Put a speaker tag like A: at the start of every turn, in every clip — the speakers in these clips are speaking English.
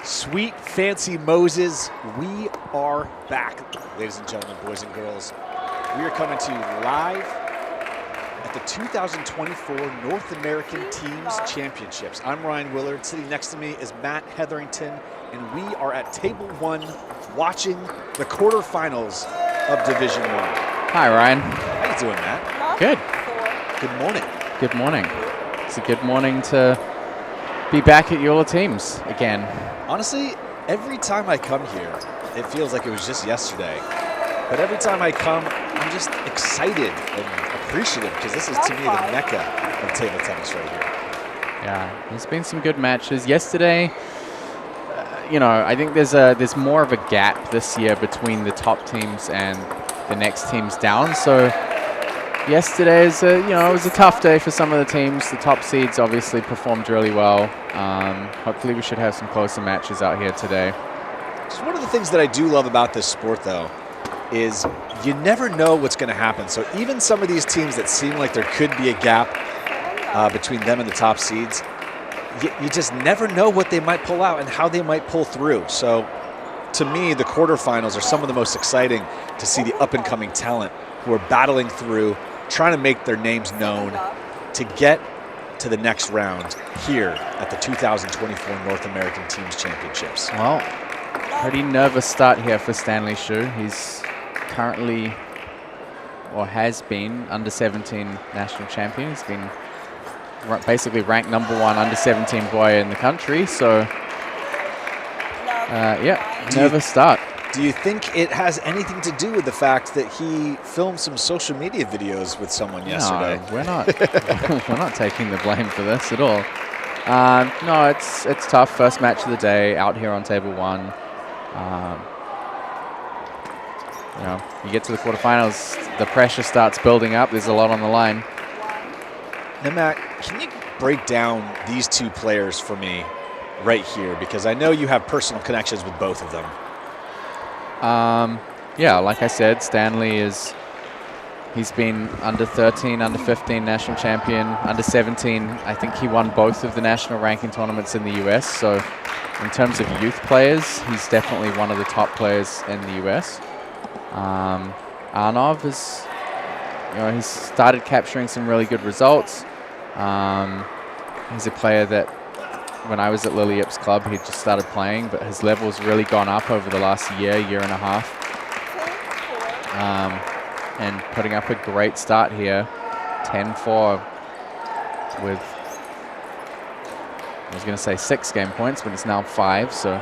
A: Sweet Fancy Moses, we are back, ladies and gentlemen, boys and girls. We are coming to you live at the 2024 North American Teams Championships. I'm Ryan Willard. Sitting next to me is Matt Hetherington, and we are at Table 1 watching the quarterfinals of Division 1.
B: Hi, Ryan.
A: How you doing, Matt?
B: Good.
A: Good morning.
B: Good morning. It's a good morning to be back at JOOLA Teams again.
A: Honestly, every time I come here, it feels like it was just yesterday. But every time I come, I'm just excited and appreciative because this is, to me, the mecca of table tennis right here.
B: Yeah, there's been some good matches. Yesterday, you know, I think there's more of a gap this year between the top teams and the next teams down. So yesterday is it was a tough day for some of the teams. The top seeds obviously performed really well. Hopefully we should have some closer matches out here today.
A: So one of the things that I do love about this sport, though, is you never know what's going to happen. So even some of these teams that seem like there could be a gap between them and the top seeds, you just never know what they might pull out and how they might pull through. So to me, the quarterfinals are some of the most exciting to see the up-and-coming talent who are battling through, trying to make their names known to get to the next round here at the 2024 North American Teams Championships.
B: Well, pretty nervous start here for Stanley Shu. He's currently, or has been, under-17 national champion. He's been basically ranked #1 under-17 boy in the country. So, yeah, nervous start.
A: Do you think it has anything to do with the fact that he filmed some social media videos with someone yesterday?
B: No, we're not. We're not taking the blame for this at all. No, it's tough. First match of the day out here on Table 1. You know, you get to the quarterfinals, the pressure starts building up. There's a lot on the line.
A: Now, Matt, can you break down these two players for me right here? Because I know you have personal connections with both of them.
B: Yeah, like I said, Stanley he's been under 13, under 15 national champion, under 17. I think he won both of the national ranking tournaments in the US. So in terms of youth players, he's definitely one of the top players in the US. Arnov is, you know, he's started capturing some really good results. He's a player that when I was at Lily Ip's club, he just started playing, but his level's really gone up over the last year and a half. And putting up a great start here, 10-4 with, I was going to say 6 game points, but it's now 5. So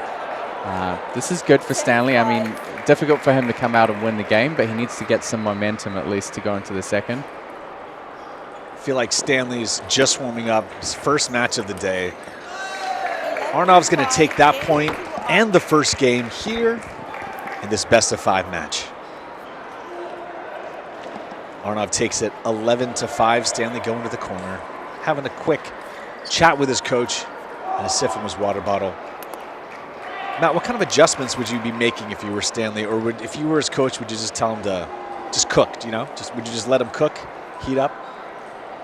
B: this is good for Stanley. I mean, difficult for him to come out and win the game, but he needs to get some momentum at least to go into the second.
A: I feel like Stanley's just warming up, his first match of the day. Arnov's going to take that point and the first game here in this best-of-5 match. Arnov takes it 11-5. Stanley going to the corner, having a quick chat with his coach and a sip from his water bottle. Matt, what kind of adjustments would you be making if you were Stanley, or if you were his coach, would you just tell him to just cook? You know, would you just let him cook, heat up?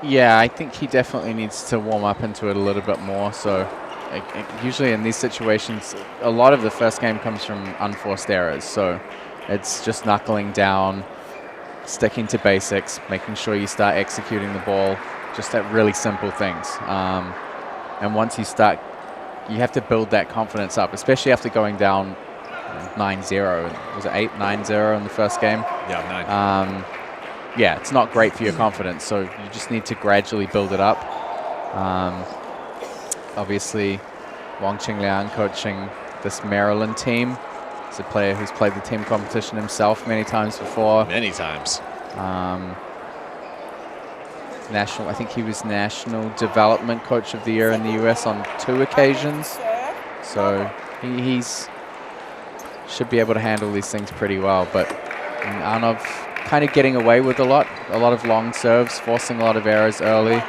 B: Yeah, I think he definitely needs to warm up into it a little bit more. So usually in these situations, a lot of the first game comes from unforced errors. So it's just knuckling down, sticking to basics, making sure you start executing the ball, just at really simple things. And once you start, you have to build that confidence up, especially after going down 9-0. Was it 8-9-0 in the first game?
A: Yeah, 9.
B: Yeah, it's not great for your confidence, so you just need to gradually build it up. Obviously, Wang Qingliang coaching this Maryland team. He's a player who's played the team competition himself many times before.
A: Many times.
B: I think he was National Development Coach of the Year in the US on 2 occasions. So he's should be able to handle these things pretty well. But Arnov kind of getting away with a lot of long serves, forcing a lot of errors early.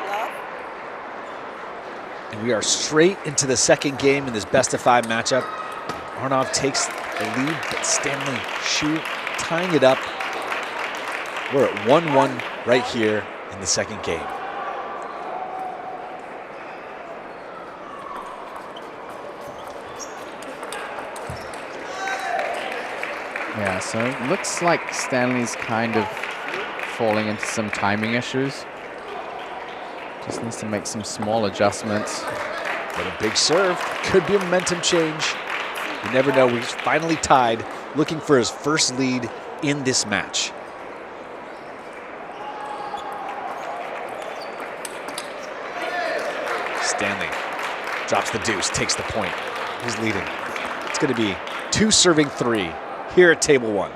A: And we are straight into the second game in this best-of-5 matchup. Arnov takes the lead, but Stanley tying it up. We're at 1-1 right here in the second game.
B: Yeah, so it looks like Stanley's kind of falling into some timing issues. Just needs to make some small adjustments.
A: But a big serve could be a momentum change. You never know. He's finally tied, looking for his first lead in this match. Stanley drops the deuce, takes the point. He's leading. It's going to be 2 serving 3 here at table 1.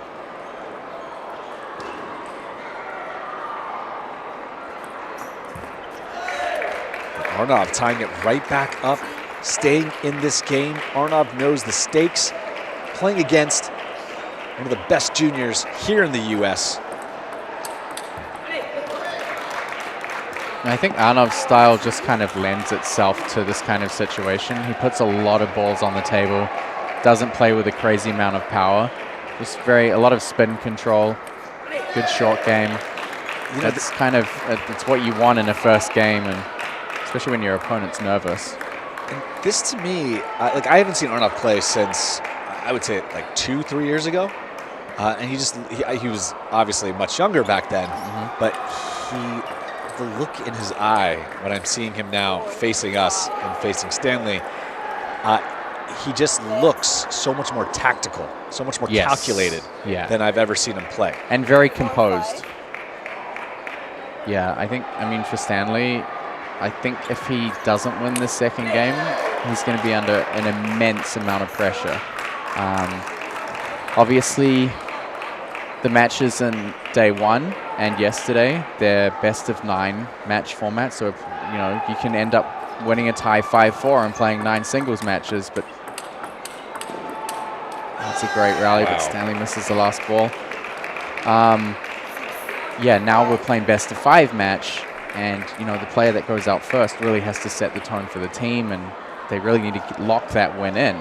A: Arnov tying it right back up, staying in this game. Arnov knows the stakes, playing against one of the best juniors here in the US.
B: I think Arnov's style just kind of lends itself to this kind of situation. He puts a lot of balls on the table, doesn't play with a crazy amount of power. Just a lot of spin control, good short game. You know, that's kind of, it's what you want in a first game, and especially when your opponent's nervous.
A: And this to me, I haven't seen Arnov play since, I would say like 2-3 years ago. And he was obviously much younger back then, but the look in his eye when I'm seeing him now facing us and facing Stanley, he just looks so much more tactical, so much more calculated than I've ever seen him play.
B: And very composed. Yeah, I mean, for Stanley, I think if he doesn't win the second game, he's going to be under an immense amount of pressure. Obviously, the matches in day 1 and yesterday, they're best of 9 match format. So, you know, you can end up winning a tie 5-4 and playing 9 singles matches. But It's a great rally,
A: Wow.
B: but Stanley misses the last ball. Yeah, now we're playing best of 5 match, and you know, the player that goes out first really has to set the tone for the team, and they really need to lock that win in.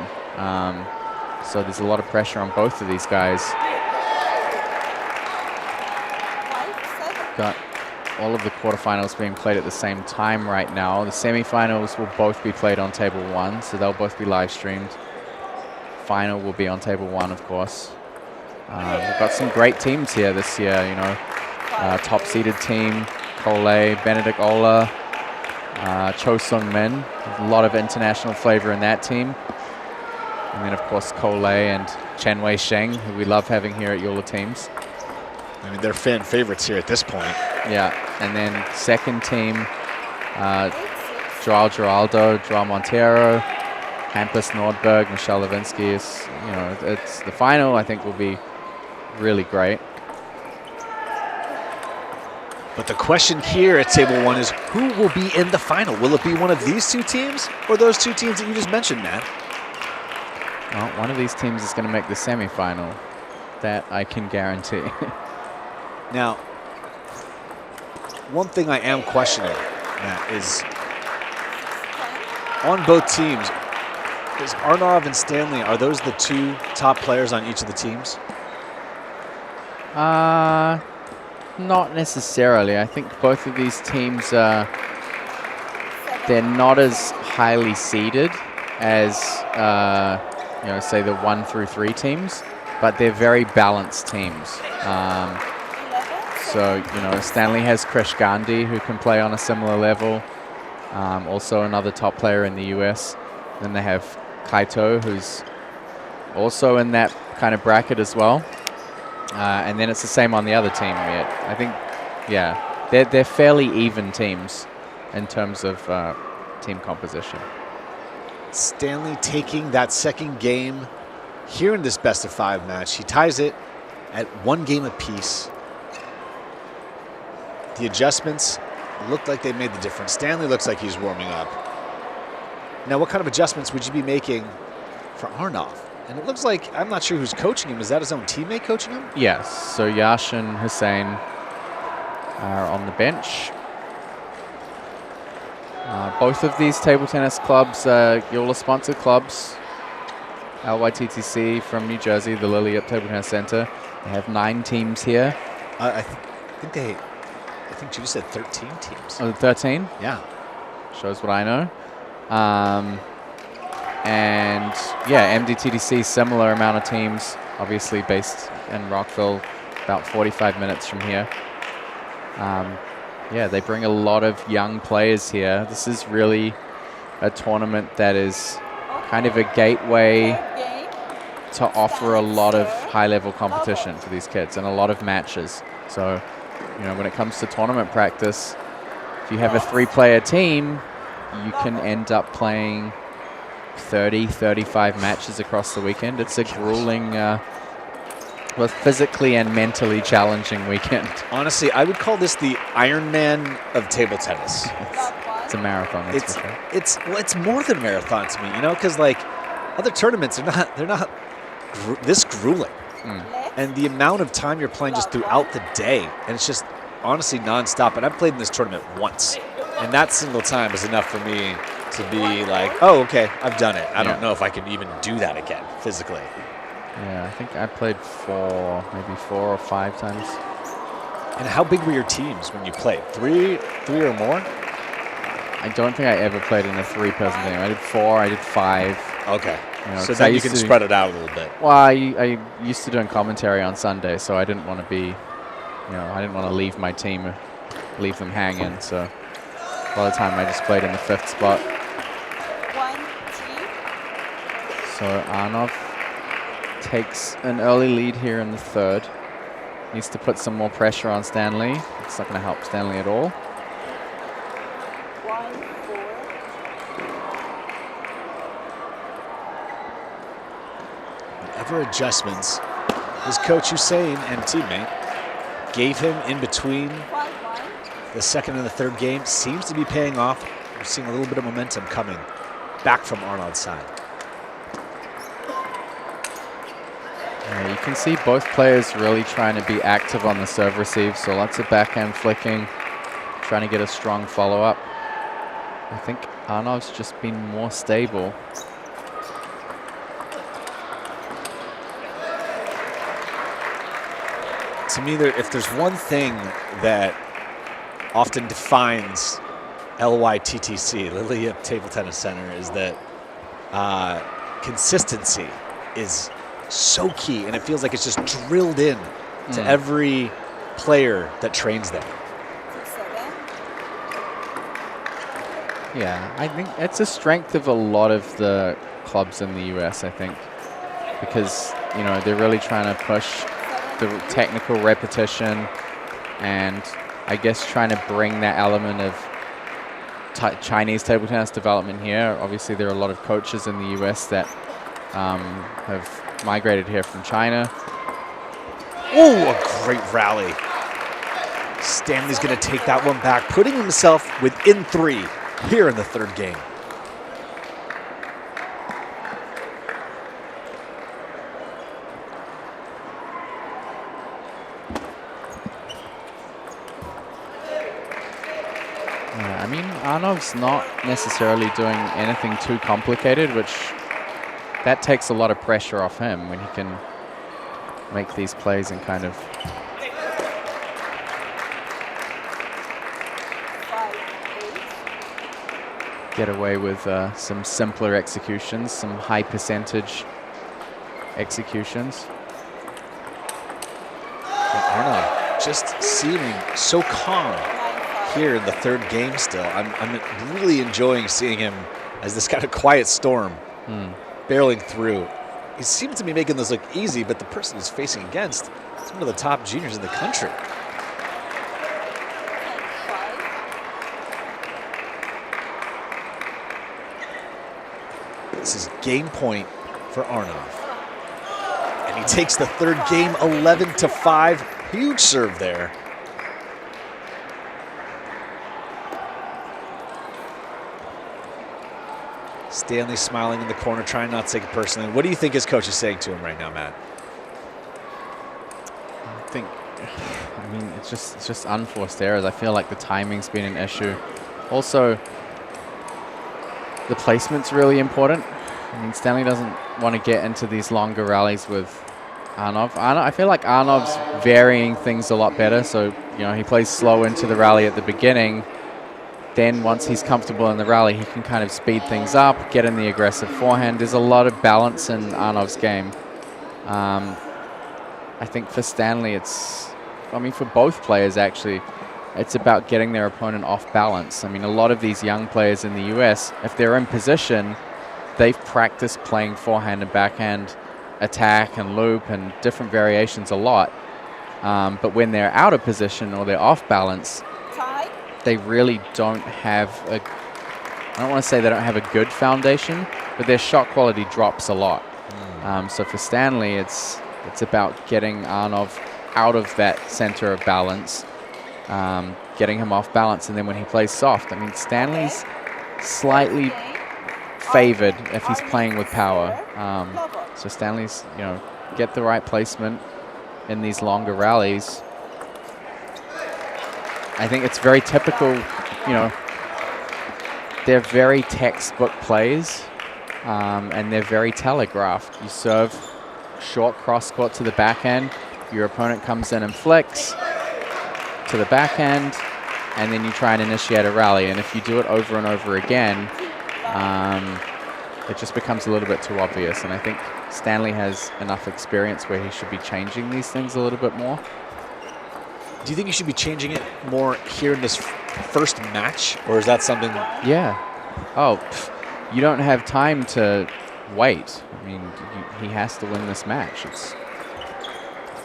B: So there's a lot of pressure on both of these guys. Got all of the quarterfinals being played at the same time right now. The semifinals will both be played on table 1, so they'll both be live streamed. Final will be on table 1, of course. We've got some great teams here this year, you know. Top seeded team, Cole, Benedict Ola, Cho Sung Min. A lot of international flavor in that team. And then, of course, Cole and Chen Wei Sheng, who we love having here at JOOLA teams.
A: I mean, they're fan favorites here at this point.
B: Yeah, and then second team, Joao Geraldo, Joao Montero, Hampus Nordberg, Michelle Levinsky. You know, it's the final. I think will be really great.
A: But the question here at table 1 is, who will be in the final? Will it be one of these 2 teams or those 2 teams that you just mentioned, Matt?
B: Well, one of these teams is going to make the semifinal. That I can guarantee.
A: Now, one thing I am questioning, Matt, is on both teams, is Arnav and Stanley, are those the 2 top players on each of the teams?
B: Not necessarily. I think both of these teams, they're not as highly seeded as, you know, say the 1 through 3 teams, but they're very balanced teams. So, you know, Stanley has Krish Gandhi, who can play on a similar level. Also another top player in the US. Then they have Kaito, who's also in that kind of bracket as well. And then it's the same on the other team. I think, yeah, they're fairly even teams in terms of team composition.
A: Stanley taking that second game here in this best of 5 match. He ties it at 1 game apiece. The adjustments look like they made the difference. Stanley looks like he's warming up. Now, what kind of adjustments would you be making for Arnav? And it looks like, I'm not sure who's coaching him. Is that his own teammate coaching him?
B: Yes, so Yash and Hussein are on the bench. Both of these table tennis clubs are JOOLA sponsored clubs. LYTTC from New Jersey, the Lilliup Table Tennis Center. They have 9 teams here.
A: I think you just said 13 teams.
B: Oh, 13?
A: Yeah.
B: Shows what I know. And yeah, MDTDC, similar amount of teams, obviously based in Rockville, about 45 minutes from here. Yeah, they bring a lot of young players here. This is really a tournament that is kind of a gateway to offer a lot of high-level competition for these kids and a lot of matches. So, you know, when it comes to tournament practice, if you have a 3-player team, you can end up playing 30, 35 matches across the weekend. It's a grueling, both physically and mentally challenging weekend.
A: Honestly, I would call this the Ironman of table tennis.
B: It's a marathon, that's for sure.
A: It's more than a marathon to me, you know, because like other tournaments they're not this grueling. And the amount of time you're playing just throughout the day, and it's just honestly nonstop. And I've played in this tournament once, and that single time is enough for me to be like, oh, okay, I've done it. I don't know if I can even do that again physically.
B: Yeah, I think I played maybe 4 or 5 times.
A: And how big were your teams when you played? Three or more?
B: I don't think I ever played in a 3-person team. I did 4, I did 5.
A: Okay.
B: You know,
A: so then you can spread it out a little bit.
B: Well, I used to doing commentary on Sunday, so I didn't want to be, you know, I didn't want to leave my team, leave them hanging. So a lot of the time I just played in the 5th spot. So Arnav takes an early lead here in the 3rd. Needs to put some more pressure on Stanley. It's not going to help Stanley at all.
A: Whatever adjustments his coach Hussein and teammate gave him in between the 2nd and the 3rd game seems to be paying off. We're seeing a little bit of momentum coming back from Arnold's side.
B: Yeah, you can see both players really trying to be active on the serve receive, so lots of backhand flicking, trying to get a strong follow-up. I think Arnov's just been more stable.
A: To me, if there's one thing that often defines LYTTC, Lilia Table Tennis Center, is that consistency is so key, and it feels like it's just drilled in to every player that trains there.
B: Yeah, I think it's a strength of a lot of the clubs in the US, I think, because, you know, they're really trying to push the technical repetition and I guess trying to bring that element of Chinese table tennis development here. Obviously, there are a lot of coaches in the US that have migrated here from China.
A: Oh, a great rally. Stanley's going to take that one back, putting himself within 3 here in the 3rd game.
B: Yeah, I mean, Arnov's not necessarily doing anything too complicated, which that takes a lot of pressure off him when he can make these plays and kind of get away with some simpler executions, some high percentage executions.
A: And Arnov just seeming so calm here in the 3rd game still. I'm really enjoying seeing him as this kind of quiet storm barreling through. He seems to be making this look easy, but the person he's facing against is one of the top juniors in the country. This is game point for Arnov. And he takes the 3rd game 11-5. Huge serve there. Stanley smiling in the corner, trying not to take it personally. What do you think his coach is saying to him right now, Matt?
B: I mean, it's just unforced errors. I feel like the timing's been an issue. Also, the placement's really important. I mean, Stanley doesn't want to get into these longer rallies with Arnov. I feel like Arnov's varying things a lot better. So, you know, he plays slow into the rally at the beginning. Then once he's comfortable in the rally, he can kind of speed things up, get in the aggressive forehand. There's a lot of balance in Arnov's game. I think for Stanley, for both players actually, it's about getting their opponent off balance. I mean, a lot of these young players in the US, if they're in position, they've practiced playing forehand and backhand attack and loop and different variations a lot. But when they're out of position or they're off balance, they really don't have I don't want to say they don't have a good foundation, but their shot quality drops a lot. So for Stanley, it's about getting Arnov out of that center of balance, getting him off balance, and then when he plays soft, I mean, Stanley's slightly favored if he's playing with power. So Stanley's, you know, get the right placement in these longer rallies. I think it's very typical, you know, they're very textbook plays, and they're very telegraphed. You serve short cross court to the backhand, your opponent comes in and flicks to the backhand, and then you try and initiate a rally. And if you do it over and over again, it just becomes a little bit too obvious. And I think Stanley has enough experience where he should be changing these things a little bit more.
A: Do you think you should be changing it more here in this first match, or is that something?
B: Yeah. Oh, you don't have time to wait. I mean, he has to win this match.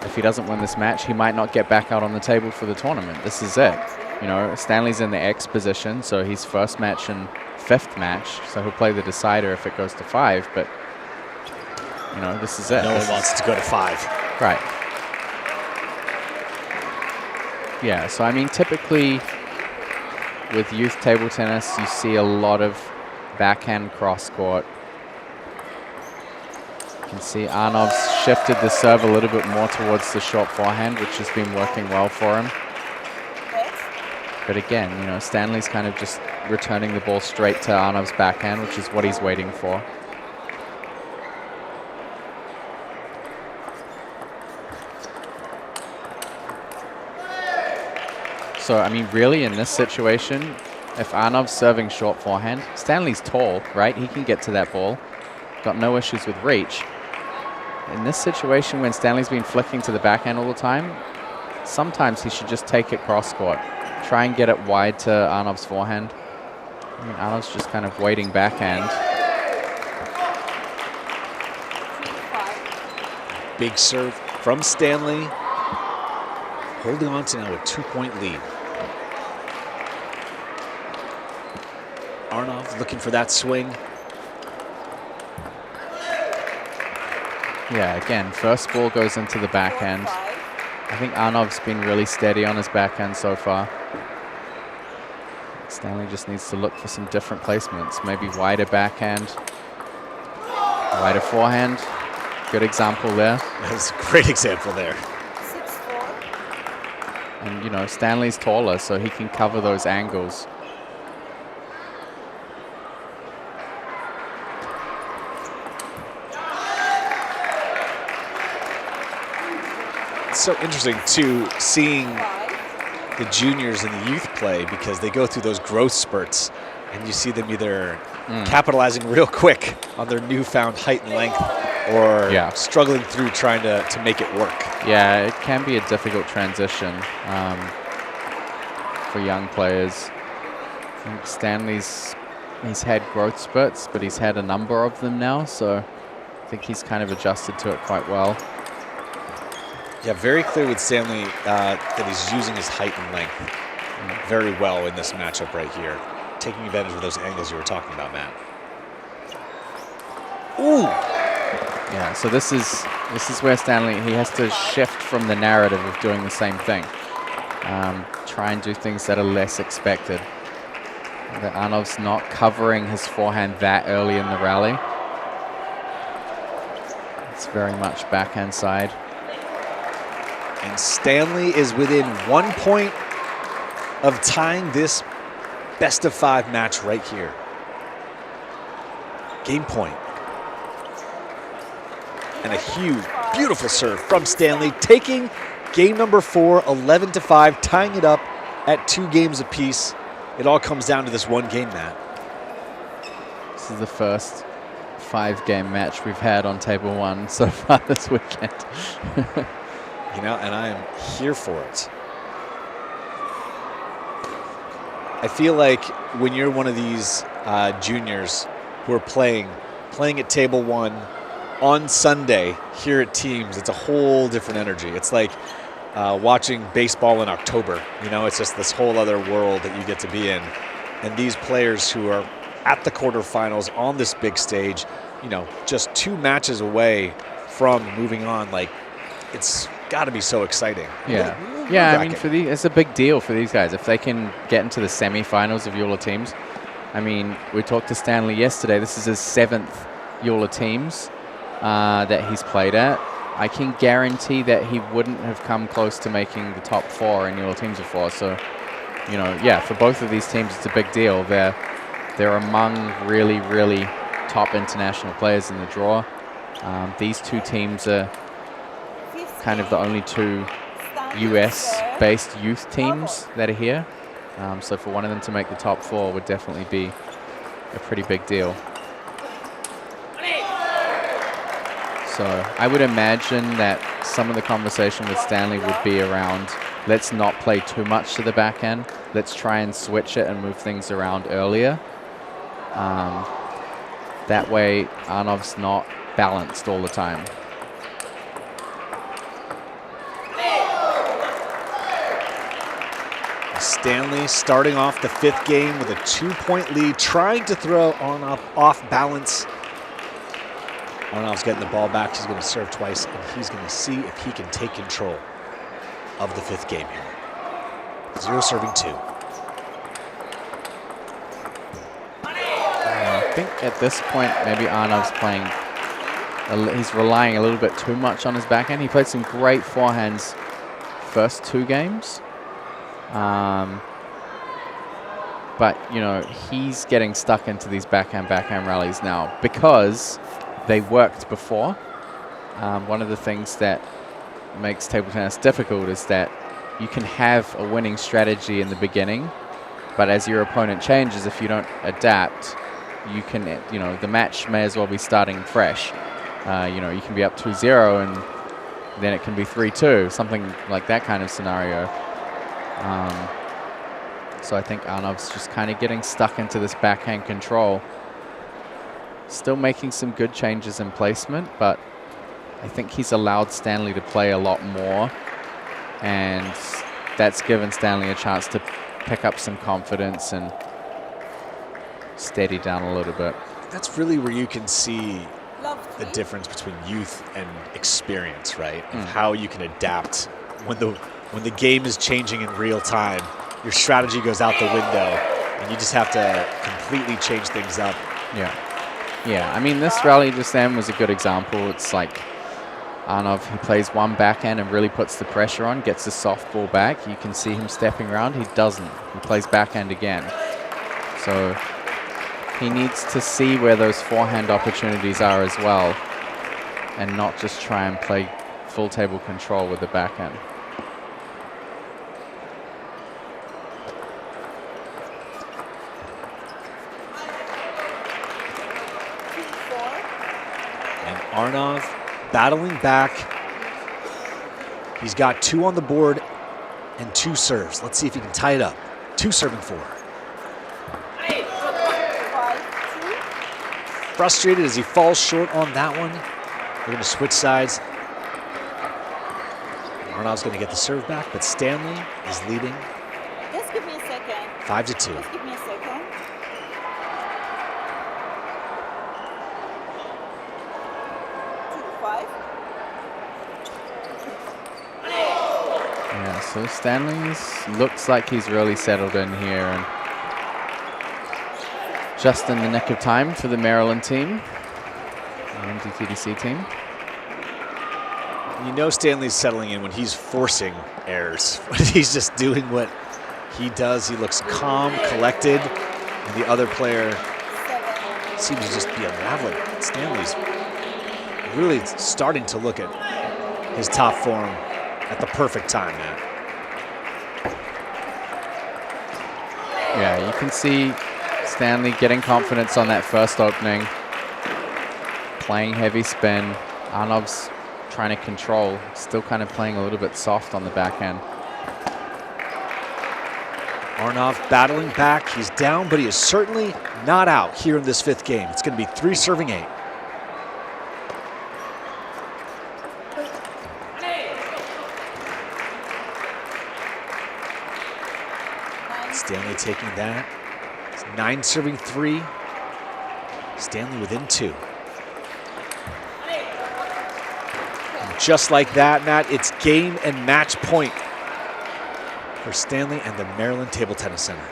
B: If he doesn't win this match, he might not get back out on the table for the tournament. This is it. You know, Stanley's in the X position, so he's 1st match and 5th match, so he'll play the decider if it goes to 5, but, you know, this is it.
A: No one wants to go to 5.
B: Right. Yeah, so I mean, typically with youth table tennis, you see a lot of backhand cross court. can see Arnov's shifted the serve a little bit more towards the short forehand, which has been working well for him. But again, you know, Stanley's kind of just returning the ball straight to Arnov's backhand, which is what he's waiting for. So, I mean, really, in this situation, if Arnov's serving short forehand, Stanley's tall, right? He can get to that ball. Got no issues with reach. In this situation, when Stanley's been flicking to the backhand all the time, sometimes he should just take it cross-court. Try and get it wide to Arnov's forehand. I mean, Arnov's just kind of waiting backhand.
A: Big serve from Stanley. Holding on to now a 2-point lead. Arnov looking for that swing.
B: Yeah, again, first ball goes into the backhand. I think Arnov's been really steady on his backhand so far. Stanley just needs to look for some different placements. Maybe wider backhand, wider forehand. Good example there.
A: That's a great example there.
B: And, you know, Stanley's taller, so he can cover those angles.
A: It's so interesting, too, seeing the juniors and the youth play, because they go through those growth spurts, and you see them either capitalizing real quick on their newfound height and length, or struggling through trying to make it work.
B: Yeah, it can be a difficult transition for young players. I think Stanley's, he's had growth spurts, but he's had a number of them now, so I think he's kind of adjusted to it quite well.
A: Yeah, very clear with Stanley that he's using his height and length very well in this matchup right here, taking advantage of those angles you were talking about, Matt. Ooh!
B: Yeah, so this is where Stanley, he has to shift from the narrative of doing the same thing. Try and do things that are less expected. That Arnov's not covering his forehand that early in the rally. It's very much backhand side.
A: And Stanley is within 1 point of tying this best-of-5 match right here. Game point. And a huge, beautiful serve from Stanley, taking game number 4, 11-5, tying it up at 2 games apiece. It all comes down to this one game, Matt.
B: This is the first 5-game match we've had on table 1 so far this weekend.
A: You know, and I am here for it. I feel like when you're one of these juniors who are playing at table 1 on Sunday here at Teams, it's a whole different energy. It's like watching baseball in October. You know, it's just this whole other world that you get to be in. And these players who are at the quarterfinals on this big stage, you know, just 2 matches away from moving on, like, it's got to be so exciting.
B: Yeah, yeah. I mean, it's a big deal for these guys if they can get into the semifinals of JOOLA Teams. I mean, we talked to Stanley yesterday. This is his 7th JOOLA Teams that he's played at. I can guarantee that he wouldn't have come close to making the top 4 in JOOLA Teams before. So, you know, yeah, for both of these teams, it's a big deal. They're among really, really top international players in the draw. These 2 teams are kind of the only 2 US-based youth teams that are here. So for one of them to make the top 4 would definitely be a pretty big deal. So I would imagine that some of the conversation with Stanley would be around, let's not play too much to the backhand. Let's try and switch it and move things around earlier. That way Arnov's not balanced all the time.
A: Stanley starting off the 5th game with a 2-point lead, trying to throw Arnov off balance. Arnov's getting the ball back. He's going to serve twice, and he's going to see if he can take control of the 5th game here. 0 serving 2.
B: I think at this point, maybe Arnov's playing he's relying a little bit too much on his backhand. He played some great forehands first 2 games. But, you know, he's getting stuck into these backhand rallies now because they worked before. One of the things that makes table tennis difficult is that you can have a winning strategy in the beginning, but as your opponent changes, if you don't adapt, you can, you know, the match may as well be starting fresh. You know, you can be up 2-0 and then it can be 3-2, something like that kind of scenario. So I think Arnav's just kind of getting stuck into this backhand control. Still making some good changes in placement, but I think he's allowed Stanley to play a lot more, and that's given Stanley a chance to pick up some confidence and steady down a little bit.
A: That's really where you can see the difference between youth and experience, right? Of how you can adapt when the game is changing in real time. Your strategy goes out the window, and you just have to completely change things up.
B: Yeah, I mean, this rally just then was a good example. It's like Arnav, he plays one backhand and really puts the pressure on, gets the soft ball back. You can see him stepping around. He doesn't. He plays backhand again. So he needs to see where those forehand opportunities are as well, and not just try and play full table control with the backhand.
A: Arnav battling back. He's got 2 on the board and 2 serves. Let's see if he can tie it up. 2 serving 4. Frustrated as he falls short on that one. We're going to switch sides. Arnav's going to get the serve back, but Stanley is leading.
C: Just give me a second.
A: 5-2.
C: Just give me a second.
B: Yeah, so Stanley looks like he's really settled in here, and just in the nick of time for the Maryland team, the MDTDC team.
A: You know Stanley's settling in when he's forcing errors. When he's just doing what he does. He looks calm, collected, and the other player seems to just be unraveling. Stanley's really starting to look at his top form at the perfect time, Matt.
B: Yeah, you can see Stanley getting confidence on that first opening, playing heavy spin. Arnav's trying to control, still kind of playing a little bit soft on the backhand.
A: Arnav battling back. He's down, but he is certainly not out here in this 5th game. It's going to be 3 serving 8. Stanley taking that. It's 9 serving 3. Stanley within 2. And just like that, Matt, it's game and match point for Stanley and the Maryland Table Tennis Center.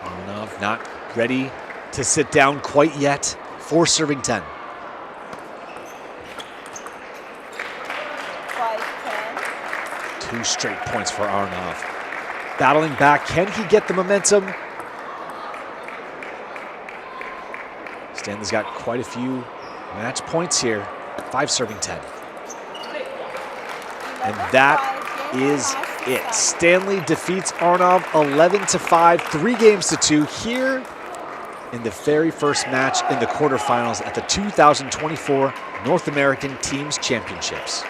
A: Arnav not ready to sit down quite yet. 4 serving 10. 2 straight points for Arnav. Battling back, can he get the momentum? Stanley's got quite a few match points here. 5 serving 10. And that is it. Stanley defeats Arnav 11-5, 3 games to 2 here in the very first match in the quarterfinals at the 2024 North American Teams Championships.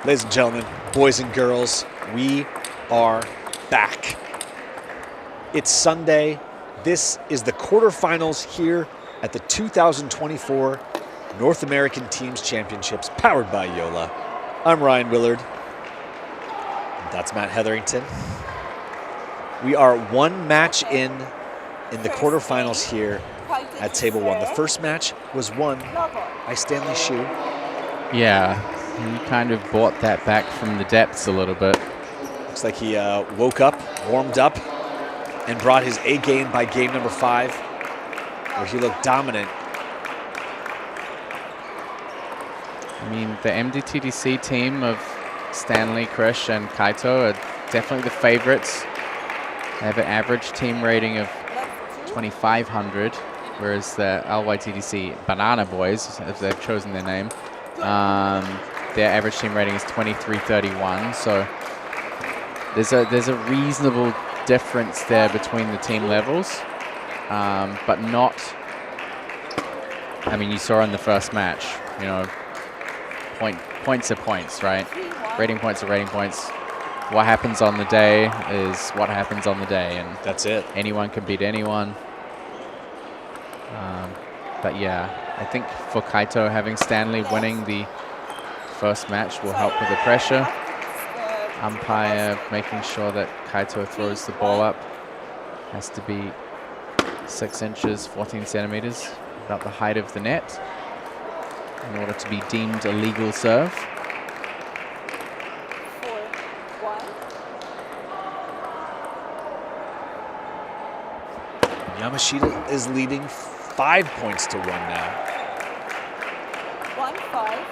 A: Ladies and gentlemen, boys and girls, we are back. It's Sunday. This is the quarterfinals here at the 2024 North American Teams Championships powered by JOOLA. I'm Ryan Willard. That's Matt Hetherington. We are one match in the quarterfinals here at Table 1. The first match was won by Stanley Hsu.
B: Yeah, he kind of brought that back from the depths a little bit.
A: Looks like he woke up, warmed up, and brought his A game by game number 5, where he looked dominant.
B: I mean, the MDTDC team of Stanley, Krish, and Kaito are definitely the favorites. They have an average team rating of 2,500, whereas the LYTDC Banana Boys, as they've chosen their name, their average team rating is 2,331. So there's a reasonable difference there between the team levels, but not. I mean, you saw in the first match, you know, points are points, right? Rating points are rating points. What happens on the day is what happens on the day, and
A: that's it.
B: Anyone can beat anyone. But yeah, I think for Kaito, having Stanley winning the first match will help with the pressure. Umpire making sure that Kaito throws the ball up. Has to be 6 inches, 14 centimeters, about the height of the net, in order to be deemed a legal serve.
A: Yamashita is leading 5 points to 1 now.
C: 1-5.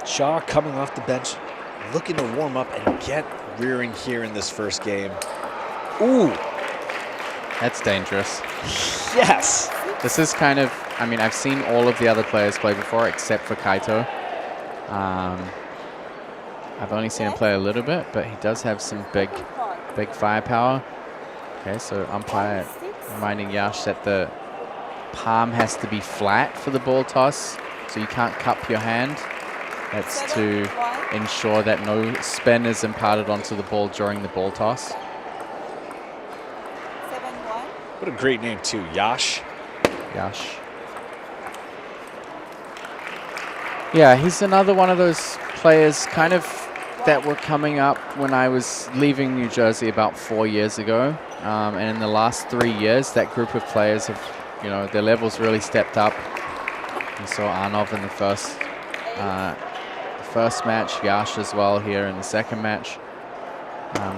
A: Shaw coming off the bench, looking to warm up and get rearing here in this first game. Ooh.
B: That's dangerous.
A: Yes.
B: This is kind of, I mean, I've seen all of the other players play before except for Kaito. I've only seen him play a little bit, but he does have some big firepower. Okay, so umpire reminding Yash that the palm has to be flat for the ball toss, so you can't cup your hand. That's to ensure that no spin is imparted onto the ball during the ball toss.
C: 7-1.
A: What a great name too, Yash.
B: Yash. Yeah, he's another one of those players kind of that were coming up when I was leaving New Jersey about 4 years ago. And in the last 3 years, that group of players have, you know, their levels really stepped up. You saw Arnov in the first match, Yash as well here in the second match.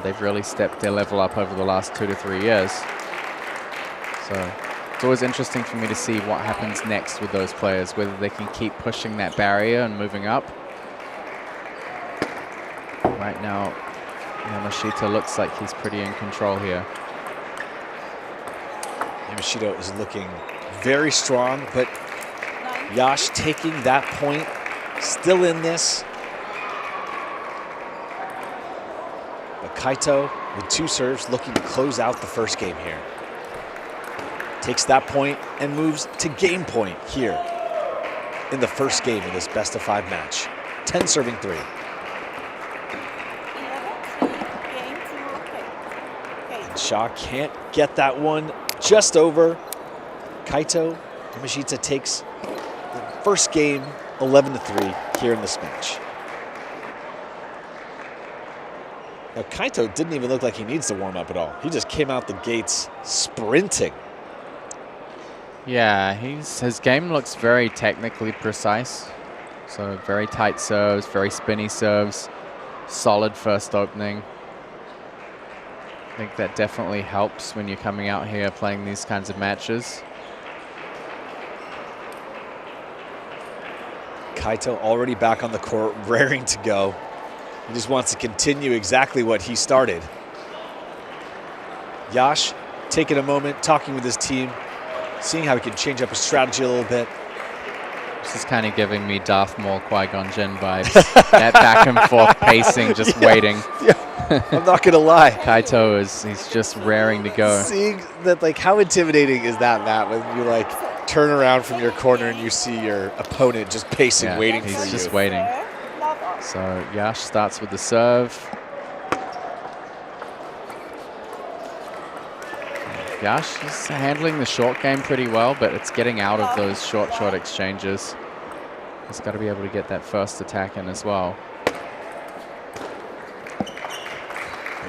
B: They've really stepped their level up over the last 2 to 3 years. So it's always interesting for me to see what happens next with those players, whether they can keep pushing that barrier and moving up. Right now, Yamashita looks like he's pretty in control here.
A: Yamashita is looking very strong, but Yash taking that point, still in this. But Kaito with 2 serves looking to close out the first game here. Takes that point and moves to game point here in the first game of this best-of-5 match. 10 serving 3.
C: 11-3. Game 2. Okay.
A: Shaw can't get that one just over. Kaito Yamashita takes the first game 11-3 here in this match. Now Kaito didn't even look like he needs to warm up at all. He just came out the gates sprinting.
B: Yeah, his game looks very technically precise. So very tight serves, very spinny serves, solid first opening. I think that definitely helps when you're coming out here playing these kinds of matches.
A: Kaito already back on the court, raring to go. He just wants to continue exactly what he started. Yash taking a moment, talking with his team, seeing how he can change up his strategy a little bit.
B: This is kind of giving me Darth Maul Qui-Gon Jinn vibes. That back and forth pacing, just waiting.
A: Yeah, I'm not gonna lie.
B: Kaito he's just raring to go.
A: Seeing that, like, how intimidating is that, Matt? When you're like, turn around from your corner and you see your opponent just pacing, waiting for you.
B: He's just waiting. So Yash starts with the serve. Yash is handling the short game pretty well, but it's getting out of those short exchanges. He's got to be able to get that first attack in as well.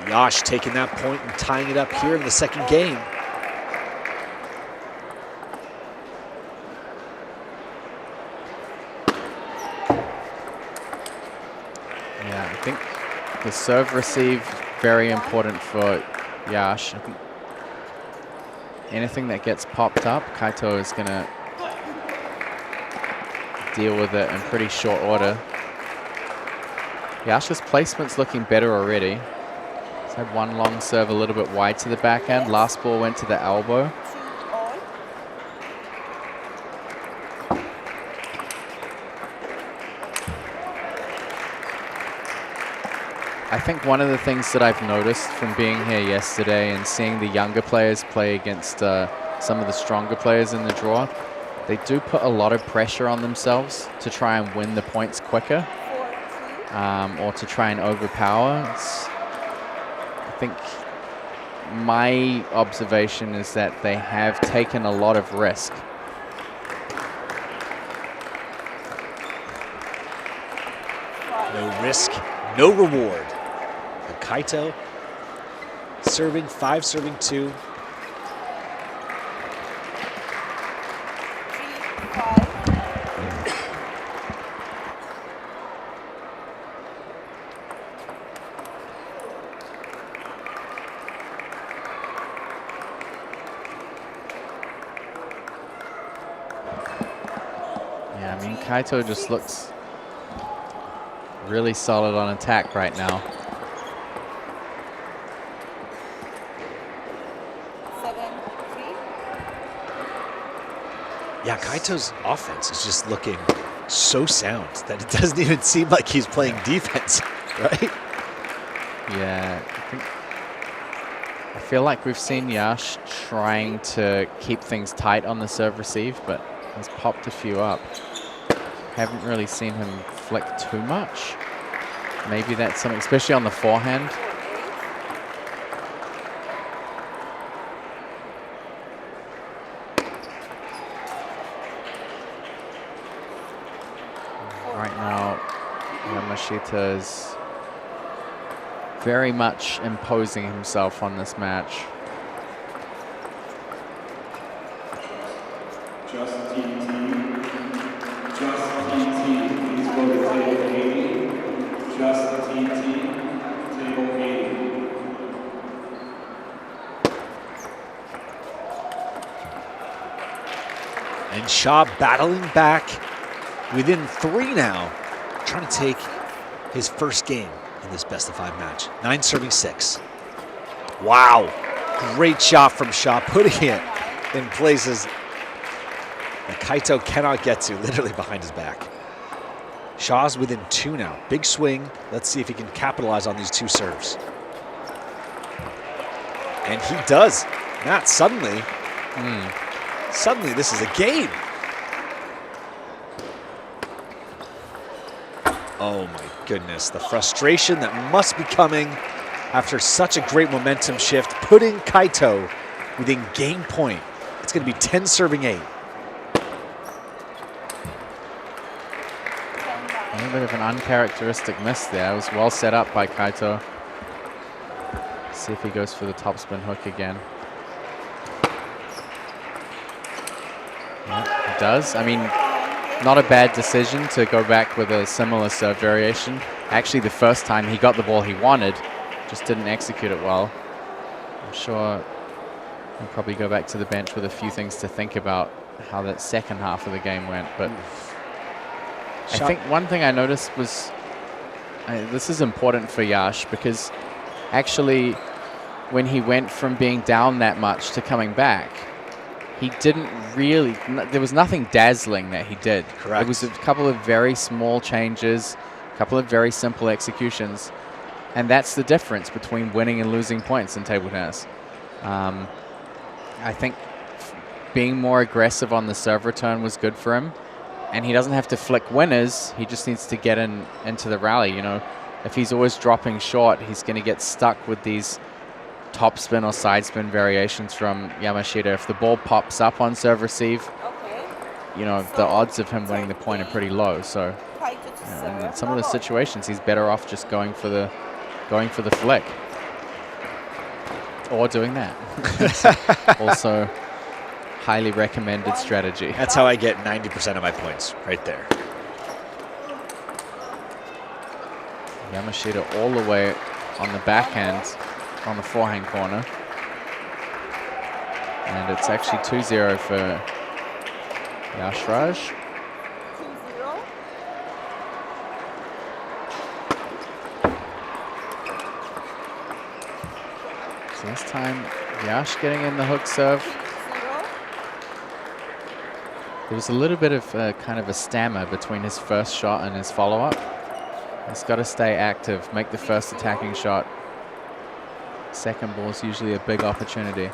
A: Yash taking that point and tying it up here in the second game.
B: Yeah, I think the serve receive, very important for Yash. I think anything that gets popped up, Kaito is going to deal with it in pretty short order. Yash's placement's looking better already. He's had one long serve a little bit wide to the backhand. Last ball went to the elbow. I think one of the things that I've noticed from being here yesterday and seeing the younger players play against some of the stronger players in the draw, they do put a lot of pressure on themselves to try and win the points quicker, or to try and overpower. I think my observation is that they have taken a lot of risk.
A: No risk, no reward. But Kaito serving 5, serving 2.
B: Yeah, I mean, Kaito just looks really solid on attack right now.
A: Yeah, Kaito's offense is just looking so sound that it doesn't even seem like he's playing defense, right?
B: Yeah, I feel like we've seen Yash trying to keep things tight on the serve receive, but has popped a few up. Haven't really seen him flick too much. Maybe that's something, especially on the forehand. Right now, Yamashita is very much imposing himself on this match.
A: And Shaw battling back within 3 now, trying to take his first game in this best-of-5 match. 9 serving 6. Wow, great shot from Shaw, putting it in places that Kaito cannot get to, literally behind his back. Shaw's within 2 now. Big swing. Let's see if he can capitalize on these 2 serves. And he does. Matt, suddenly, suddenly this is a game. Oh my goodness, the frustration that must be coming after such a great momentum shift, putting Kaito within game point. It's going to be 10 serving 8.
B: A little bit of an uncharacteristic miss there. It was well set up by Kaito. See if he goes for the topspin hook again. Yeah, he does. I mean, not a bad decision to go back with a similar serve variation. Actually, the first time he got the ball he wanted, just didn't execute it well. I'm sure he'll probably go back to the bench with a few things to think about how that second half of the game went. But I think one thing I noticed was, this is important for Yash, because actually when he went from being down that much to coming back, he didn't really, there was nothing dazzling that he did.
A: Correct.
B: It was a couple of very small changes, a couple of very simple executions. And that's the difference between winning and losing points in table tennis. I think being more aggressive on the serve return was good for him. And he doesn't have to flick winners. He just needs to get into the rally. You know, if he's always dropping short, he's going to get stuck with these top spin or side spin variations from Yamashita. If the ball pops up on serve receive, you know, the odds of him winning the point are pretty low. So in some of the situations, he's better off just going for the flick or doing that. Also, highly recommended strategy.
A: That's how I get 90% of my points, right there.
B: Yamashita all the way on the backhand, on the forehand corner. And it's actually 2-0 for Yashraj.
C: 2-0.
B: So this time, Yash getting in the hook serve. There was a little bit of kind of a stammer between his first shot and his follow-up. He's got to stay active, make the first attacking shot. Second ball is usually a big opportunity.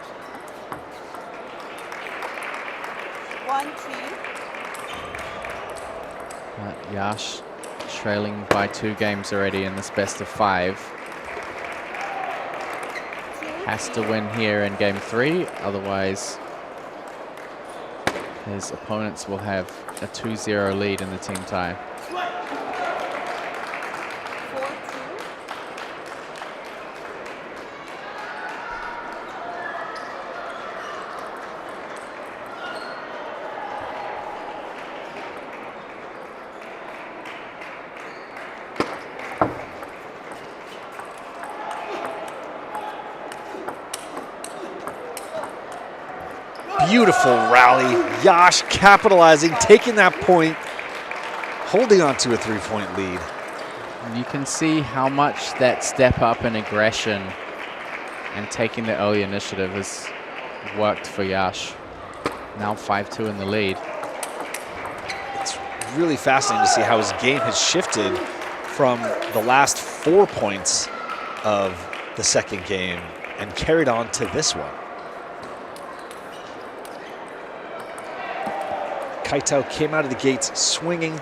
C: 1-2.
B: Yash trailing by 2 games already in this best of 5. Has to win here in game 3, otherwise his opponents will have a 2-0 lead in the team tie.
C: 4-2.
A: Beautiful rally. Yash capitalizing, taking that point, holding on to a 3-point lead.
B: And you can see how much that step up in aggression and taking the early initiative has worked for Yash. Now 5-2 in the lead.
A: It's really fascinating to see how his game has shifted from the last 4 points of the second game and carried on to this one. Kaito came out of the gates swinging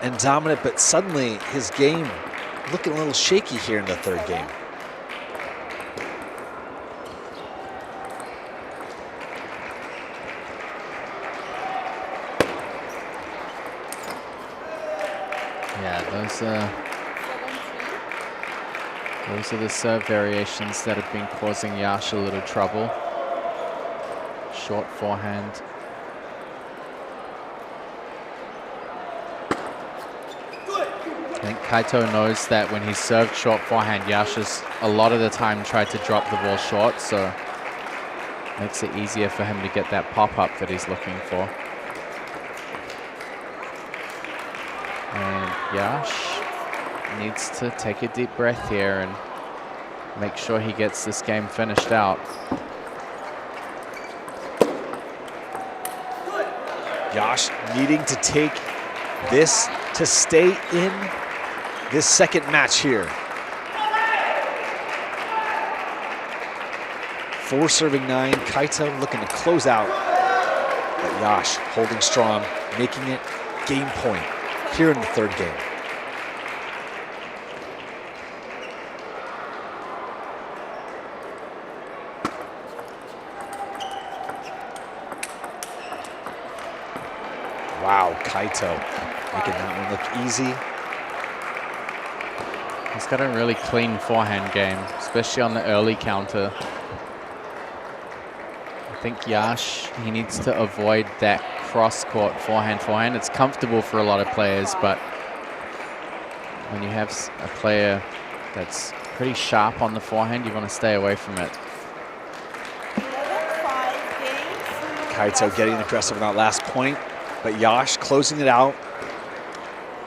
A: and dominant, but suddenly his game looking a little shaky here in the third game.
B: Yeah, those are the serve variations that have been causing Yash a little trouble. Short forehand. I think Kaito knows that when he served short forehand, Yash has a lot of the time tried to drop the ball short, so makes it easier for him to get that pop-up that he's looking for. And Yash needs to take a deep breath here and make sure he gets this game finished out.
A: Yash needing to take this to stay in this second match here. 4 serving 9, Kaito looking to close out. But Yash holding strong, making it game point here in the third game. Wow, Kaito making that one look easy.
B: He's got a really clean forehand game, especially on the early counter. I think Yash, he needs to avoid that cross-court forehand. It's comfortable for a lot of players, but when you have a player that's pretty sharp on the forehand, you want to stay away from it.
C: 11-5 games.
A: Kaito getting aggressive on that last point, but Yash closing it out,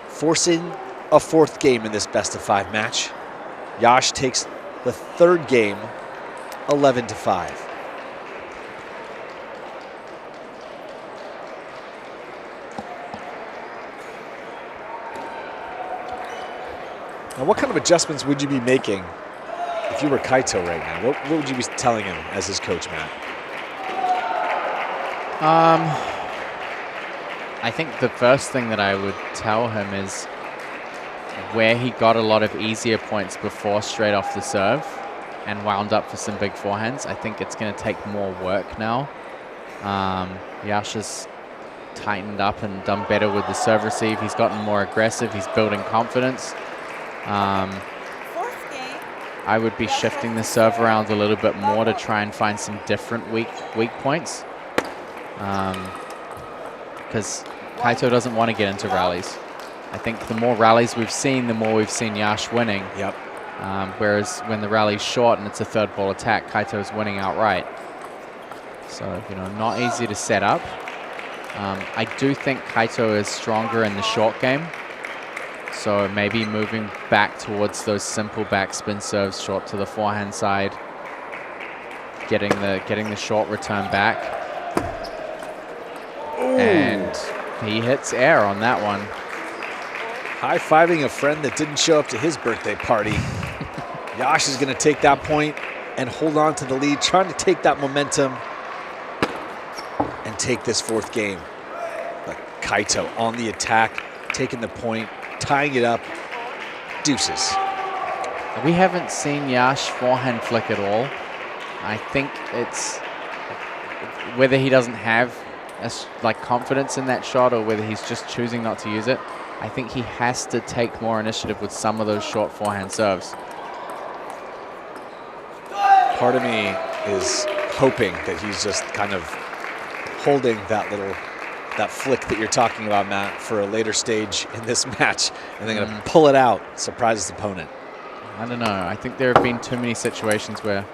A: forcing a 4th game in this best of 5 match. Yash takes the 3rd game 11-5. Now, what kind of adjustments would you be making if you were Kaito right now? What would you be telling him as his coach, Matt?
B: I think the first thing that I would tell him is where he got a lot of easier points before straight off the serve and wound up for some big forehands. I think it's going to take more work now. Yash has tightened up and done better with the serve receive. He's gotten more aggressive. He's building confidence.
C: Fourth game.
B: I would be shifting the serve around a little bit more to try and find some different weak points. Because Kaito doesn't want to get into rallies. I think the more rallies we've seen, the more we've seen Yash winning.
A: Yep.
B: Whereas when the rally's short and it's a third ball attack, Kaito's winning outright. So, you know, not easy to set up. I do think Kaito is stronger in the short game. So maybe moving back towards those simple backspin serves short to the forehand side. Getting the short return back.
A: Ooh.
B: And he hits air on that one.
A: High-fiving a friend that didn't show up to his birthday party. Yash is going to take that point and hold on to the lead, trying to take that momentum and take this fourth game. But Kaito on the attack, taking the point, tying it up. Deuces.
B: We haven't seen Yash forehand flick at all. I think it's whether he doesn't have like confidence in that shot or whether he's just choosing not to use it. I think he has to take more initiative with some of those short forehand serves.
A: Part of me is hoping that he's just kind of holding that flick that you're talking about, Matt, for a later stage in this match, and they're going to pull it out, surprise his opponent.
B: I don't know. I think there have been too many situations where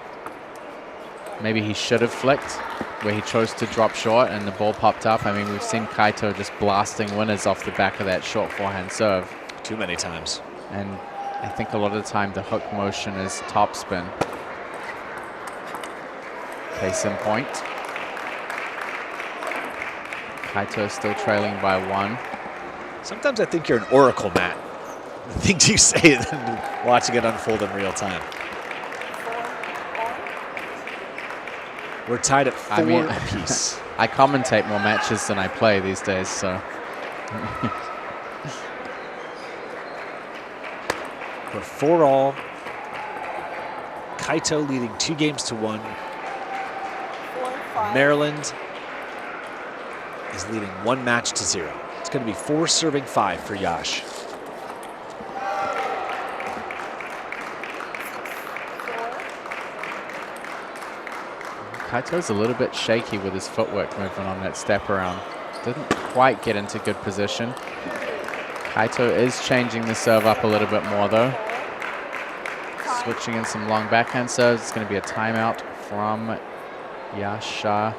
B: maybe he should have flicked, where he chose to drop short and the ball popped up. I mean, we've seen Kaito just blasting winners off the back of that short forehand serve.
A: Too many times.
B: And I think a lot of the time the hook motion is topspin. Case in point. Kaito still trailing by 1.
A: Sometimes I think you're an oracle, Matt. The things you say and then watching it unfold in real time. We're tied at 4 apiece.
B: I commentate more matches than I play these days, so.
A: We're 4-all. Kaito leading 2 games to 1.
C: 4-5.
A: Maryland is leading 1 match to 0. It's going to be 4 serving 5 for Yash.
B: Kaito's a little bit shaky with his footwork movement on that step around. Didn't quite get into good position. Kaito is changing the serve up a little bit more though. Switching in some long backhand serves. It's going to be a timeout from Yasha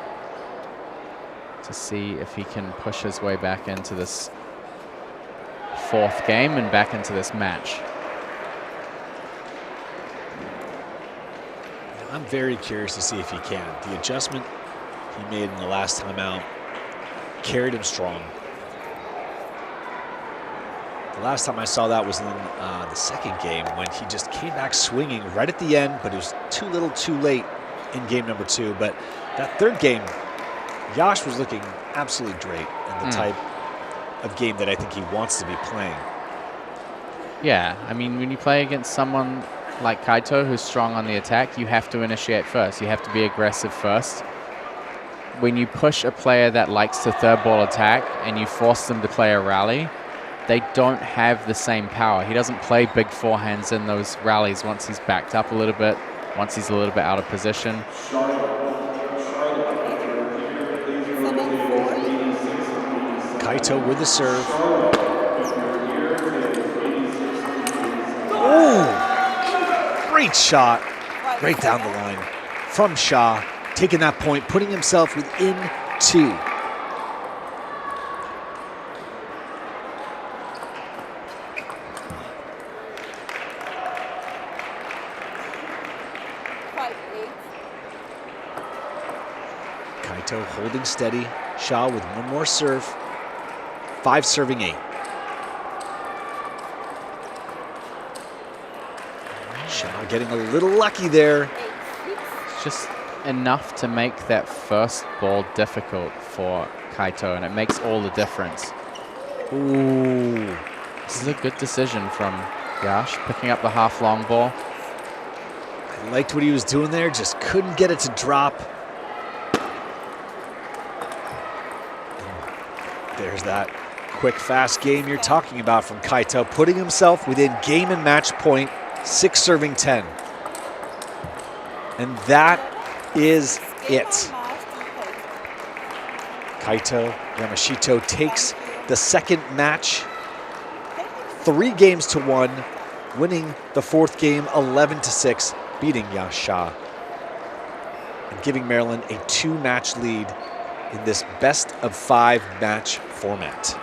B: to see if he can push his way back into this 4th game and back into this match.
A: I'm very curious to see if he can. The adjustment he made in the last time out carried him strong. The last time I saw that was in the 2nd game when he just came back swinging right at the end, but it was too little too late in game number 2. But that 3rd game, Yash was looking absolutely great in the type of game that I think he wants to be playing.
B: Yeah, I mean, when you play against someone like Kaito, who's strong on the attack, you have to initiate first. You have to be aggressive first. When you push a player that likes to third ball attack and you force them to play a rally, they don't have the same power. He doesn't play big forehands in those rallies once he's backed up a little bit, once he's a little bit out of position.
A: Kaito with the serve. Oh! Great shot, right down the line from Shah, taking that point, putting himself within 2. Kaito holding steady, Shah with 1 more serve, 5 serving 8. Shah getting a little lucky there.
B: Just enough to make that first ball difficult for Kaito, and it makes all the difference.
A: Ooh.
B: This is a good decision from Yash, picking up the half long ball.
A: I liked what he was doing there, just couldn't get it to drop. And there's that quick, fast game you're talking about from Kaito, putting himself within game and match point, 6 serving 10. And that is it. Kaito Yamashito takes the second match 3-1, winning the 4th game 11-6, beating Yash Shah, and giving Maryland a 2-match lead in this best-of-5 match format.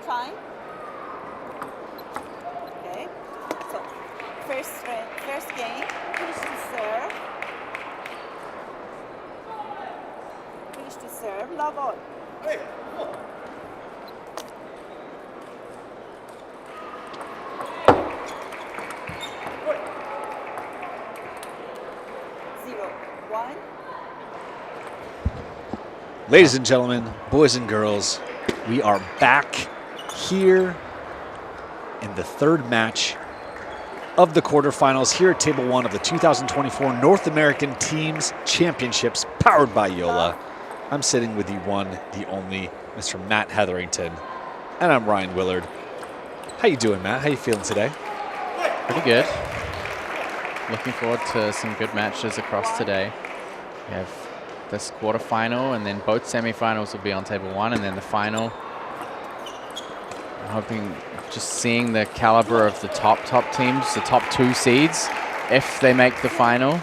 C: Time. Okay. So first game, finish to serve. Finish to serve. Love all. Zero, 1.
A: Ladies and gentlemen, boys and girls, we are back here in the 3rd match of the quarterfinals here at Table 1 of the 2024 North American Teams Championships powered by JOOLA. I'm sitting with the one, the only, Mr. Matt Hetherington, and I'm Ryan Willard. How you doing, Matt? How you feeling today?
B: Pretty good. Looking forward to some good matches across today. We have this quarterfinal, and then both semifinals will be on table 1, and then the final. I'm hoping, just seeing the caliber of the top teams, the top 2 seeds, if they make the final,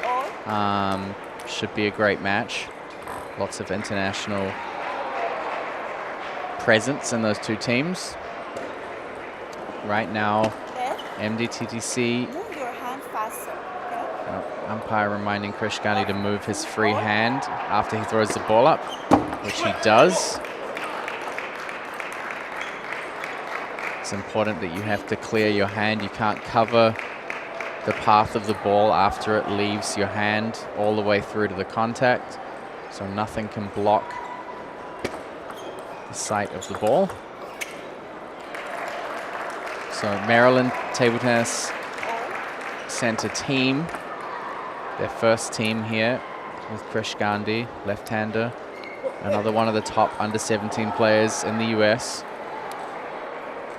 B: should be a great match. Lots of international presence in those 2 teams. Right now, MDTTC.
C: Move your hand faster, okay?
B: Umpire reminding Krish Gandhi to move his free hand after he throws the ball up, which he does. It's important that you have to clear your hand. You can't cover the path of the ball after it leaves your hand all the way through to the contact, so nothing can block the sight of the ball. So Maryland Table Tennis Center team, their first team here with Krish Gandhi, left-hander, another one of the top under-17 players in the US.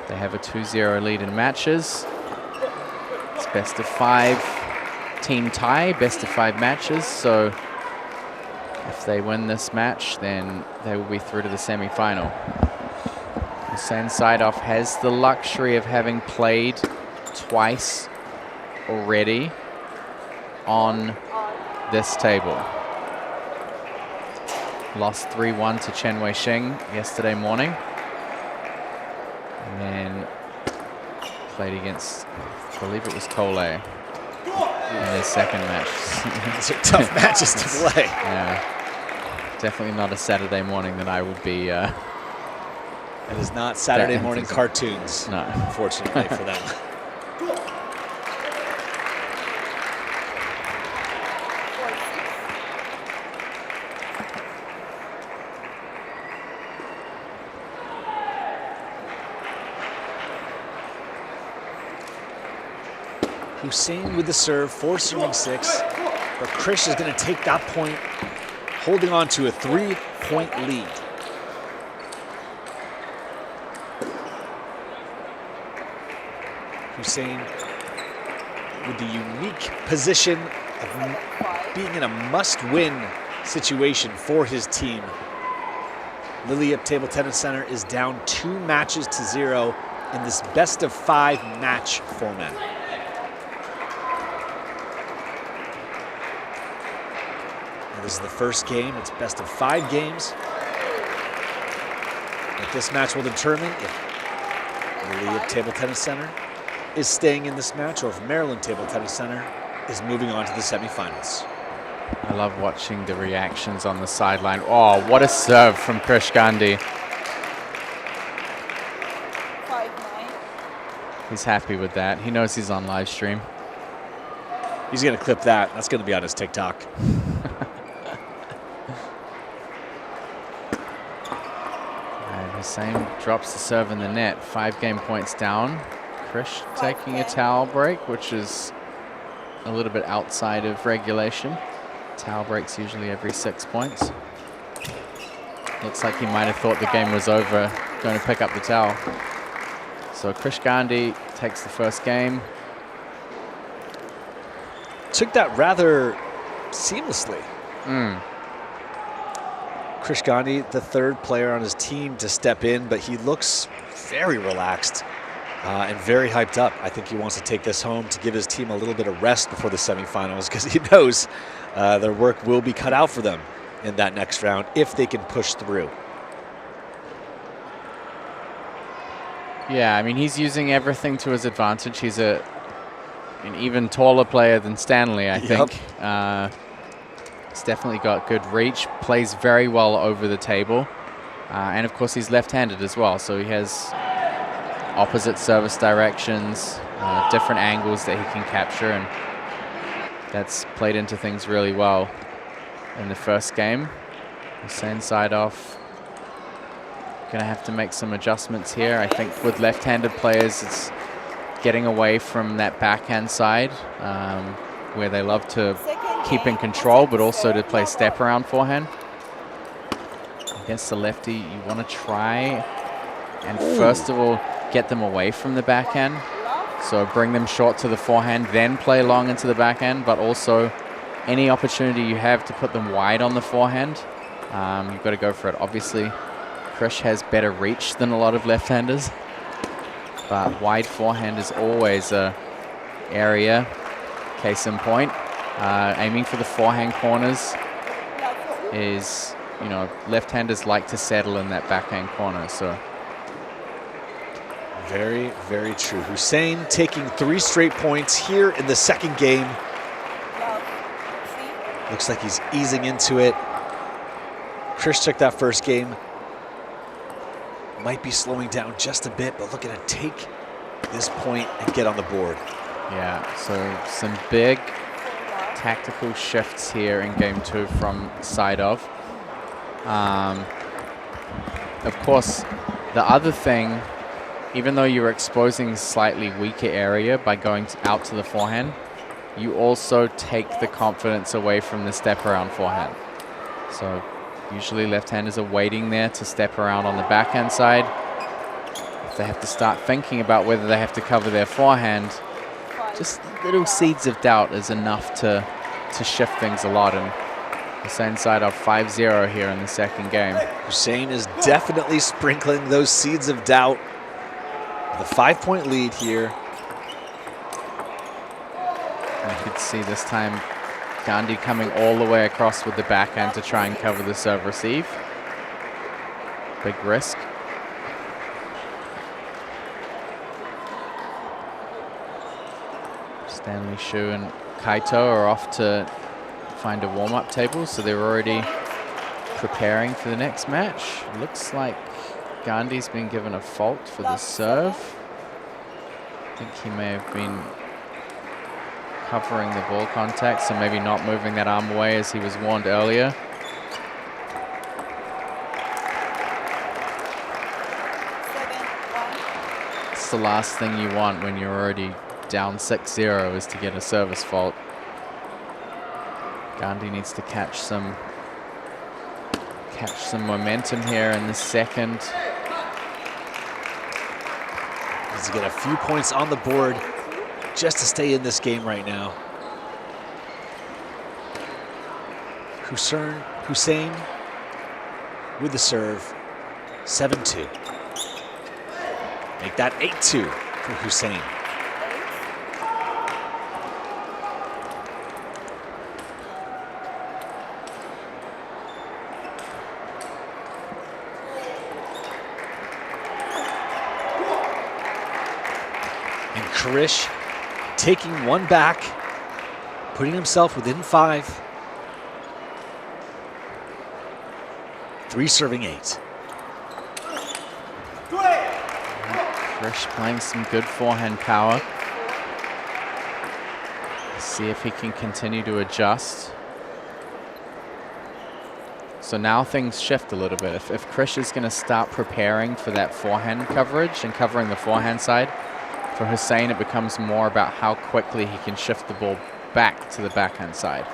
B: They have a 2-0 lead in matches. It's best of 5 team tie, best of 5 matches. So if they win this match, then they will be through to the semi-final. Hussein Saidov has the luxury of having played twice already on this table. Lost 3-1 to Chen Wei-Shing yesterday morning. And then played against, I believe it was Tole in his second match.
A: These are tough matches to play.
B: Yeah, definitely not a Saturday morning that I would be.
A: It is not Saturday morning cartoons,
B: no.
A: Unfortunately for them. Hussein with the serve, forcing ring 6, but Krish is going to take that point, holding on to a 3-point lead. Hussein with the unique position of being in a must-win situation for his team. Liliup Table Tennis Center is down 2 matches to 0 in this best of 5 match format. Now, this is the first game. It's best of 5 games. But this match will determine if Liliup Table Tennis Center is staying in this match, or if Maryland Table Tennis Center is moving on to the semifinals.
B: I love watching the reactions on the sideline. Oh, what a serve from Krish Gandhi.
C: 5-9.
B: He's happy with that. He knows he's on live stream.
A: He's going to clip that. That's going to be on his TikTok.
B: And Hussein drops the serve in the net. 5 game points down. Krish taking a towel break, which is a little bit outside of regulation. Towel breaks usually every 6 points. Looks like he might have thought the game was over, going to pick up the towel. So Krish Gandhi takes the first game.
A: Took that rather seamlessly. Krish Gandhi, the 3rd player on his team to step in, but he looks very relaxed and very hyped up. I think he wants to take this home to give his team a little bit of rest before the semifinals, because he knows their work will be cut out for them in that next round if they can push through.
B: Yeah, I mean, he's using everything to his advantage. He's an even taller player than Stanley, I think. He's definitely got good reach, plays very well over the table. And of course, he's left-handed as well, so he has opposite service directions, different angles that he can capture, and that's played into things really well in the first game. Hussein Saidov gonna have to make some adjustments here. I think with left-handed players, it's getting away from that backhand side where they love to keep in control, but also to play step around forehand. Against the lefty, you want to try and first of all get them away from the backhand. So bring them short to the forehand, then play long into the backhand, but also any opportunity you have to put them wide on the forehand, you've got to go for it. Obviously, Krish has better reach than a lot of left-handers, but wide forehand is always a area. Case in point, aiming for the forehand corners is, you know, left-handers like to settle in that backhand corner. So
A: very, very true. Hussein taking 3 straight points here in the second game. Looks like he's easing into it. Krish took that first game. Might be slowing down just a bit, but looking to take this point and get on the board.
B: Yeah, so some big tactical shifts here in game 2 from side of. Of course, the other thing, even though you're exposing slightly weaker area by going out to the forehand, you also take the confidence away from the step around forehand. So usually left-handers are waiting there to step around on the backhand side. If they have to start thinking about whether they have to cover their forehand, just little seeds of doubt is enough to shift things a lot. And Hussein's side of 5-0 here in the second game.
A: Hussein is definitely sprinkling those seeds of doubt. The 5-point lead here.
B: And you could see this time Gandhi coming all the way across with the backhand to try and cover the serve receive. Big risk. Stanley Shu and Kaito are off to find a warm-up table, so they're already preparing for the next match. Looks like Gandhi's been given a fault for the serve. I think he may have been covering the ball contact, so maybe not moving that arm away as he was warned earlier. It's the last thing you want when you're already down 6-0 is to get a service fault. Gandhi needs to catch some momentum here in the second.
A: Needs to get a few points on the board just to stay in this game right now. Hussein with the serve, 7-2. Make that 8-2 for Hussein. And Krish taking one back, putting himself within 5. 3 serving 8.
B: Krish playing some good forehand power. See if he can continue to adjust. So now things shift a little bit. If Krish is going to start preparing for that forehand coverage and covering the forehand side, for Hussein it becomes more about how quickly he can shift the ball back to the backhand side.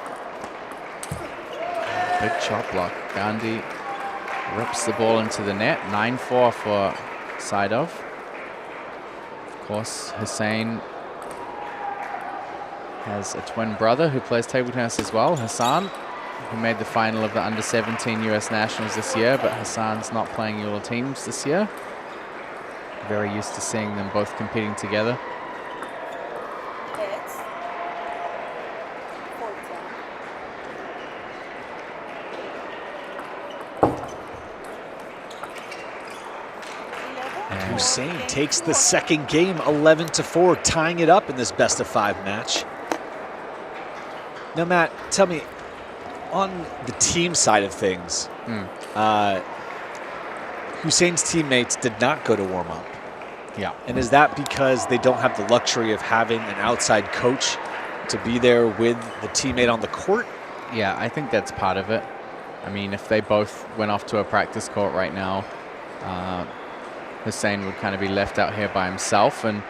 B: Big chop block. Gandhi rips the ball into the net. 9-4 for side of. Of course, Hussein has a twin brother who plays table tennis as well, Hassan, who made the final of the under-17 US Nationals this year, but Hassan's not playing JOOLA teams this year. Very used to seeing them both competing together.
A: Hussein takes the second game, 11-4, tying it up in this best-of-5 match. Now, Matt, tell me, on the team side of things, Hussein's teammates did not go to warm-up.
B: Yeah.
A: And is that because they don't have the luxury of having an outside coach to be there with the teammate on the court?
B: Yeah, I think that's part of it. I mean, if they both went off to a practice court right now, Hussein would kind of be left out here by himself, and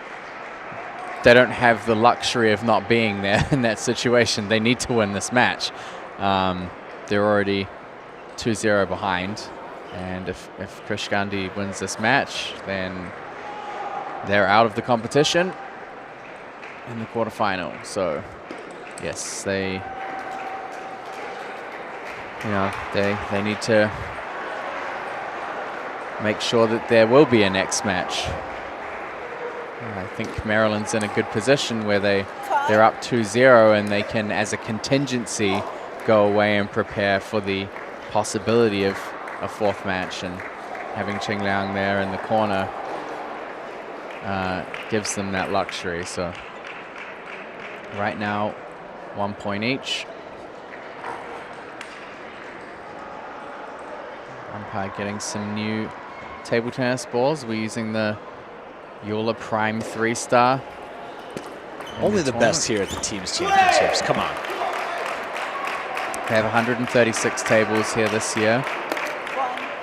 B: they don't have the luxury of not being there in that situation. They need to win this match. They're already 2-0 behind, and if Krish Gandhi wins this match, then they're out of the competition in the quarterfinal. So, yes, they need to make sure that there will be a next match. I think Maryland's in a good position where they're up 2-0 and they can, as a contingency, go away and prepare for the possibility of a fourth match, and having Qing Liang there in the corner gives them that luxury. So right now, 1 point each. Umpire getting some new table tennis balls. We're using the JOOLA Prime 3-star.
A: Only the best here at the teams championships. Come on.
B: They have 136 tables here this year.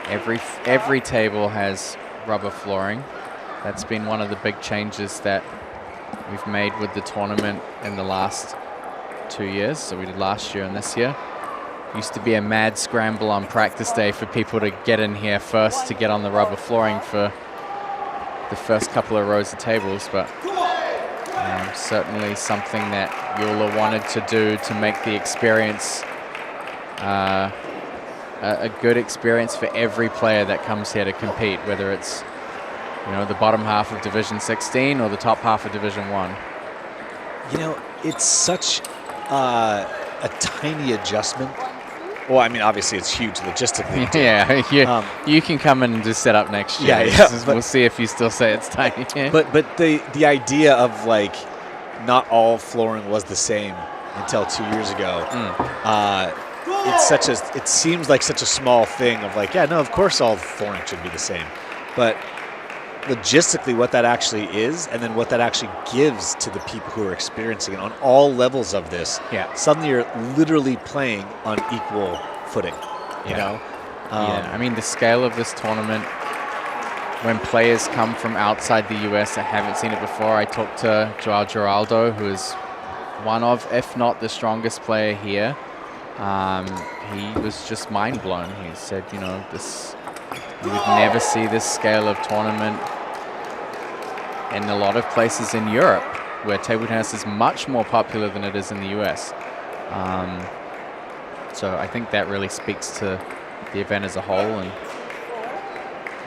B: Every table has rubber flooring. That's been one of the big changes that we've made with the tournament in the last 2 years. So we did last year and this year. Used to be a mad scramble on practice day for people to get in here first to get on the rubber flooring for the first couple of rows of tables, but certainly something that JOOLA wanted to do to make the experience a good experience for every player that comes here to compete, whether it's the bottom half of Division 16 or the top half of Division 1.
A: It's such a tiny adjustment. Well, I mean, obviously it's huge logistically.
B: Yeah, you can come in and just set up next year.
A: Yeah,
B: we'll see if you still say it's tiny.
A: But the idea of like not all flooring was the same until 2 years ago. It seems like such a small thing of like, yeah, no, of course all flooring should be the same, but logistically what that actually is, and then what that actually gives to the people who are experiencing it on all levels of this.
B: Yeah.
A: Suddenly you're literally playing on equal footing, you know?
B: I mean, the scale of this tournament, when players come from outside the US that haven't seen it before, I talked to Joao Geraldo, who is one of, if not the strongest player here. He was just mind blown. He said, you would never see this scale of tournament in a lot of places in Europe, where table tennis is much more popular than it is in the US. So I think that really speaks to the event as a whole. And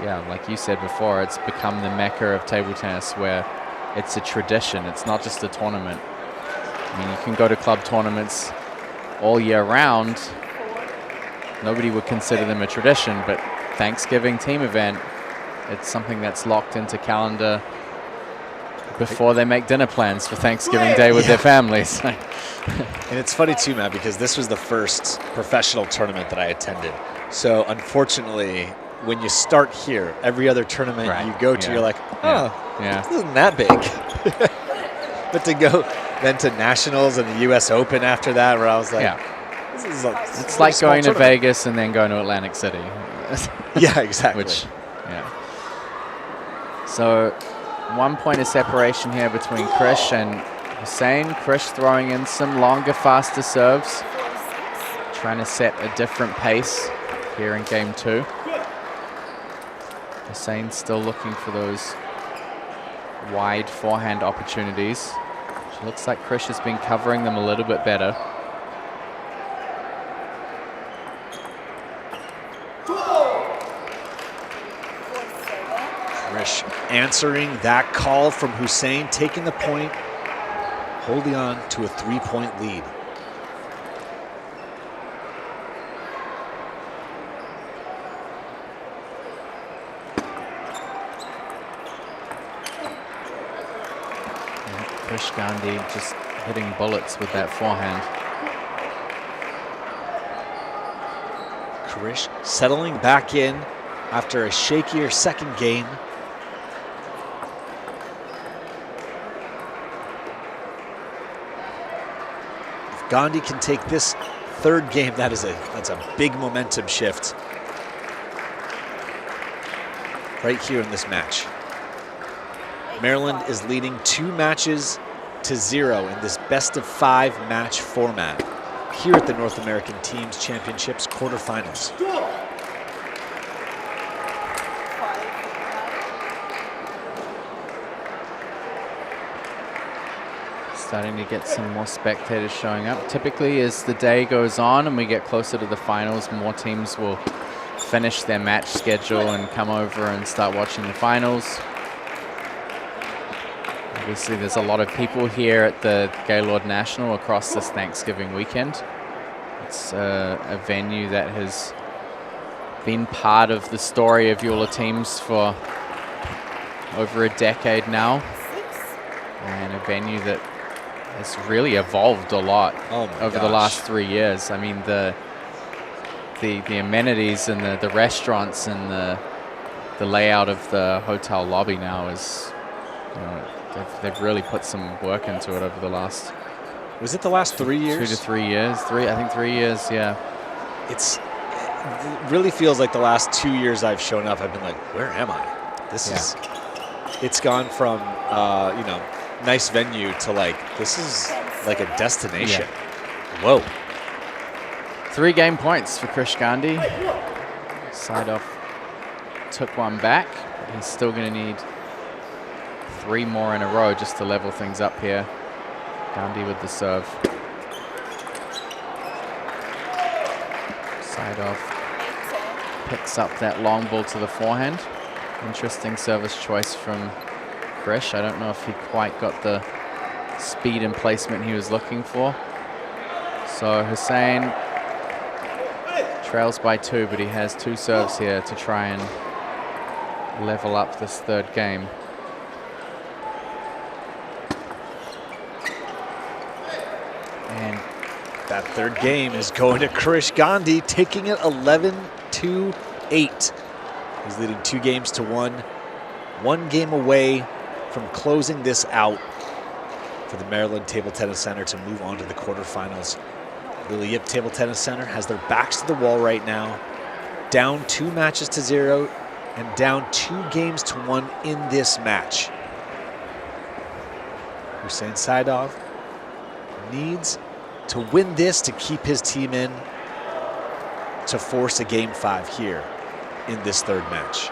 B: yeah, like you said before, it's become the mecca of table tennis, where it's a tradition. It's not just a tournament. I mean, you can go to club tournaments all year round. Nobody would consider them a tradition, but Thanksgiving team event, it's something that's locked into calendar before they make dinner plans for Thanksgiving Day with their families.
A: And it's funny too, Matt, because this was the first professional tournament that I attended. So unfortunately, when you start here, every other tournament you go to, you're like, this isn't that big. But to go then to nationals and the US Open after that, where I was like, this is
B: it's like going to Vegas and then going to Atlantic City.
A: Yeah, exactly.
B: So 1 point of separation here between Krish and Hussein. Krish throwing in some longer, faster serves, trying to set a different pace here in game 2. Hussein still looking for those wide forehand opportunities. It looks like Krish has been covering them a little bit better.
A: Krish answering that call from Hussein, taking the point, holding on to a 3-point lead.
B: Krish Gandhi just hitting bullets with that forehand.
A: Krish settling back in after a shakier second game. If Gandhi can take this third game, that's a big momentum shift right here in this match. Maryland is leading 2-0 in this best-of-5 match format here at the North American Teams Championships quarterfinals.
B: Starting to get some more spectators showing up. Typically, as the day goes on and we get closer to the finals, more teams will finish their match schedule and come over and start watching the finals. Obviously, there's a lot of people here at the Gaylord National across this Thanksgiving weekend. It's a venue that has been part of the story of JOOLA teams for over a decade now, and a venue that has really evolved a lot over the last 3 years. I mean, the amenities and the restaurants and the layout of the hotel lobby now is, you know, they've really put some work into it over the last.
A: Was it the last 3 years?
B: 2 to 3 years. I think 3 years. Yeah.
A: It really feels like the last 2 years I've shown up, I've been like, where am I? This is. It's gone from you know, nice venue to like, this is like a destination. Yeah. Whoa.
B: 3 game points for Krish Gandhi. Side off took one back, but he's still going to need 3 more in a row just to level things up here. Gandhi with the serve. Side off picks up that long ball to the forehand. Interesting service choice from Krish. I don't know if he quite got the speed and placement he was looking for. So Hussein trails by 2, but he has 2 serves here to try and level up this 3rd game.
A: And that 3rd game is going to Krish Gandhi, taking it 11-8. He's leading 2 games to 1. 1 game away from closing this out for the Maryland Table Tennis Center to move on to the quarterfinals. Lily Yip Table Tennis Center has their backs to the wall right now, down 2 matches to 0 and down 2 games to 1 in this match. Hussein Saidov needs to win this to keep his team in, to force a game 5 here in this 3rd match.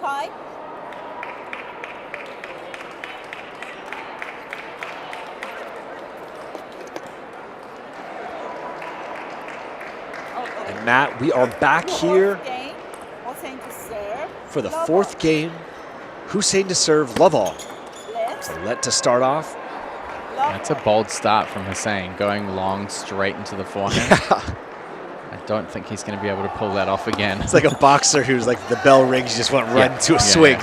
C: Time.
A: And Matt, we are back here for the 4th game. Hussein to serve, love all. So let to start off.
B: That's a bold start from Hussein, going long straight into the forehand.
A: Yeah.
B: I don't think he's going to be able to pull that off again.
A: It's like a boxer who's like, the bell rings, you just went right into a swing.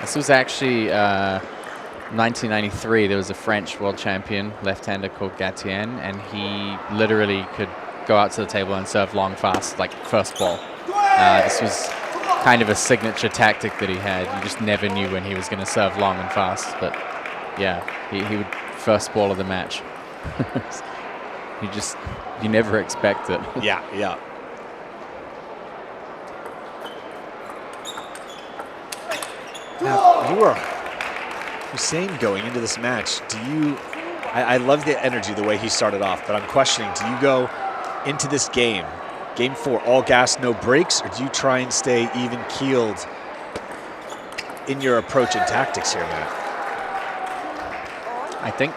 B: This was actually 1993. There was a French world champion left-hander called Gatien, and he literally could go out to the table and serve long fast, like first ball. This was kind of a signature tactic that he had. You just never knew when he was going to serve long and fast. But yeah, he would first ball of the match. You never expect it.
A: Yeah, yeah. Now, you are Hussein going into this match. Do you, I love the energy, the way he started off, but I'm questioning, do you go into this game, game 4, all gas, no brakes, or do you try and stay even keeled in your approach and tactics here, Matt?
B: I think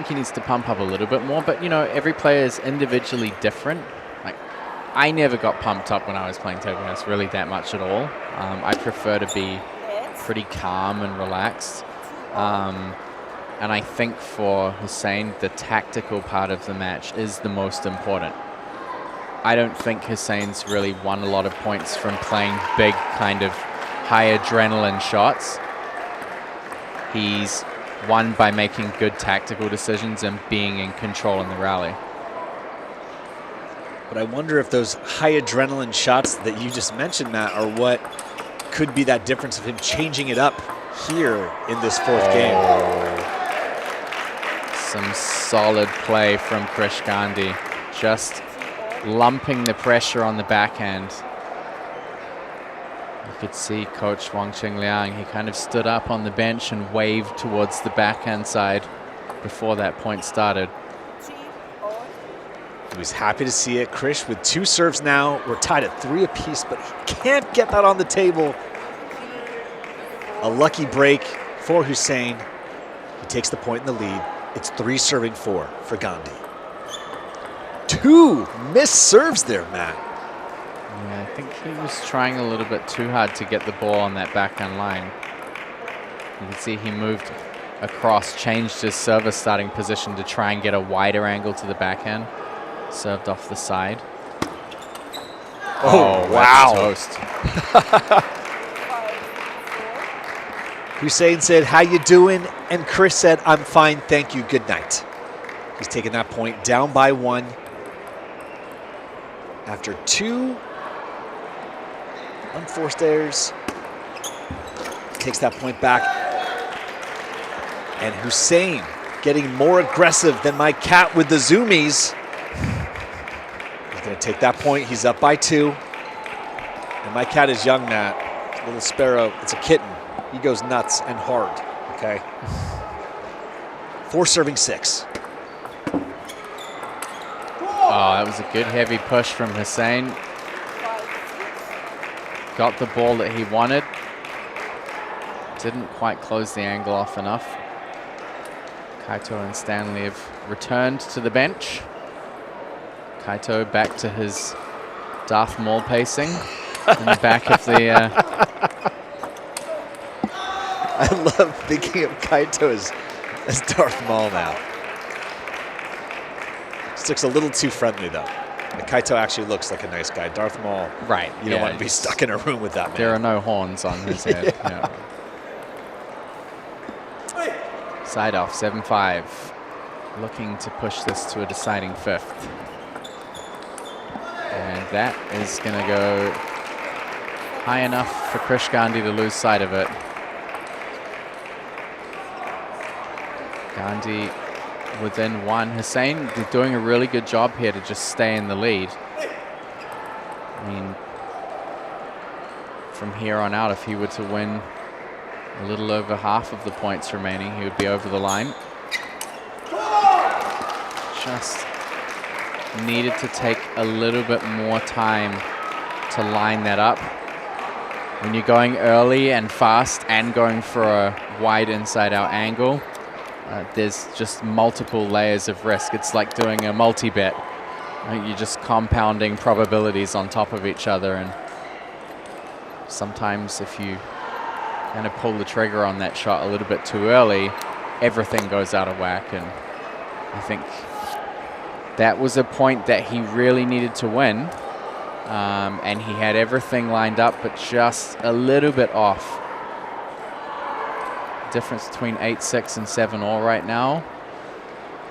B: he needs to pump up a little bit more, but you know, every player is individually different. Like, I never got pumped up when I was playing table tennis really that much at all. I prefer to be pretty calm and relaxed. And I think for Hussein, the tactical part of the match is the most important. I don't think Hussein's really won a lot of points from playing big, kind of high adrenaline shots. He's won by making good tactical decisions and being in control in the rally.
A: But I wonder if those high adrenaline shots that you just mentioned, Matt, are what could be that difference of him changing it up here in this fourth game.
B: Some solid play from Krish Gandhi, just lumping the pressure on the backhand. You could see Coach Wang Qingliang, he kind of stood up on the bench and waved towards the backhand side before that point started.
A: He was happy to see it. Krish with 2 serves now. We're tied at 3 apiece, but he can't get that on the table. A lucky break for Hussein. He takes the point in the lead. It's 3-4 for Gandhi. 2 missed serves there, Matt.
B: Yeah, I think he was trying a little bit too hard to get the ball on that backhand line. You can see he moved across, changed his service starting position to try and get a wider angle to the backhand. Served off the side.
A: Oh, wow.
B: Toast.
A: Hussein said, "How you doing?" And Krish said, "I'm fine, thank you, good night." He's taking that point down by 1. After 2 unforced errors, takes that point back. And Hussein getting more aggressive than my cat with the zoomies. He's gonna take that point, he's up by 2. And my cat is young, Matt, little sparrow, it's a kitten. He goes nuts and hard, okay? 4-6.
B: Oh, that was a good heavy push from Hussein. Got the ball that he wanted. Didn't quite close the angle off enough. Kaito and Stanley have returned to the bench. Kaito back to his Darth Maul pacing in the back of the...
A: I love thinking of Kaito as Darth Maul now. This looks a little too friendly, though. Like, Kaito actually looks like a nice guy. Darth Maul,
B: right?
A: You don't want to be stuck in a room with that man.
B: There are no horns on his head.
A: Yeah.
B: Yeah. Side off, 7-5. Looking to push this to a deciding 5th. And that is going to go high enough for Krish Gandhi to lose sight of it. Gandhi within 1. Hussein doing a really good job here to just stay in the lead. I mean, from here on out, if he were to win a little over half of the points remaining, he would be over the line. Just needed to take a little bit more time to line that up. When you're going early and fast and going for a wide inside-out angle, there's just multiple layers of risk. It's like doing a multi-bet. You're just compounding probabilities on top of each other, and sometimes if you kind of pull the trigger on that shot a little bit too early, everything goes out of whack. And I think that was a point that he really needed to win, and he had everything lined up, but just a little bit off. Difference between 8-6 and 7-all right now.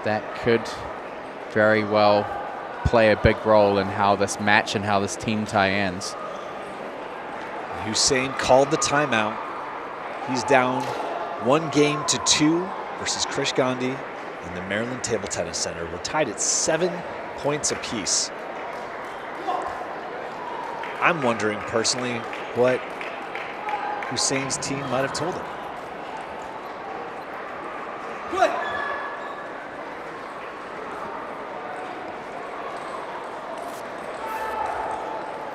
B: That could very well play a big role in how this match and how this team tie ends.
A: Hussein called the timeout. He's down 1-2 versus Krish Gandhi in the Maryland Table Tennis Center. We're tied at 7 points apiece. I'm wondering personally what Hussein's team might have told him.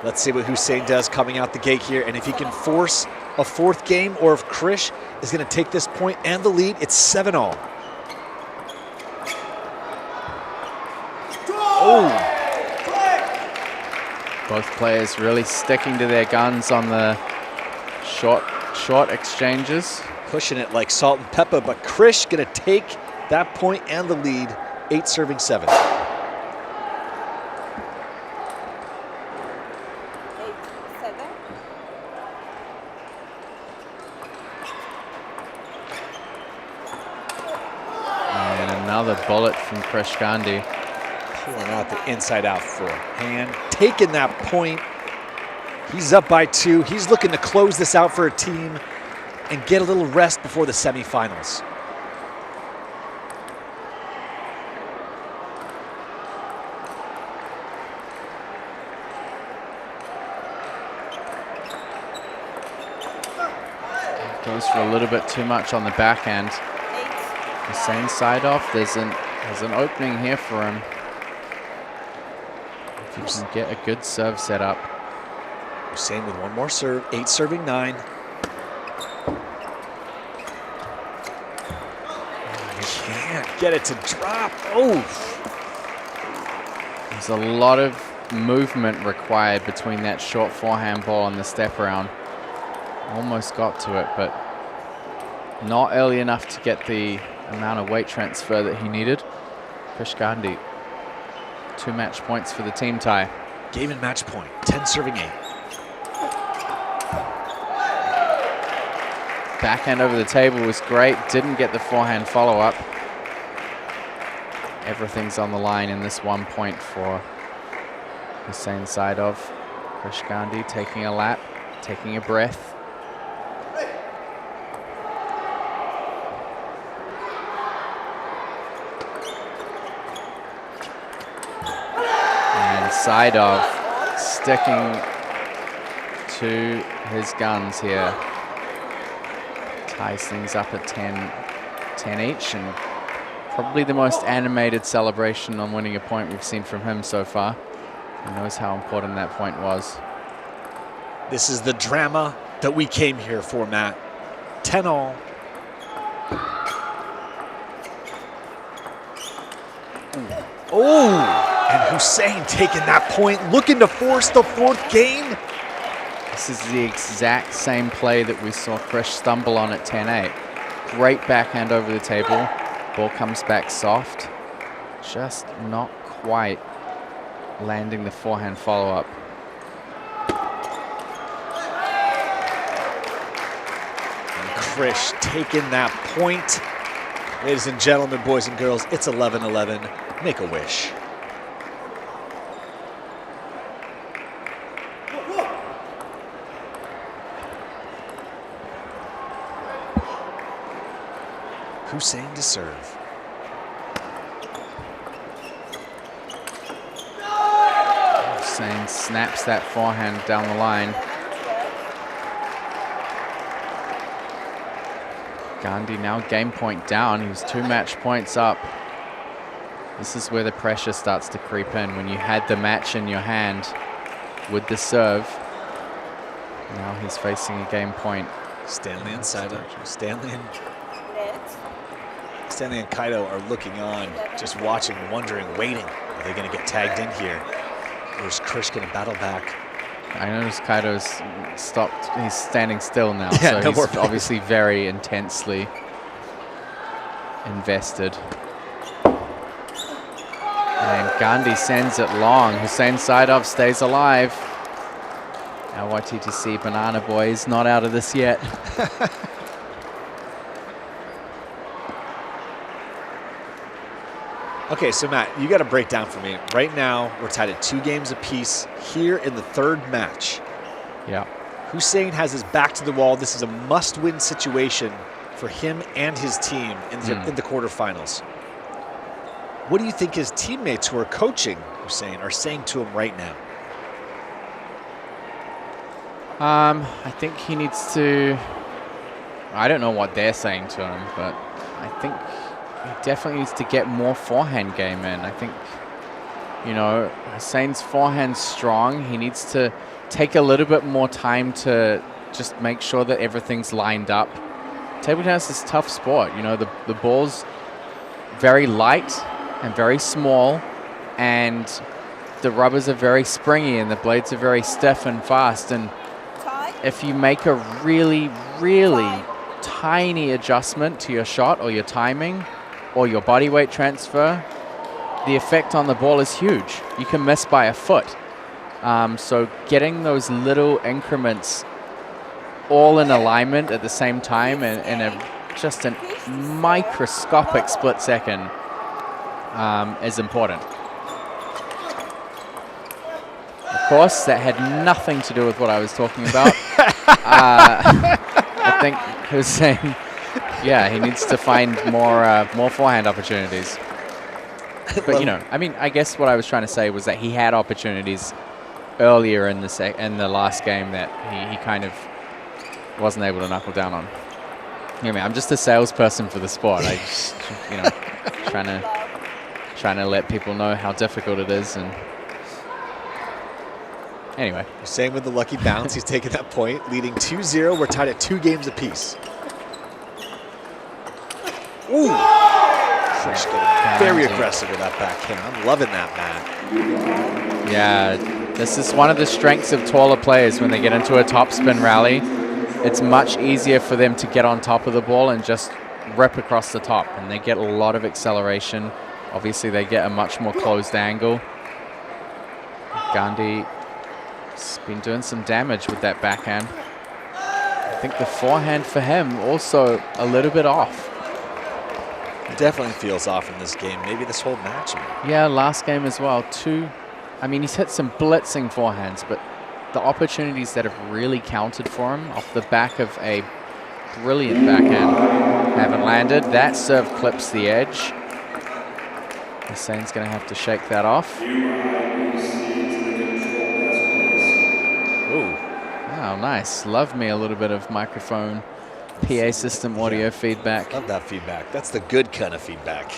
A: Let's see what Hussein does coming out the gate here, and if he can force a 4th game, or if Krish is going to take this point and the lead, it's 7-all. Oh!
B: Both players really sticking to their guns on the short exchanges.
A: Pushing it like salt and pepper, but Krish going to take that point and the lead, 8-7.
B: Another bullet from Krish Gandhi.
A: Pulling out the inside-out forehand, taking that point. He's up by 2. He's looking to close this out for a team. and get a little rest before the semifinals.
B: Goes for a little bit too much on the backhand. Hussein side off. There's an opening here for him. If you can get a good serve set up.
A: Hussein with one more serve, 8 serving 9. He can't get it to drop. Oh!
B: There's a lot of movement required between that short forehand ball and the step around. Almost got to it, but not early enough to get the amount of weight transfer that he needed. Krish Gandhi, 2 match points for the team tie.
A: Game and match point, 10 serving 8.
B: Backhand over the table was great. Didn't get the forehand follow-up. Everything's on the line in this 1 point for Hussein Saidov. Krish Gandhi taking a lap, taking a breath. Saidov sticking to his guns here. Ties things up at 10 each, and probably the most animated celebration on winning a point we've seen from him so far. He knows how important that point was.
A: This is the drama that we came here for, Matt. 10-all. Oh! And Hussein taking that point, looking to force the 4th game.
B: This is the exact same play that we saw Krish stumble on at 10-8. Great backhand over the table. Ball comes back soft. Just not quite landing the forehand follow-up.
A: And Krish taking that point. Ladies and gentlemen, boys and girls, it's 11-11. Make a wish. Hussein to serve.
B: Hussein snaps that forehand down the line. Gandhi now game point down. He's 2 match points up. This is where the pressure starts to creep in. When you had the match in your hand with the serve, now he's facing a game point.
A: Stanley and Saida. Stanley and Kaito are looking on, just watching, wondering, waiting. Are they going to get tagged in here? Or is Krish going to battle back?
B: I noticed Kaito's stopped. He's standing still now,
A: yeah,
B: so
A: no
B: he's obviously very intensely invested. And Gandhi sends it long. Hussein Saidov stays alive. Our YTTC Banana Boy is not out of this yet.
A: Okay, so Matt, you got to break down for me. Right now, we're tied at 2 games apiece here in the 3rd match.
B: Yeah.
A: Hussein has his back to the wall. This is a must-win situation for him and his team in the quarterfinals. What do you think his teammates who are coaching Hussein are saying to him right now?
B: I think he needs to, I don't know what they're saying to him, but I think he definitely needs to get more forehand game in. I think, you know, Hussein's forehand's strong. He needs to take a little bit more time to just make sure that everything's lined up. Table tennis is a tough sport. You know, the ball's very light and very small, and the rubbers are very springy and the blades are very stiff and fast. And if you make a really, really tiny adjustment to your shot or your timing or your body weight transfer, the effect on the ball is huge. You can miss by a foot. So getting those little increments all in alignment at the same time and in just a microscopic split second is important. Of course, that had nothing to do with what I was talking about. I think Hussein, yeah, he needs to find more forehand opportunities. But, you know, I mean, I guess what I was trying to say was that he had opportunities earlier in the last game that he kind of wasn't able to knuckle down on. I mean, I'm just a salesperson for the sport. I just, you know, trying to let people know how difficult it is. And anyway.
A: Same with the lucky bounce. He's taking that point, leading 2-0. We're tied at 2 games apiece. Ooh. Krish getting very aggressive with that backhand. I'm loving that, Matt.
B: Yeah, this is one of the strengths of taller players when they get into a topspin rally. It's much easier for them to get on top of the ball and just rip across the top, and they get a lot of acceleration. Obviously, they get a much more closed angle. Gandhi's been doing some damage with that backhand. I think the forehand for him also a little bit off.
A: Definitely feels off in this game. Maybe this whole match.
B: Yeah, last game as well. I mean, he's hit some blitzing forehands, but the opportunities that have really counted for him off the back of a brilliant backhand haven't landed. That serve clips the edge. Hussein's going to have to shake that off.
A: Ooh.
B: Oh, nice. Love me a little bit of microphone PA system audio feedback.
A: Love that feedback. That's the good kind of feedback.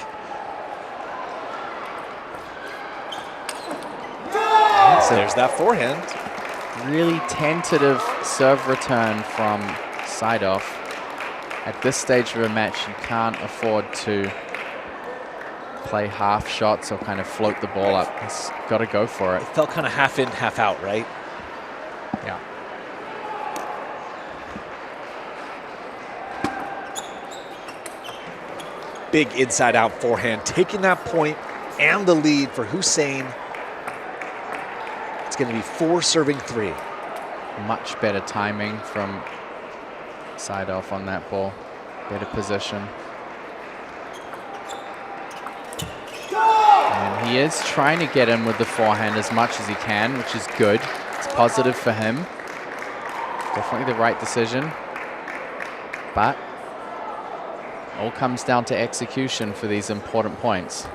A: So there's that forehand.
B: Really tentative serve return from Seidorf. At this stage of a match, you can't afford to play half shots or kind of float the ball up. He's got to go for it.
A: It felt kind of half in, half out, right?
B: Yeah.
A: Big inside out forehand, taking that point and the lead for Hussein. It's going to be 4 serving 3.
B: Much better timing from Seidorf on that ball. Better position. And he is trying to get in with the forehand as much as he can, which is good. It's positive for him. Definitely the right decision. But all comes down to execution for these important points.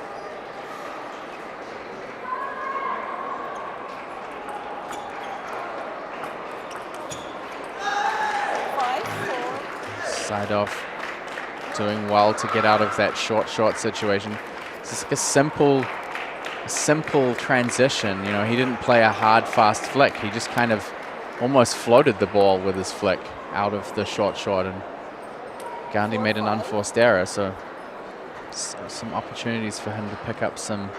B: Seidorf doing well to get out of that short situation. It's like a simple transition. You know, he didn't play a hard, fast flick. He just kind of almost floated the ball with his flick out of the short, and Gandhi made an unforced error. So some opportunities for him to pick up some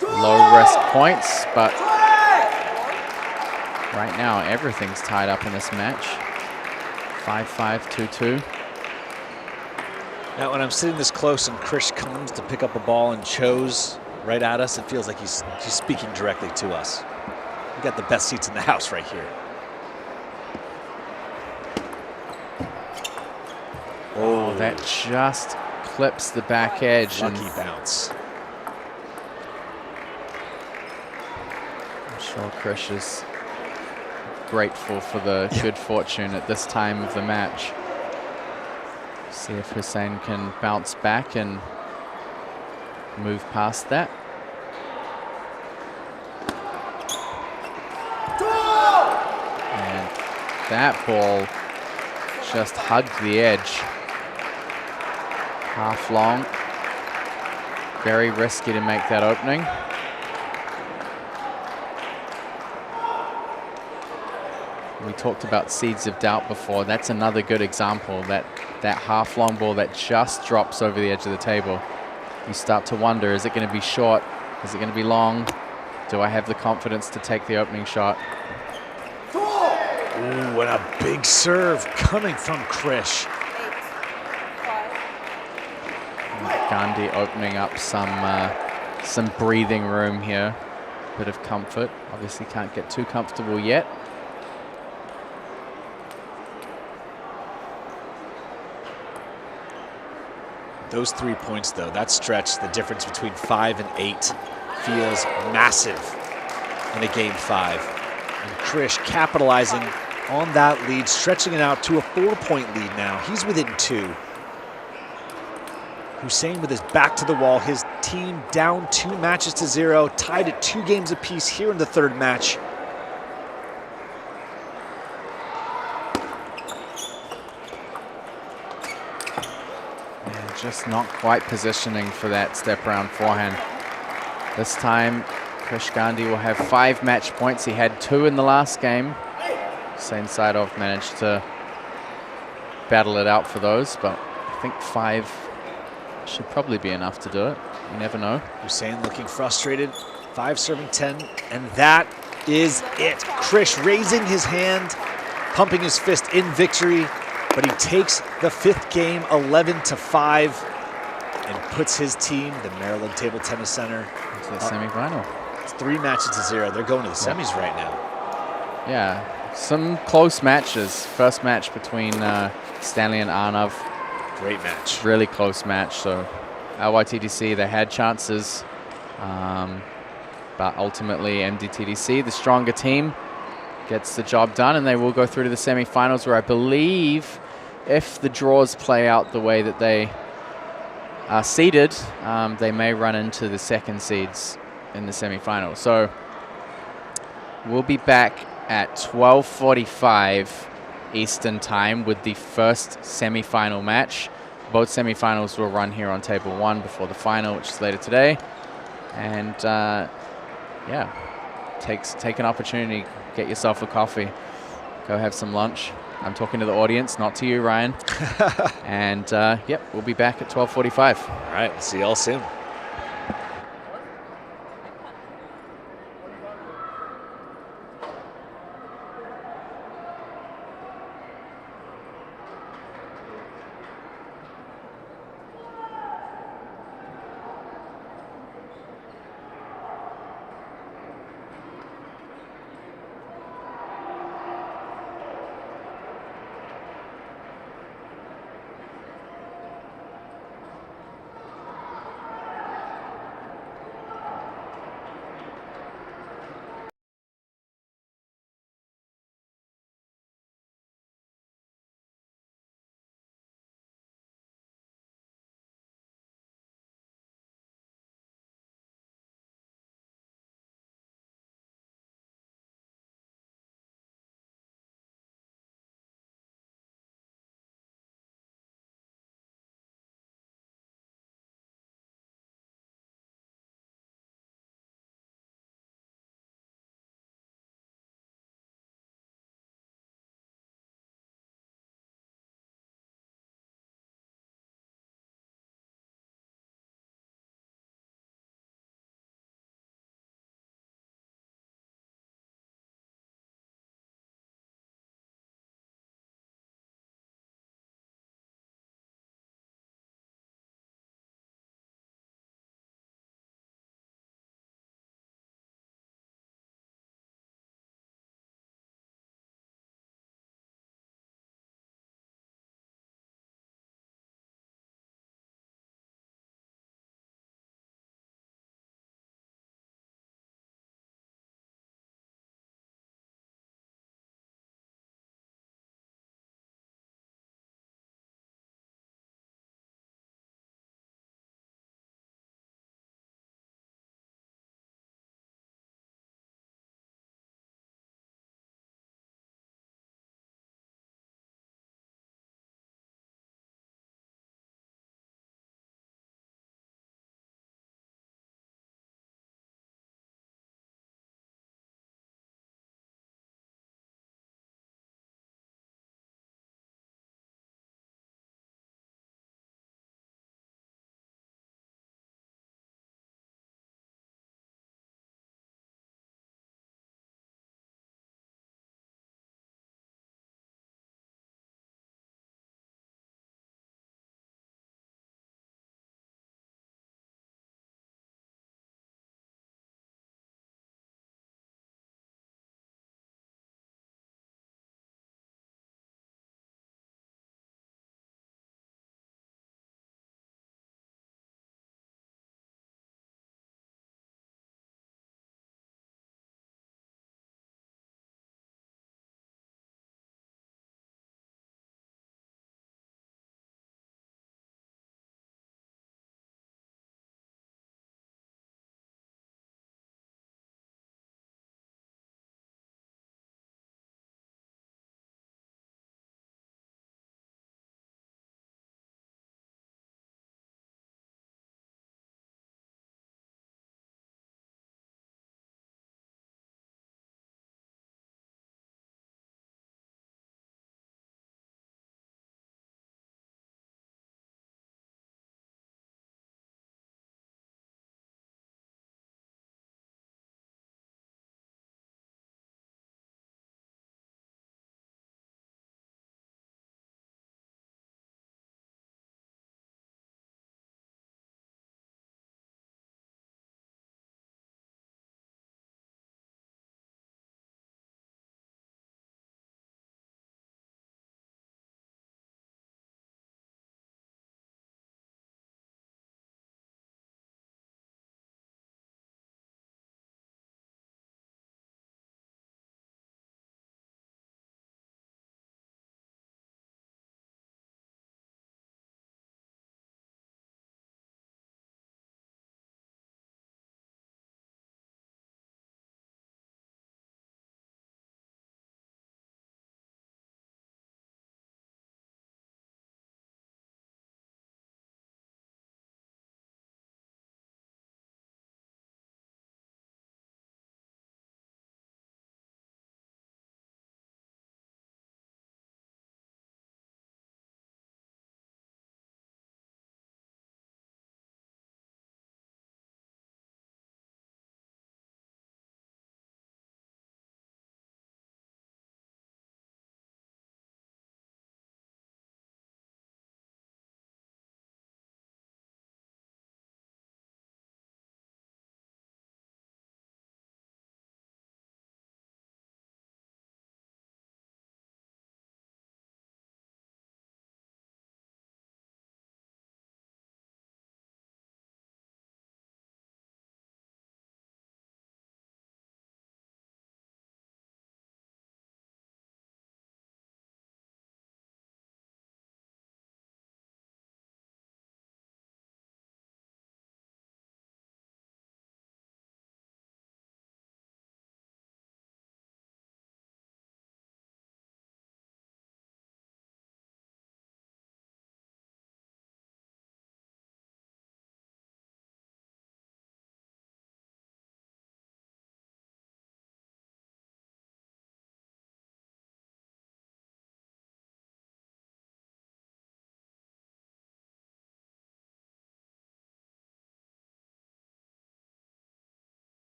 B: low-risk points, but right now everything's tied up in this match. 5-5, 2-2.
A: Now, when I'm sitting this close and Krish comes to pick up a ball and chose right at us, it feels like he's speaking directly to us. We got the best seats in the house right here.
B: Oh, that just clips the back edge.
A: Lucky bounce.
B: I'm sure Krish is grateful for the good fortune at this time of the match. See if Hussein can bounce back and move past that. And that ball just hugged the edge. Half long. Very risky to make that opening. We talked about seeds of doubt before. That's another good example. That half long ball that just drops over the edge of the table. You start to wonder, is it going to be short? Is it going to be long? Do I have the confidence to take the opening shot?
A: Ooh, what a big serve coming from Krish.
B: Gandhi opening up some breathing room here. Bit of comfort. Obviously can't get too comfortable yet.
A: Those 3 points, though, that stretch, the difference between 5 and 8 feels massive in a game 5. And Krish capitalizing on that lead, stretching it out to a 4-point lead now. He's within 2. Hussein with his back to the wall, his team down 2 matches to 0, tied at 2 games apiece here in the 3rd match.
B: And just not quite positioning for that step around forehand. This time, Krish Gandhi will have 5 match points. He had 2 in the last game. Hussein Saidov managed to battle it out for those, but I think 5 should probably be enough to do it. You never know.
A: Hussein looking frustrated, 5 serving 10, and that is it. Krish raising his hand, pumping his fist in victory, but he takes the 5th game 11-5 and puts his team, the Maryland Table Tennis Center,
B: into the semifinal.
A: It's 3 matches to 0. They're going to the semis right now.
B: Yeah, some close matches. First match between Stanley and Arnav.
A: Great match.
B: Really close match. So LYTDC, they had chances, but ultimately MDTDC, the stronger team, gets the job done, and they will go through to the semifinals, where I believe if the draws play out the way that they are seeded, they may run into the 2nd seeds in the semifinal. So we'll be back at 12:45 Eastern time with the first semifinal match. Both semifinals will run here on table 1 before the final, which is later today. And yeah, take an opportunity, get yourself a coffee, go have some lunch. I'm talking to the audience, not to you, Ryan. And yep, we'll be back at 12:45.
A: All right, see y'all soon.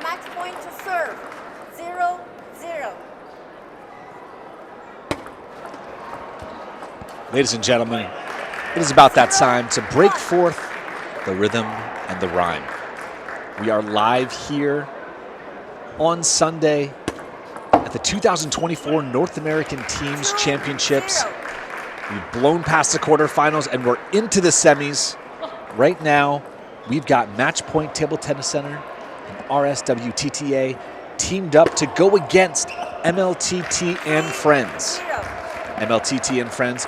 C: Match point to serve. 0-0.
A: Ladies and gentlemen, it is about that time to break forth the rhythm and the rhyme. We are live here on Sunday at the 2024 North American Teams Championships. We've blown past the quarterfinals and we're into the semis. Right now, we've got Match Point Table Tennis Center and RSWTTA teamed up to go against MLTT and Friends. MLTT and Friends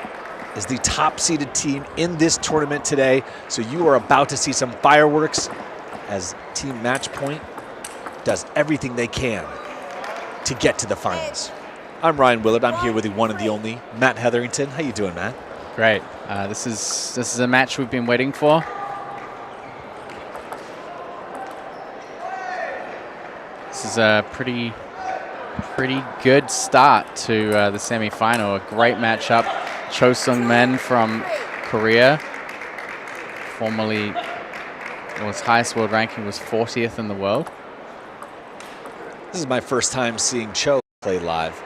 A: is the top-seeded team in this tournament today, so you are about to see some fireworks as Team Match Point does everything they can to get to the finals. I'm Ryan Willard. I'm here with the one and the only Matt Hetherington. How you doing, Matt?
B: Great. This is a match we've been waiting for. This is a pretty good start to the semi-final. A great matchup. Cho Sung-min from Korea, formerly, well, his highest world ranking was 40th in the world.
A: This is my first time seeing Cho play live.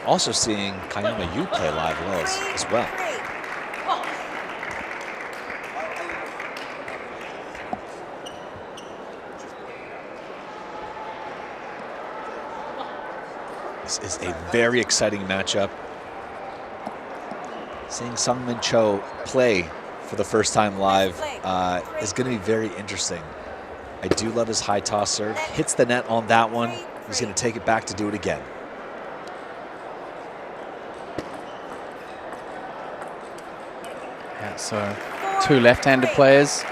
A: Also seeing Kayama Yu play live as well. This is a very exciting matchup. Seeing Sungmin Cho play for the first time live is going to be very interesting. I do love his high toss serve. Hits the net on that one. He's going to take it back to do it again.
B: Yeah, so two left-handed players.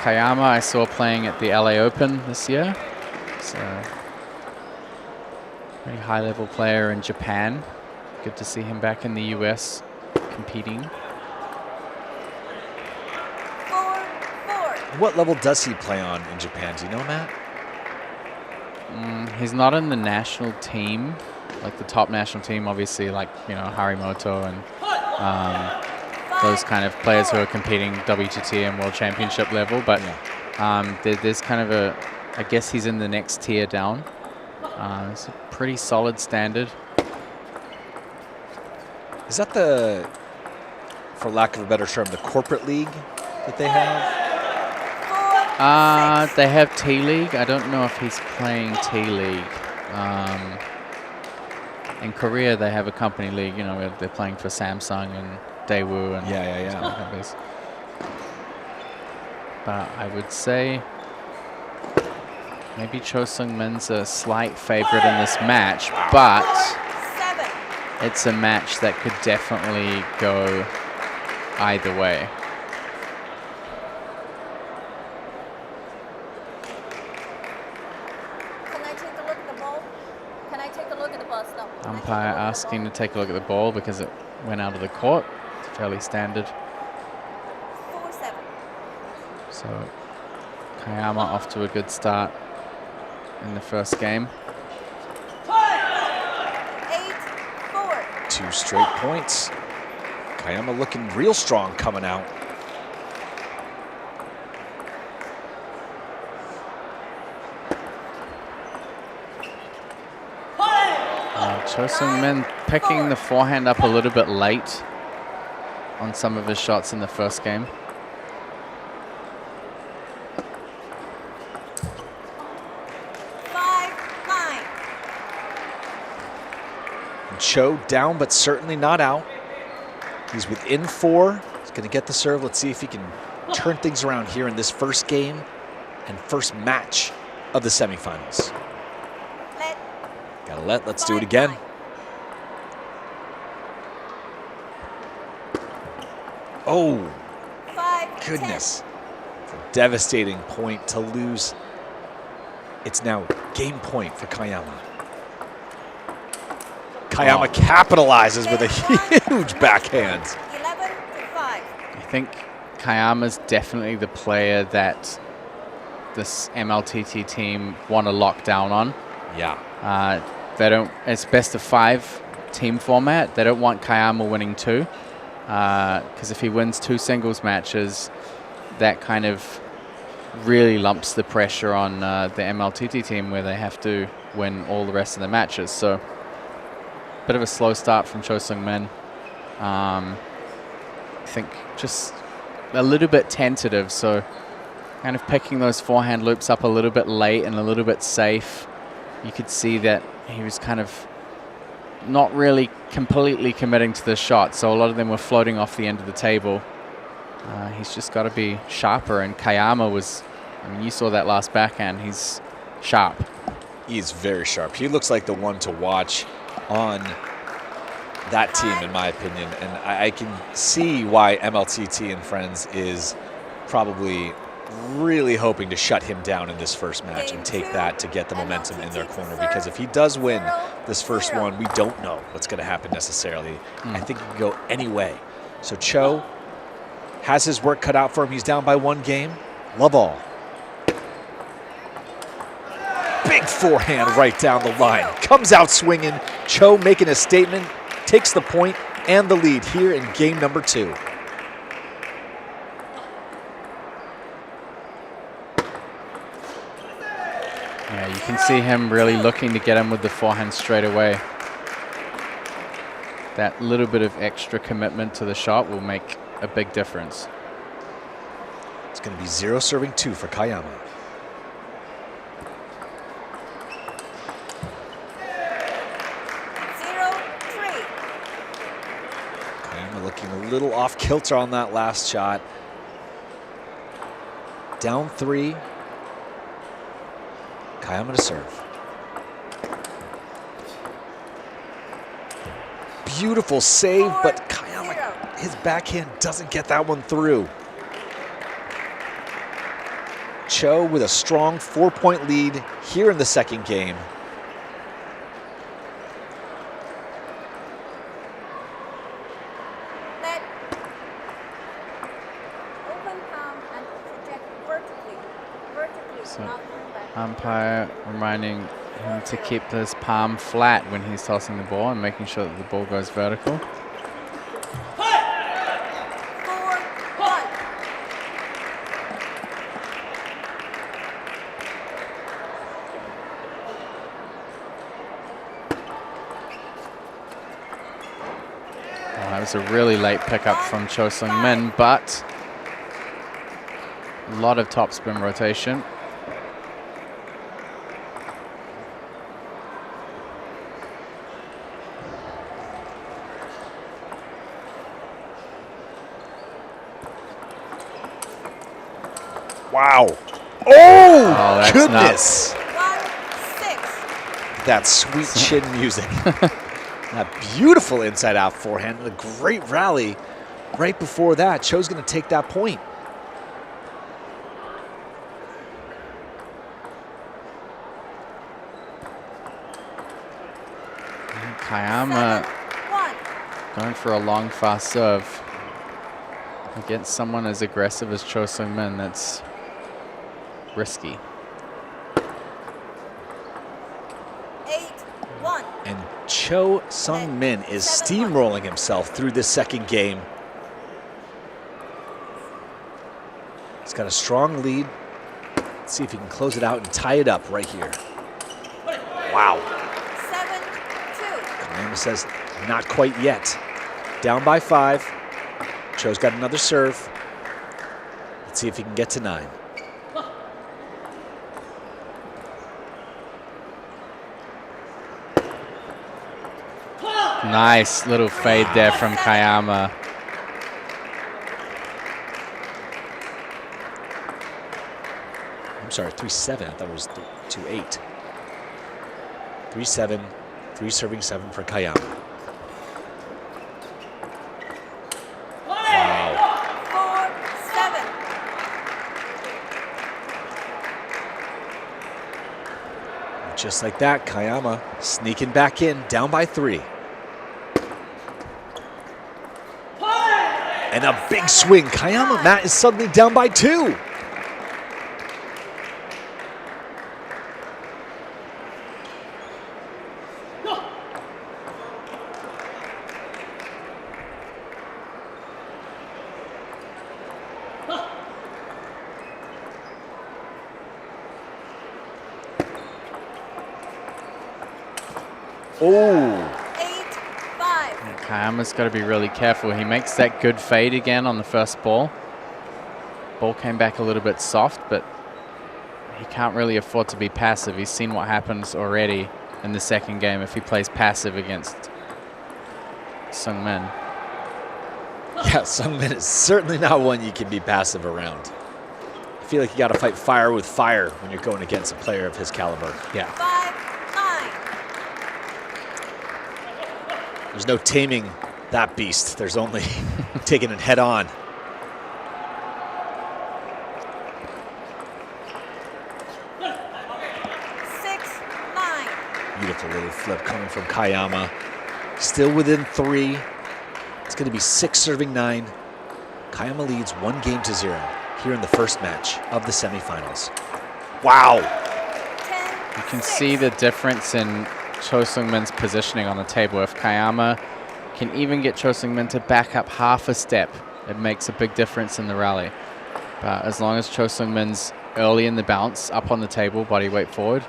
B: Kayama I saw playing at the LA Open this year. So very high-level player in Japan. Good to see him back in the US competing.
C: 4-4.
A: What level does he play on in Japan? Do you know, Matt?
B: He's not in the national team, like the top national team, obviously, like, you know, Harimoto and those kind of players who are competing WTT and World Championship level. But there's kind of a, I guess he's in the next tier down. It's a pretty solid standard.
A: Is that the, for lack of a better term, the corporate league that they have?
B: They have T-League. I don't know if he's playing T-League. In Korea, they have a company league. You know, where they're playing for Samsung and Daewoo and
A: yeah.
B: But I would say maybe Cho Sung-min's a slight favorite in this match, but it's a match that could definitely go either way.
C: Can I take a look at the ball? Can I take a look at the ball? No.
B: Umpire asking to take a look at the ball because it went out of the court. It's fairly standard.
C: 4-7.
B: So Kayama off to a good start in the first game.
C: 8-4.
A: 2 straight points. Kayama looking real strong coming out.
B: Cho Sung-min picking the forehand up a little bit late on some of his shots in the first game.
A: Cho down, but certainly not out. He's within 4. He's going to get the serve. Let's see if he can turn things around here in this first game and first match of the semifinals. Gotta let. Let's do it again. Oh, goodness. It's a devastating point to lose. It's now game point for Kayama. Kayama capitalizes with a huge backhand.
C: 11-5.
B: I think Kayama's definitely the player that this MLTT team want to lock down on.
A: Yeah.
B: They don't. It's best of 5 team format. They don't want Kayama winning 2, because if he wins 2 singles matches, that kind of really lumps the pressure on the MLTT team where they have to win all the rest of the matches. So bit of a slow start from Cho Sung-min. I think just a little bit tentative, so kind of picking those forehand loops up a little bit late and a little bit safe. You could see that he was kind of not really completely committing to the shot, so a lot of them were floating off the end of the table. He's just got to be sharper, and Kayama was, I mean, you saw that last backhand. He's sharp.
A: He's very sharp. He looks like the one to watch on that team, in my opinion, and I can see why MLTT and Friends is probably really hoping to shut him down in this first match and take that to get the momentum in their corner, because if he does win this first one, we don't know what's going to happen necessarily. I think it can go any way. So Cho has his work cut out for him. He's down by 1 game. Love all. Big forehand right down the line. Comes out swinging. Cho making a statement, takes the point and the lead here in game number 2.
B: Yeah, you can see him really looking to get him with the forehand straight away. That little bit of extra commitment to the shot will make a big difference.
A: It's going to be 0 serving 2 for Kayama. Kayama looking a little off kilter on that last shot. Down 3. Kayama to serve. Beautiful save, but Kayama, his backhand doesn't get that one through. Cho with a strong 4-point lead here in the second game.
B: So umpire reminding him to keep his palm flat when he's tossing the ball and making sure that the ball goes vertical. That was a really late pickup from Cho Sung-min, but a lot of topspin rotation.
A: Wow. Oh,
B: that's
A: goodness. That sweet chin music. That beautiful inside-out forehand. A great rally right before that. Cho's going to take that point.
B: Kayama going for a long, fast serve against someone as aggressive as Cho Sung-min. That's risky.
C: 8-1.
A: And Cho Sung-min is steamrolling himself through this second game. He's got a strong lead. Let's see if he can close it out and tie it up right here. Wow.
C: 7-2.
A: Kayama says not quite yet. Down by 5. Cho's got another serve. Let's see if he can get to 9.
B: Nice little fade there from Kayama.
A: I'm sorry, 3-7. I thought it was 2-8. 3-7. 3 serving 7 for Kayama. Wow.
C: 4-7.
A: Just like that, Kayama sneaking back in, down by 3. And a big swing. Kayama, Matt, is suddenly down by 2. Oh.
C: 8-5.
B: Kayama's got to be really careful. He makes that good fade again on the first ball. Ball came back a little bit soft, but he can't really afford to be passive. He's seen what happens already in the second game if he plays passive against Sungmin.
A: Yeah, Sungmin is certainly not one you can be passive around. I feel like you got to fight fire with fire when you're going against a player of his caliber.
B: Yeah.
C: 5-9.
A: There's no taming that beast. There's only taking it head on. Beautiful little flip coming from Kayama. Still within 3. It's going to be 6 serving 9. Kayama leads 1-0 here in the first match of the semifinals. Wow.
B: You can see the difference in Cho Sung-min's positioning on the table. If Kayama can even get Cho Sung-min to back up half a step, it makes a big difference in the rally. But as long as Cho Sung-min's early in the bounce, up on the table, body weight forward,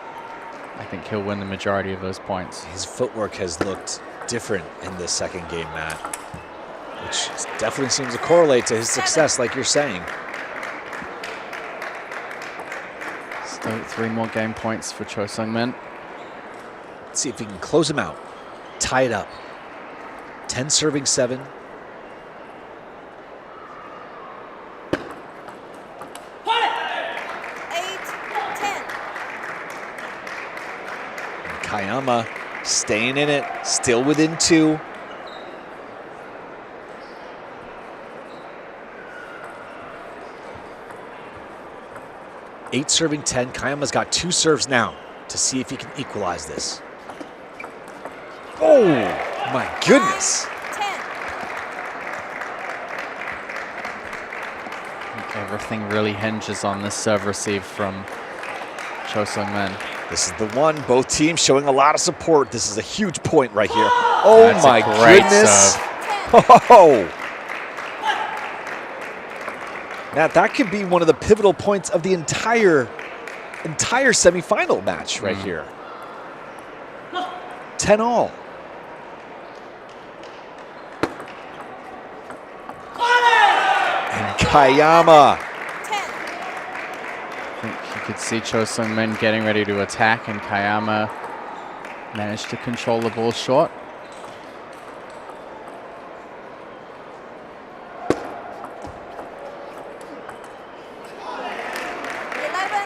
B: I think he'll win the majority of those points.
A: His footwork has looked different in this second game, Matt, which definitely seems to correlate to his success, like you're saying.
B: Still 3 more game points for Cho Sung-min.
A: Let's see if he can close him out, tie it up. 10 serving 7. Kayama staying in it, still within 2. Eight serving 10. Kayama's got 2 serves now to see if he can equalize this. Oh, my goodness.
C: 10.
B: Everything really hinges on this serve receive from Cho Sung-min.
A: This is the one. Both teams showing a lot of support. This is a huge point right here. Oh,
B: That's
A: my
B: a great
A: goodness.
B: serve.
A: Oh. Matt, that could be one of the pivotal points of the entire semifinal match right here. 10-all. And Kayama.
C: 10.
B: I think you could see Cho Sung-min getting ready to attack, and Kayama managed to control the ball short.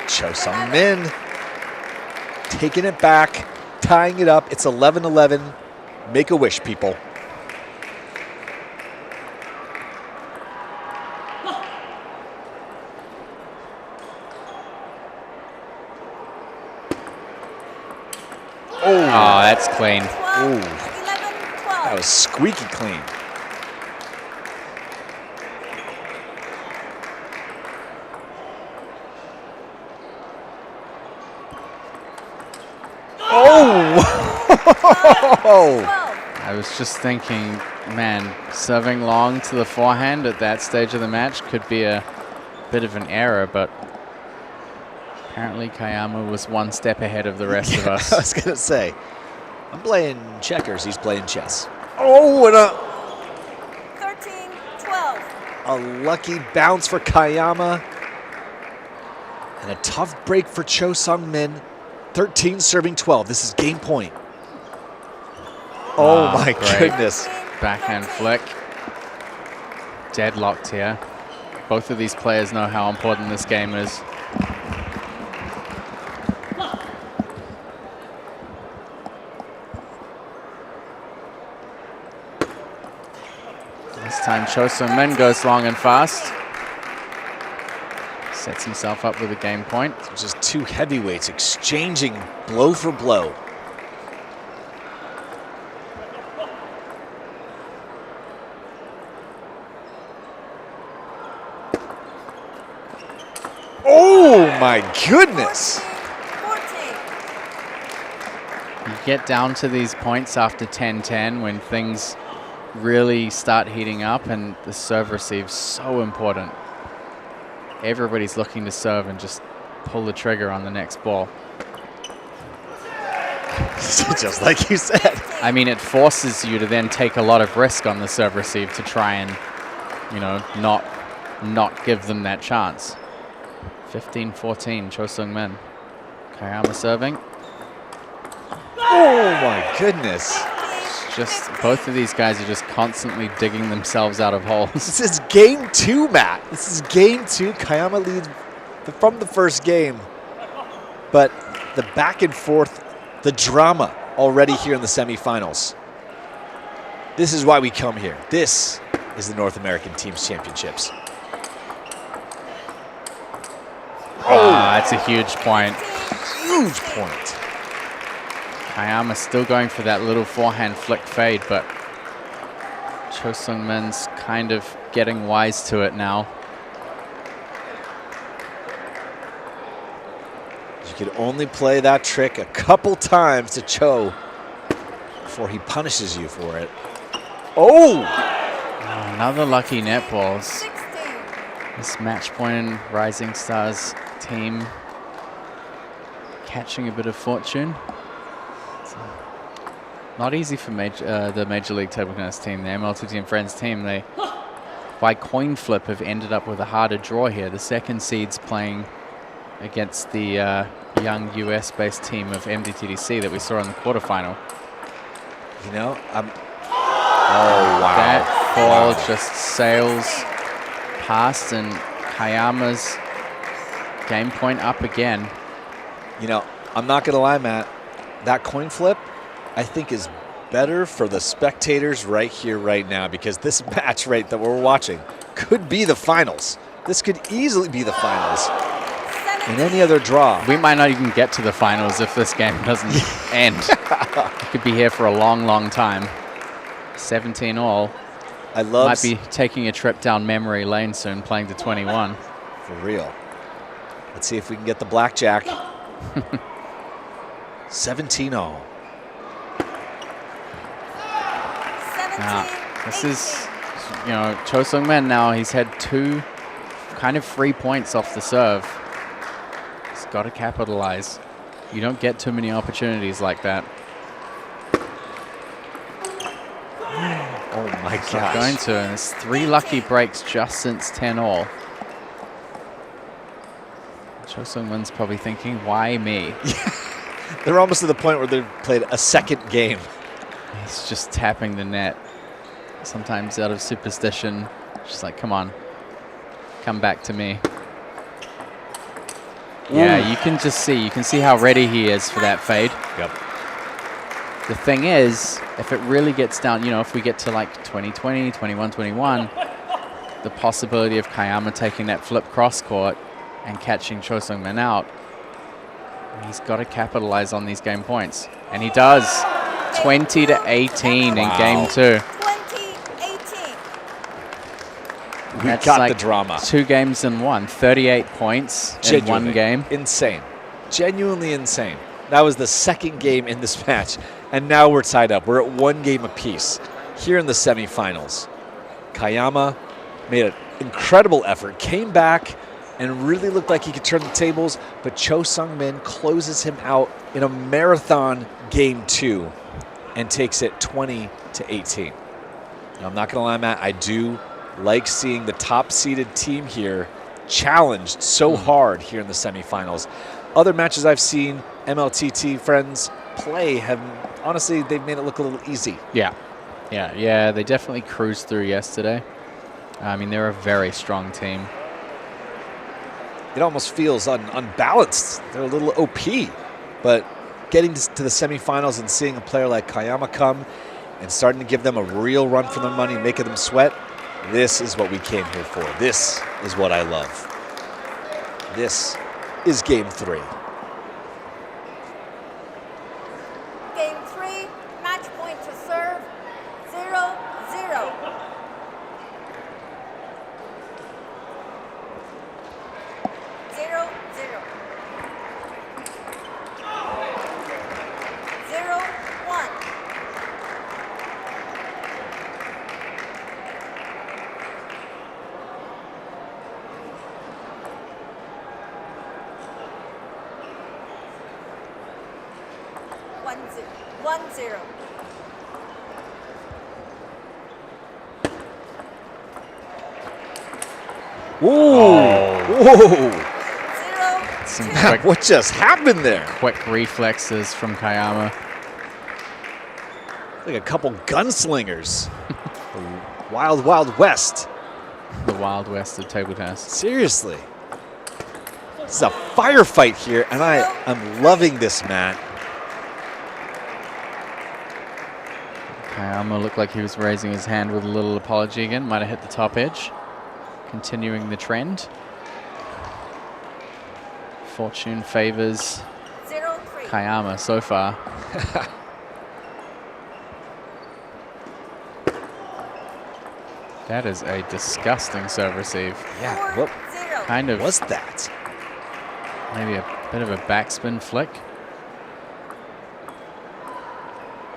A: Cho Sung-min taking it back, tying it up. It's 11-11. Make a wish, people.
B: Oh, that's clean.
C: 12,
A: Ooh.
C: 11, 12.
A: That was squeaky clean. Oh!
C: 12.
B: I was just thinking, man, serving long to the forehand at that stage of the match could be a bit of an error, but apparently Kayama was one step ahead of the rest of us.
A: I was going to say, I'm playing checkers, he's playing chess. Oh, and
C: 13, 12.
A: a lucky bounce for Kayama. And a tough break for Cho Sung-min. 13 serving 12. This is game point. Oh, my
B: great.
A: goodness.
B: Backhand flick. Deadlocked here. Both of these players know how important this game is. This time Cho Sung-min goes long and fast. Sets himself up with a game point.
A: Just 2 heavyweights exchanging blow for blow. Oh my goodness.
C: 14.
B: You get down to these points after 10-10 when things really start heating up, and the serve receive's so important. Everybody's looking to serve and just pull the trigger on the next ball.
A: Just like you said.
B: I mean, it forces you to then take a lot of risk on the serve receive to try and, you know, not give them that chance. 15-14, Cho Sung-min. Kayama serving.
A: Oh my goodness.
B: It's just both of these guys are just constantly digging themselves out of holes.
A: This is game 2, Matt. This is game 2. Kayama leads from the first game. But the back and forth, the drama already here in the semifinals. This is why we come here. This is the North American Teams Championships.
B: Oh, that's a huge point.
A: Huge point.
B: Kayama still going for that little forehand flick fade, but Cho Sung-min's kind of getting wise to it now.
A: You could only play that trick a couple times to Cho before he punishes you for it. Oh!
B: Another lucky net balls. This match point in Rising Stars team catching a bit of fortune. Not easy for the Major League Table Tennis team, the MLT Team Friends team. They, by coin flip, have ended up with a harder draw here. The second seeds playing against the young US-based team of MDTDC that we saw in the quarterfinal.
A: You know, oh, wow.
B: That ball just sails past, and Kayama's game point up again.
A: You know, I'm not going to lie, Matt. That coin flip, I think, is better for the spectators right here, right now, because this match that we're watching could be the finals. This could easily be the finals in any other draw.
B: We might not even get to the finals if this game doesn't end. It could be here for a long, long time. 17 all.
A: I love.
B: Might be taking a trip down memory lane soon, playing to 21.
A: For real. Let's see if we can get the blackjack. 17 all.
B: Now, this is, you know, Cho Sung-min now, he's had 2 kind of free points off the serve. He's got to capitalize. You don't get too many opportunities like that.
A: Oh my
B: He's
A: gosh.
B: not going to, and it's 3 lucky breaks just since 10 all. Cho Sung-min's probably thinking, why me?
A: They're almost to the point where they've played a second game.
B: He's just tapping the net. Sometimes out of superstition, just like, come on, come back to me. Ooh. Yeah, you can see how ready he is for that fade.
A: Yep.
B: The thing is, if it really gets down, you know, if we get to like 2020, 21-21, the possibility of Kayama taking that flip cross court and catching Cho Sung-min out, he's got to capitalize on these game points. And he does. 20-18 in game 2.
C: 20-18.
A: We
B: That's
A: got
B: like
A: the drama.
B: 2 games in 1. 38 points in 1 game.
A: Insane. Genuinely insane. That was the second game in this match. And now we're tied up. We're at 1 game apiece here in the semifinals. Kayama made an incredible effort, came back, and really looked like he could turn the tables, but Cho Sung-min closes him out in a marathon game 2 and takes it 20-18. Now, I'm not going to lie, Matt, I do like seeing the top-seeded team here challenged so hard here in the semifinals. Other matches I've seen MLTT friends play have, honestly, they've made it look a little easy.
B: Yeah, they definitely cruised through yesterday. I mean, they're a very strong team.
A: It almost feels unbalanced. They're a little OP, but getting to the semifinals and seeing a player like Kayama come and starting to give them a real run for their money, making them sweat, this is what we came here for. This is what I love. This is game 3.
C: Game 3, match point to serve, 0-0. 1-0.
A: Whoa!
C: 0-2.
B: Some quick,
A: What just happened there?
B: quick reflexes from Kayama.
A: Like a couple gunslingers. The Wild, Wild West.
B: The Wild West of table tennis.
A: Seriously. This is a firefight here, and I am loving this, Matt.
B: Kayama looked like he was raising his hand with a little apology again. Might have hit the top edge. Continuing the trend. Fortune favors
C: 0-3.
B: Kayama so far. That is a disgusting serve receive.
A: Yeah, what
C: 4-0.
B: Kind of
A: was that?
B: maybe a bit of a backspin flick.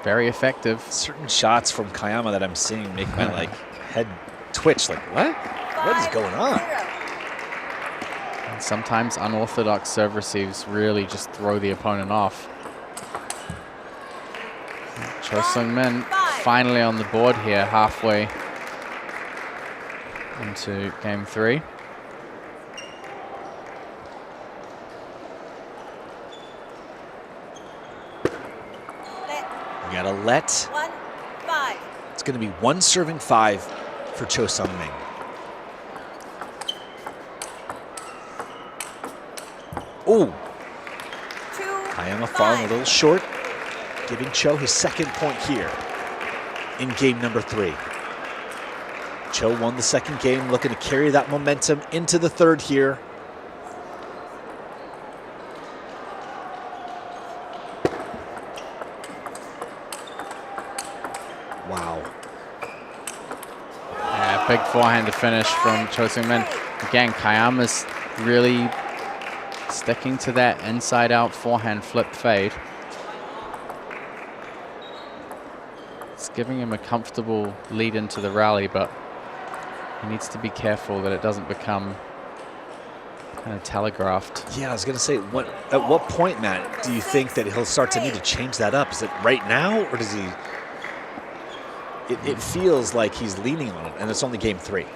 B: Very effective.
A: Certain shots from Kayama that I'm seeing make my like head twitch. Like, what? What is going on?
C: 5-0.
B: And sometimes unorthodox serve receives really just throw the opponent off. Cho Sung-min finally on the board here, halfway into game 3.
A: We got a let.
C: 1-5.
A: It's going to be 1 serving 5 for Cho Sung-min. Oh,
C: 2-5.
A: Kayama falling a little short, giving Cho his second point here in game number 3. Cho won the second game, looking to carry that momentum into the third here. Wow.
B: Yeah, big forehand to finish from Cho Sung-min. Again, Kayama's really sticking to that inside-out forehand flip fade. It's giving him a comfortable lead into the rally, but he needs to be careful that it doesn't become kind of telegraphed.
A: Yeah, I was going to say, at what point, Matt, do you think that he'll start to need to change that up? Is it right now, or does he... It feels like he's leaning on it, and it's only game 3.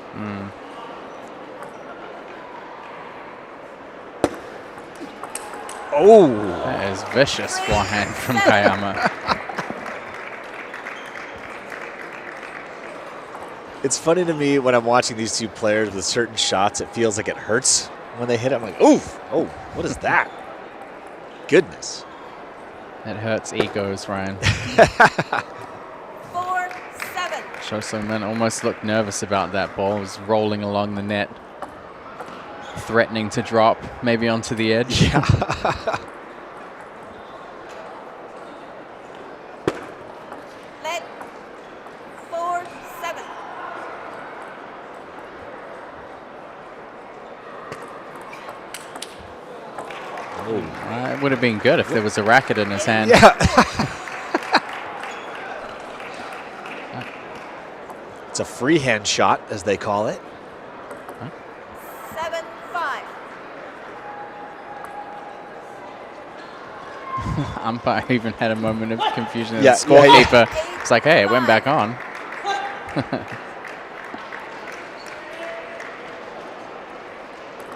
A: Oh!
B: That is vicious forehand from Kayama.
A: It's funny to me when I'm watching these two players with certain shots, it feels like it hurts when they hit it. I'm like, oof! Oh, what is that? Goodness.
B: It hurts egos, Ryan.
C: 4-7.
B: Cho Sung-min almost looked nervous about that ball. It was rolling along the net, threatening to drop maybe onto the edge.
A: Yeah.
C: Let 4-7.
B: It would have been good if there was a racket in his hand.
A: Yeah. It's a freehand shot, as they call it.
C: 7-5.
B: Umpire even had a moment of confusion.
A: Yeah,
B: The scorekeeper, it's like, hey, it went back on.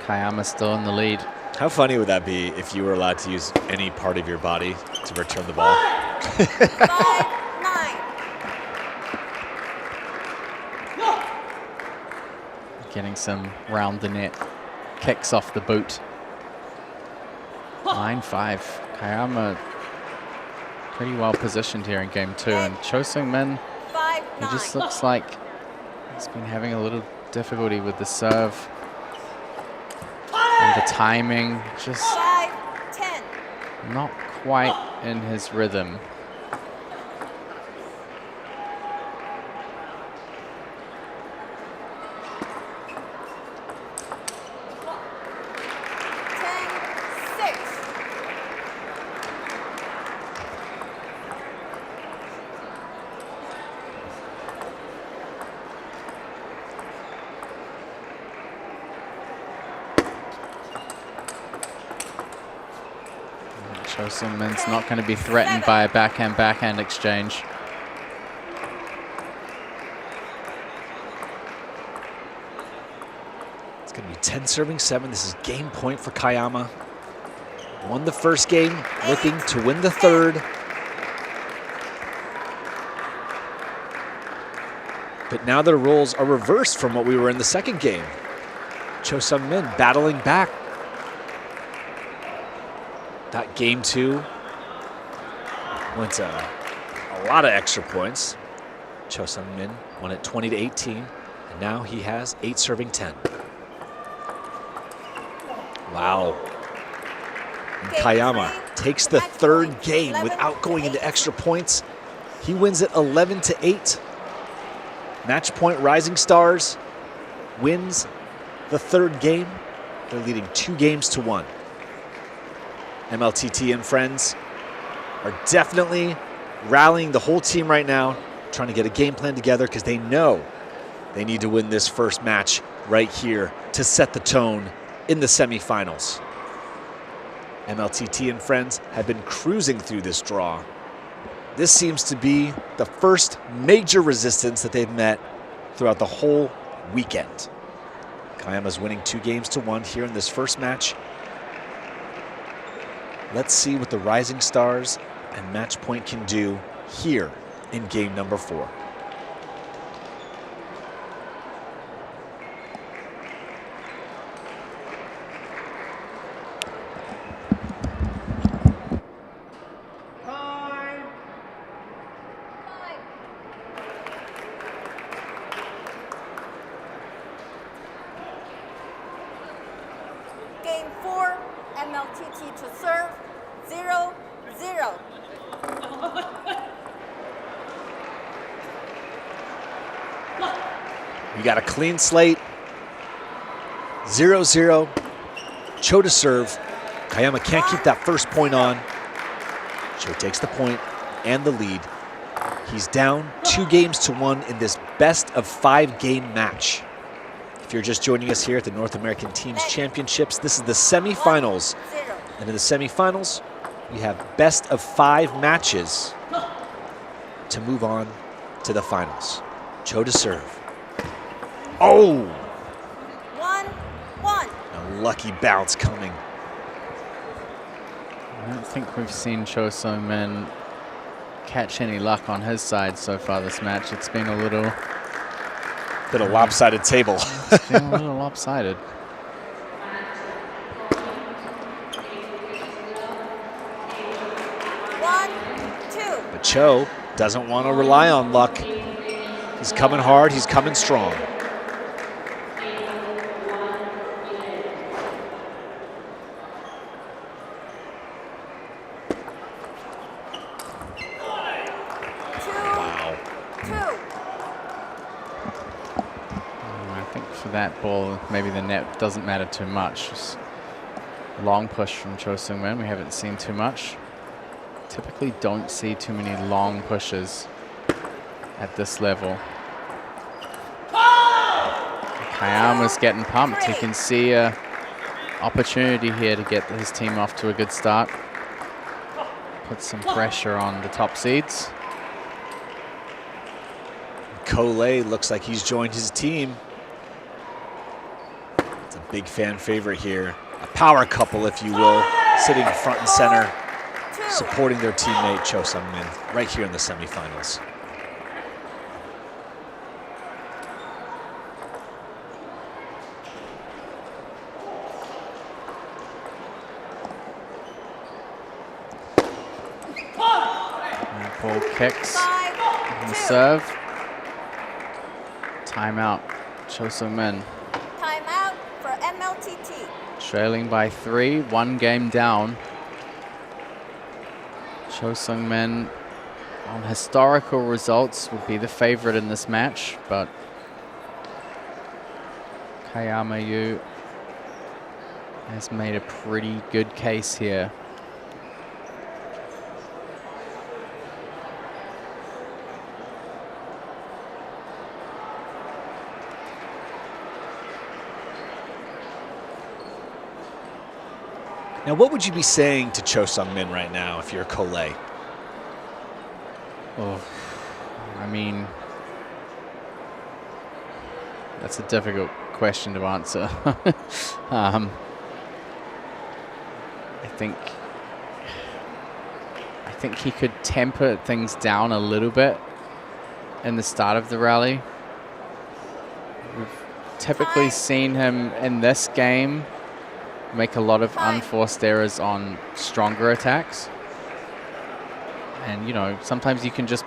B: Kayama still in the lead.
A: How funny would that be if you were allowed to use any part of your body to return the ball?
C: 5-9.
B: Getting some round the net kicks off the boot. 9-5. Kayama pretty well positioned here in game 2. And Cho Sung-min,
C: 5-9.
B: he just looks like he's been having a little difficulty with the serve. And the timing, just
C: 5-10.
B: not quite in his rhythm. Cho Sung-min's not going to be threatened by a backhand exchange.
A: It's going to be 10 serving 7. This is game point for Kayama. Won the first game, looking to win the third. But now the roles are reversed from what we were in the second game. Cho Sung-min battling back. That game 2 went to a lot of extra points. Cho Sung-min won it 20-18, and now he has 8 serving 10. Wow. And Kayama takes the third game without going into extra points. He wins it 11-8. Match point Rising Stars wins the third game. They're leading 2 games to 1. MLTT and friends are definitely rallying the whole team right now, trying to get a game plan together because they know they need to win this first match right here to set the tone in the semifinals. MLTT and friends have been cruising through this draw. This seems to be the first major resistance that they've met throughout the whole weekend. Kayama's winning 2 games to 1 here in this first match. Let's see what the Rising Stars and Match Point can do here in game number 4.
C: Game 4, MLTT to serve, 0-0.
A: We got a clean slate. 0-0. Cho to serve. Kayama can't keep that first point on. Cho takes the point and the lead. He's down 2 games to 1 in this best of 5 game match. If you're just joining us here at the North American Teams Championships, this is the semifinals. And in the semifinals, we have best of 5 matches to move on to the finals. Cho to serve. Oh!
C: 1-1.
A: A lucky bounce coming.
B: I don't think we've seen Cho Sung-min catch any luck on his side so far this match. It's been a little...
A: Bit of lopsided table.
B: It's been a little lopsided.
A: But Cho doesn't want to rely on luck. He's coming hard, he's coming strong. Wow.
B: I think for that ball, maybe the net doesn't matter too much. Just long push from Cho Sung-min. We haven't seen too much. Typically don't see too many long pushes at this level. Kayama's getting pumped. He can see a opportunity here to get his team off to a good start. Put some pressure on the top seeds.
A: Cole looks like he's joined his team. It's a big fan favorite here. A power couple, if you will, sitting front and center, supporting their teammate Cho Sung-min right here in the semifinals.
B: Ball kicks on the serve. Timeout, Cho Sung-min.
C: Timeout for MLTT.
B: Trailing by 3, 1 game down. Cho Sung-min, on historical results, would be the favorite in this match, but Kayama Yu has made a pretty good case here.
A: Now, what would you be saying to Cho Sung-min right now if you're Collet?
B: Oh, I mean, that's a difficult question to answer. I think he could temper things down a little bit in the start of the rally. We've typically seen him in this game make a lot of unforced errors on stronger attacks. And, you know, sometimes you can just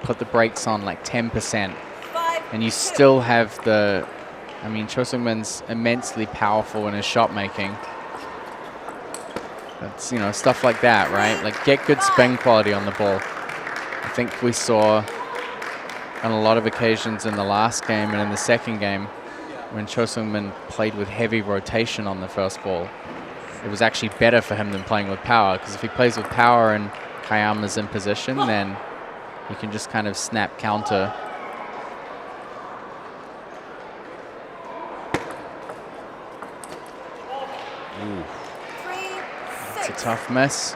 B: put the brakes on like 10% and you still have the, I mean, Cho Sung-min's immensely powerful in his shot making. That's, you know, stuff like that, right? Like, get good spin quality on the ball. I think we saw on a lot of occasions in the last game and in the second game when Cho Sung-min played with heavy rotation on the first ball, it was actually better for him than playing with power, because if he plays with power and Kayama's in position, then he can just kind of snap counter.
A: Ooh.
B: It's a tough miss.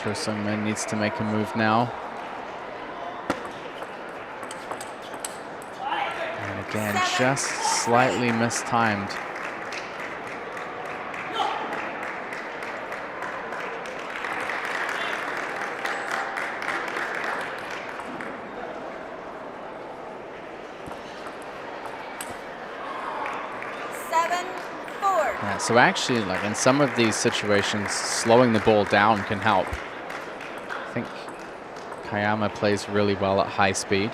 B: Cho Sung-min needs to make a move now. And again, just slightly mistimed. Yeah, so actually, like in some of these situations, slowing the ball down can help. I think Kayama plays really well at high speed.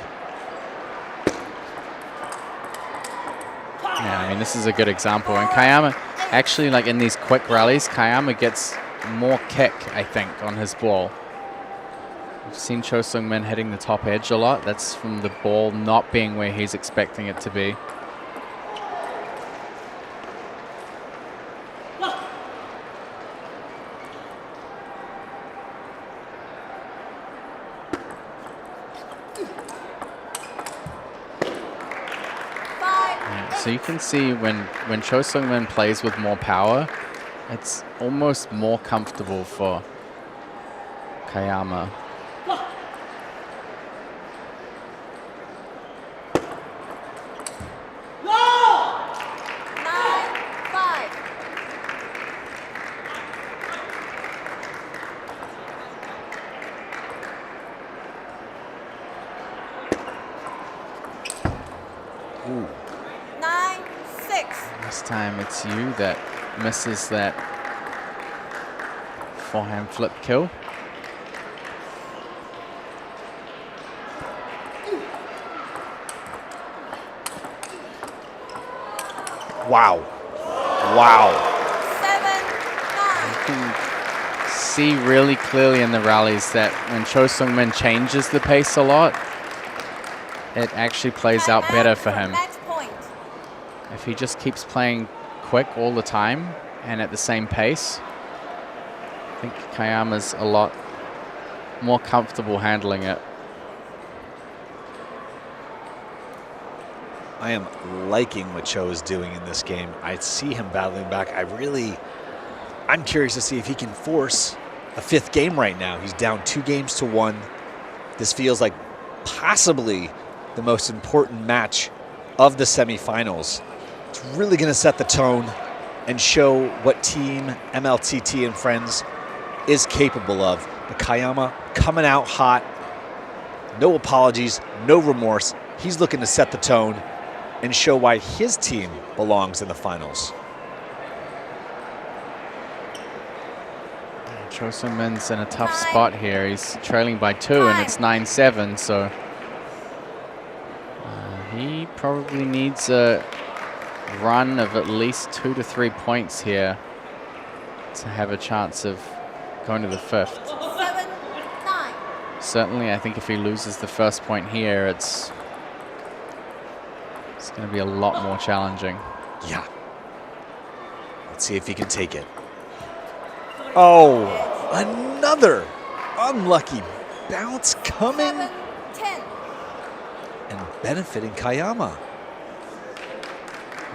B: Yeah, I mean, this is a good example. And Kayama, actually, like in these quick rallies, Kayama gets more kick, I think, on his ball. We've seen Cho Sung-min hitting the top edge a lot. That's from the ball not being where he's expecting it to be. So you can see when Cho Sung-min plays with more power, it's almost more comfortable for Kayama.
A: Ooh.
B: This time it's you that misses that forehand flip kill.
A: Wow. Wow.
B: You can see really clearly in the rallies that when Cho Sung-min changes the pace a lot, it actually plays out better for him. If he just keeps playing quick all the time and at the same pace, I think Kayama's a lot more comfortable handling it.
A: I am liking what Cho is doing in this game. I see him battling back. I'm curious to see if he can force a fifth game right now. He's down 2-1. This feels like possibly the most important match of the semifinals. It's really going to set the tone and show what Team MLTT and Friends is capable of. But Kayama coming out hot. No apologies, no remorse. He's looking to set the tone and show why his team belongs in the finals.
B: Cho Sung-min's in a tough spot here. He's trailing by 2 and it's 9-7, so he probably needs a run of at least 2 to 3 points here to have a chance of going to the fifth.
C: 7-9.
B: Certainly, I think if he loses the first point here, it's going to be a lot more challenging.
A: Yeah. Let's see if he can take it. Oh, another unlucky bounce coming
C: 7-10.
A: and benefiting Kayama.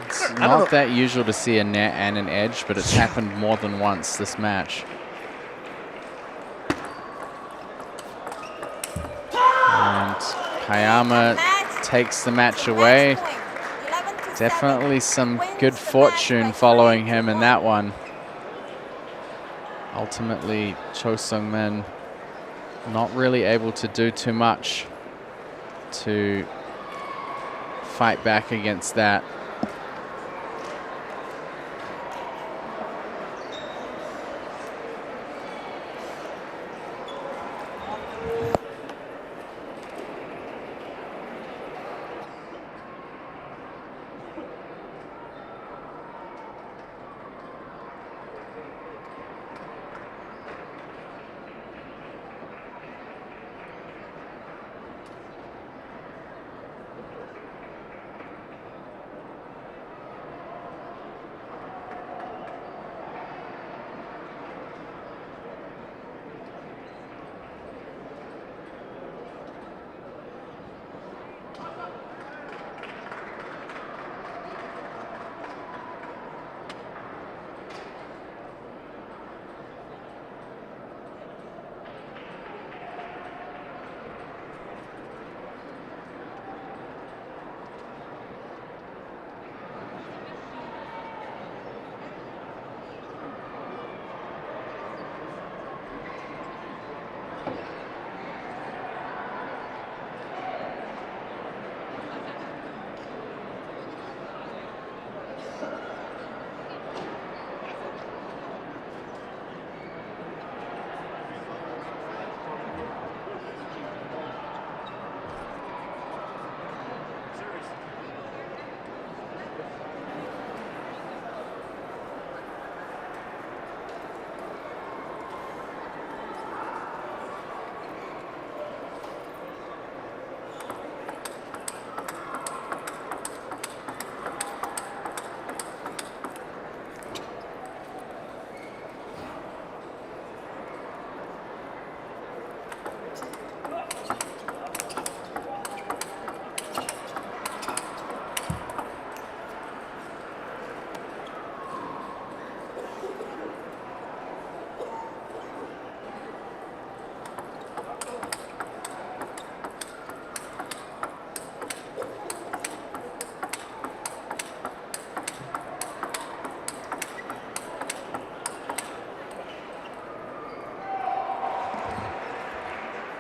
B: It's
A: I don't know.
B: not that usual to see a net and an edge, but it's happened more than once this match. And Kayama takes the match away. Definitely some good fortune following him in that one. Ultimately, Cho Sung-min not really able to do too much to fight back against that.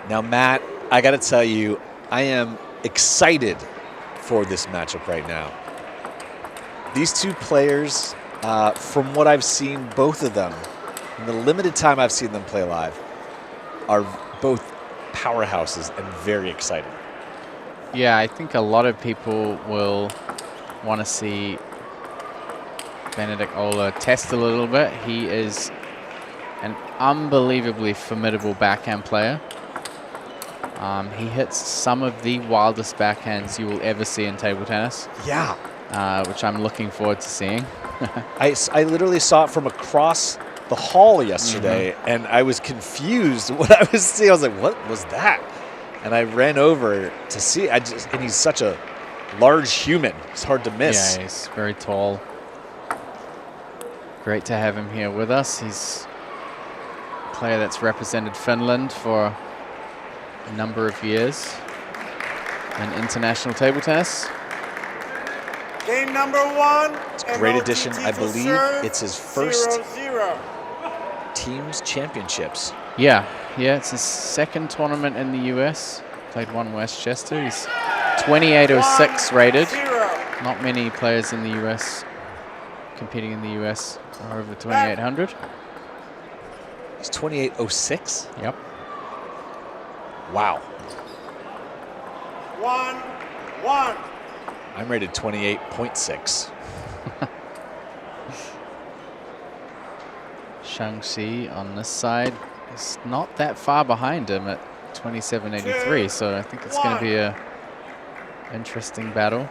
A: Now, Matt, I got to tell you, I am excited for this matchup right now. These two players, from what I've seen, both of them, in the limited time I've seen them play live, are both powerhouses and very exciting.
B: Yeah, I think a lot of people will want to see Benedict Ola test a little bit. He is an unbelievably formidable backhand player. He hits some of the wildest backhands you will ever see in table tennis.
A: Yeah.
B: Which I'm looking forward to seeing.
A: I literally saw it from across the hall yesterday, and I was confused what I was seeing. I was like, what was that? And I ran over to see. And he's such a large human. It's hard to miss.
B: Yeah, he's very tall. Great to have him here with us. He's a player that's represented Finland for a number of years in international table tennis.
D: Game number one.
A: It's a great addition. I believe it's his first
D: 0-0.
A: team's championships.
B: Yeah, it's his second tournament in the US. Played one Westchester. He's 28.06 rated.
D: 1-0.
B: Not many players in the US competing in the US are over 2,800.
A: He's 28.06?
B: Yep.
A: Wow.
D: 1-1.
A: I'm rated 28.6.
B: Shang-Chi on this side is not that far behind him at 27.83, so I think it's going to be a interesting battle.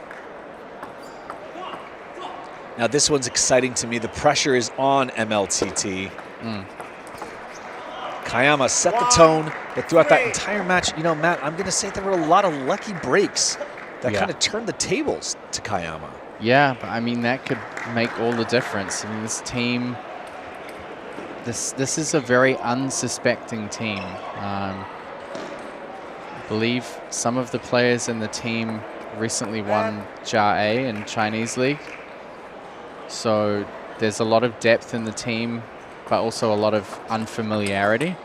A: Now this one's exciting to me. The pressure is on MLTT. Kayama set the tone, but throughout that entire match, you know, Matt, I'm going to say there were a lot of lucky breaks that kind of turned the tables to Kayama.
B: Yeah, but I mean, that could make all the difference. I mean, this team, this is a very unsuspecting team. I believe some of the players in the team recently won JA in Chinese League. So there's a lot of depth in the team, but also a lot of unfamiliarity.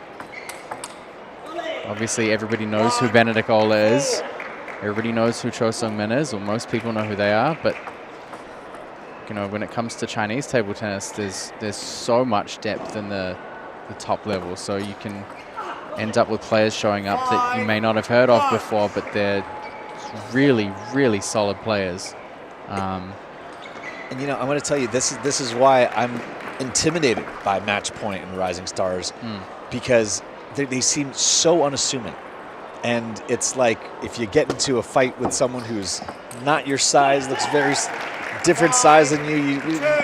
B: Obviously, everybody knows who Benedict Ola is. Everybody knows who Cho Sung-min is, or most people know who they are. But you know, when it comes to Chinese table tennis, there's so much depth in the top level. So you can end up with players showing up that you may not have heard of before, but they're really, really solid players.
A: And you know, I'm going to tell you, this is why I'm intimidated by Match Point and Rising Stars, because they seem so unassuming. And it's like if you get into a fight with someone who's not your size, looks very different size than you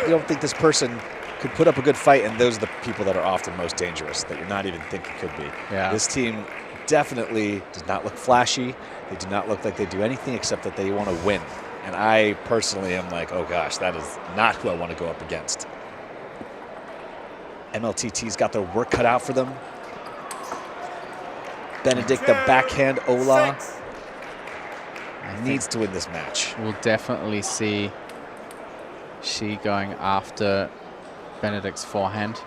A: don't think this person could put up a good fight, and those are the people that are often most dangerous, that you're not even thinking could be.
B: Yeah.
A: This team definitely does not look flashy. They do not look like they do anything except that they want to win. And I personally am like, oh gosh, that is not who I want to go up against. MLTT's got their work cut out for them. Benedict, the backhand Ola, needs to win this match.
B: We'll definitely see Shi going after Benedict's forehand.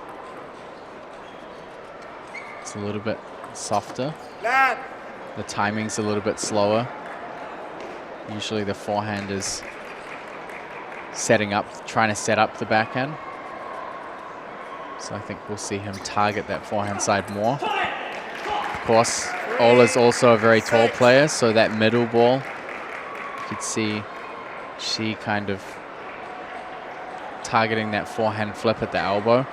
B: It's a little bit softer. The timing's a little bit slower. Usually the forehand is trying to set up the backhand. So I think we'll see him target that forehand side more. Of course, Ola's also a very tall player, so that middle ball, you could see Shi kind of targeting that forehand flip at the elbow.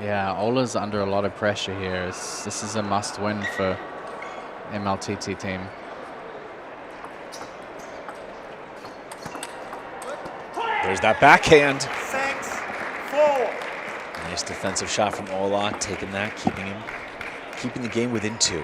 B: Yeah, Ola's under a lot of pressure here. This is a must-win for MLTT team.
A: There's that backhand.
D: 6-4.
A: Nice defensive shot from Ola, taking that, keeping the game within 2.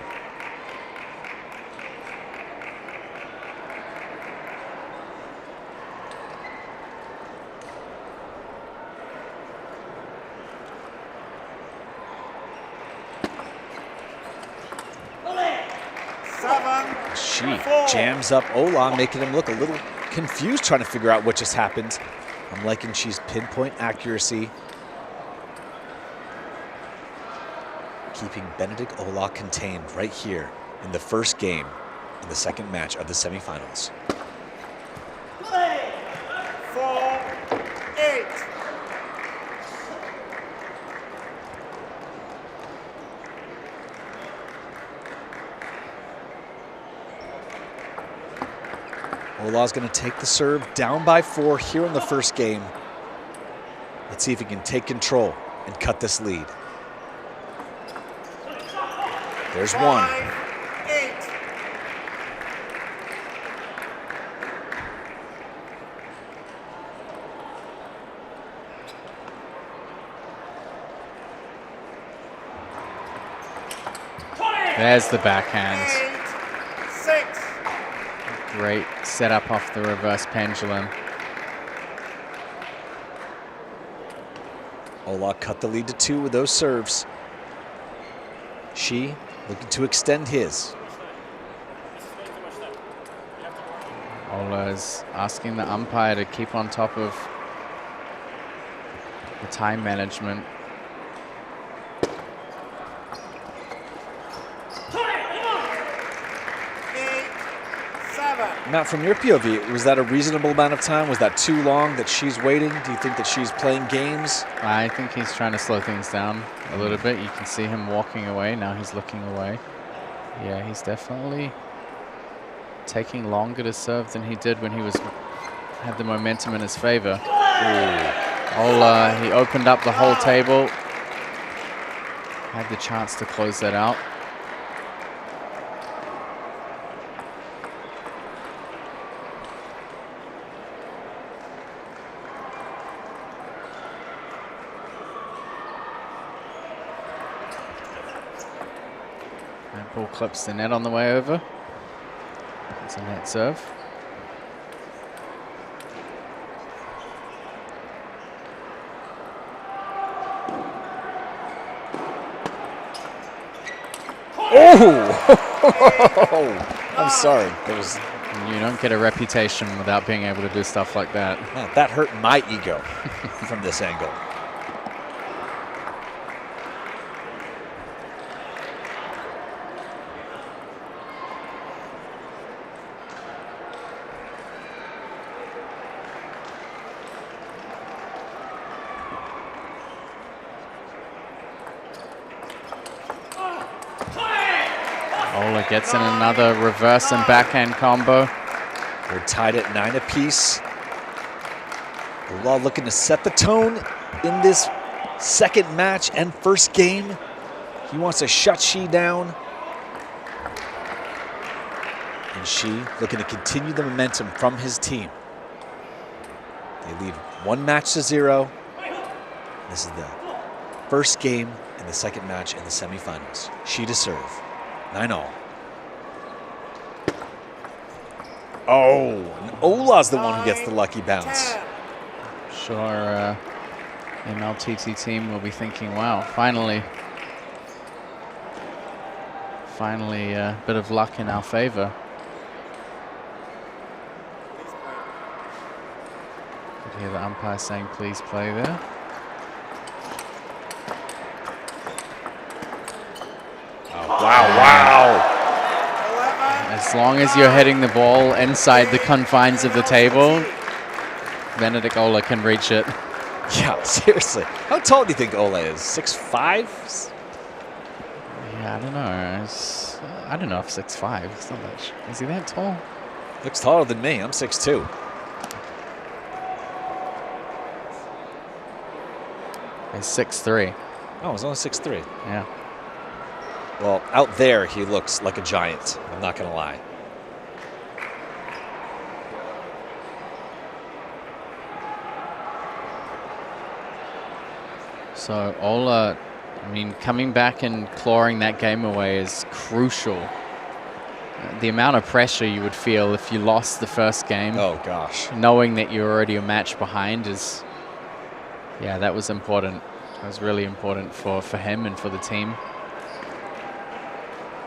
A: She jams up Ola, making him look a little confused, trying to figure out what just happened. I'm liking Shi's pinpoint accuracy, keeping Benedict Ola contained right here in the first game in the second match of the semifinals.
D: 4-8.
A: Ola's going to take the serve down by 4 here in the first game. Let's see if he can take control and cut this lead. There's 1.
D: 8.
B: There's the backhand.
D: 8-6.
B: Great setup off the reverse pendulum.
A: Ola cut the lead to 2 with those serves. Shi looking to extend his.
B: Ola is asking the umpire to keep on top of the time management.
A: Matt, from your POV, was that a reasonable amount of time? Was that too long that she's waiting? Do you think that she's playing games?
B: I think he's trying to slow things down a little bit. You can see him walking away. Now he's looking away. Yeah, he's definitely taking longer to serve than he did when he had the momentum in his favor. Ola, he opened up the whole table. Had the chance to close that out. That ball clips the net on the way over. It's a net serve.
A: Oh! I'm sorry. It was,
B: You don't get a reputation without being able to do stuff like that.
A: man, that hurt my ego from this angle.
B: Ola gets in another reverse and backhand combo.
A: We're tied at 9 apiece. Ola looking to set the tone in this second match and first game. He wants to shut Shi down. And Shi looking to continue the momentum from his team. They lead 1 match to 0. This is the first game in the second match in the semifinals. Shi to serve. 9-all. Oh, and Ola's the one who gets the lucky bounce.
B: Sure, MLTT team will be thinking, wow, finally a bit of luck in our favor. Could hear the umpire saying, please play there.
A: Wow.
B: As long as you're hitting the ball inside the confines of the table, Benedict Ola can reach it.
A: Yeah, seriously. How tall do you think Ola is? 6'5"?
B: Yeah, I don't know. I don't know if 6'5". It's not that. Is he that tall?
A: Looks taller than me. I'm 6'2".
B: He's 6'3".
A: Oh, he's only 6'3".
B: Yeah.
A: Well, out there, he looks like a giant. I'm not going to lie.
B: So Ola, I mean, coming back and clawing that game away is crucial. The amount of pressure you would feel if you lost the first game.
A: Oh, gosh.
B: Knowing that you're already a match behind is, yeah, that was important. That was really important for him and for the team.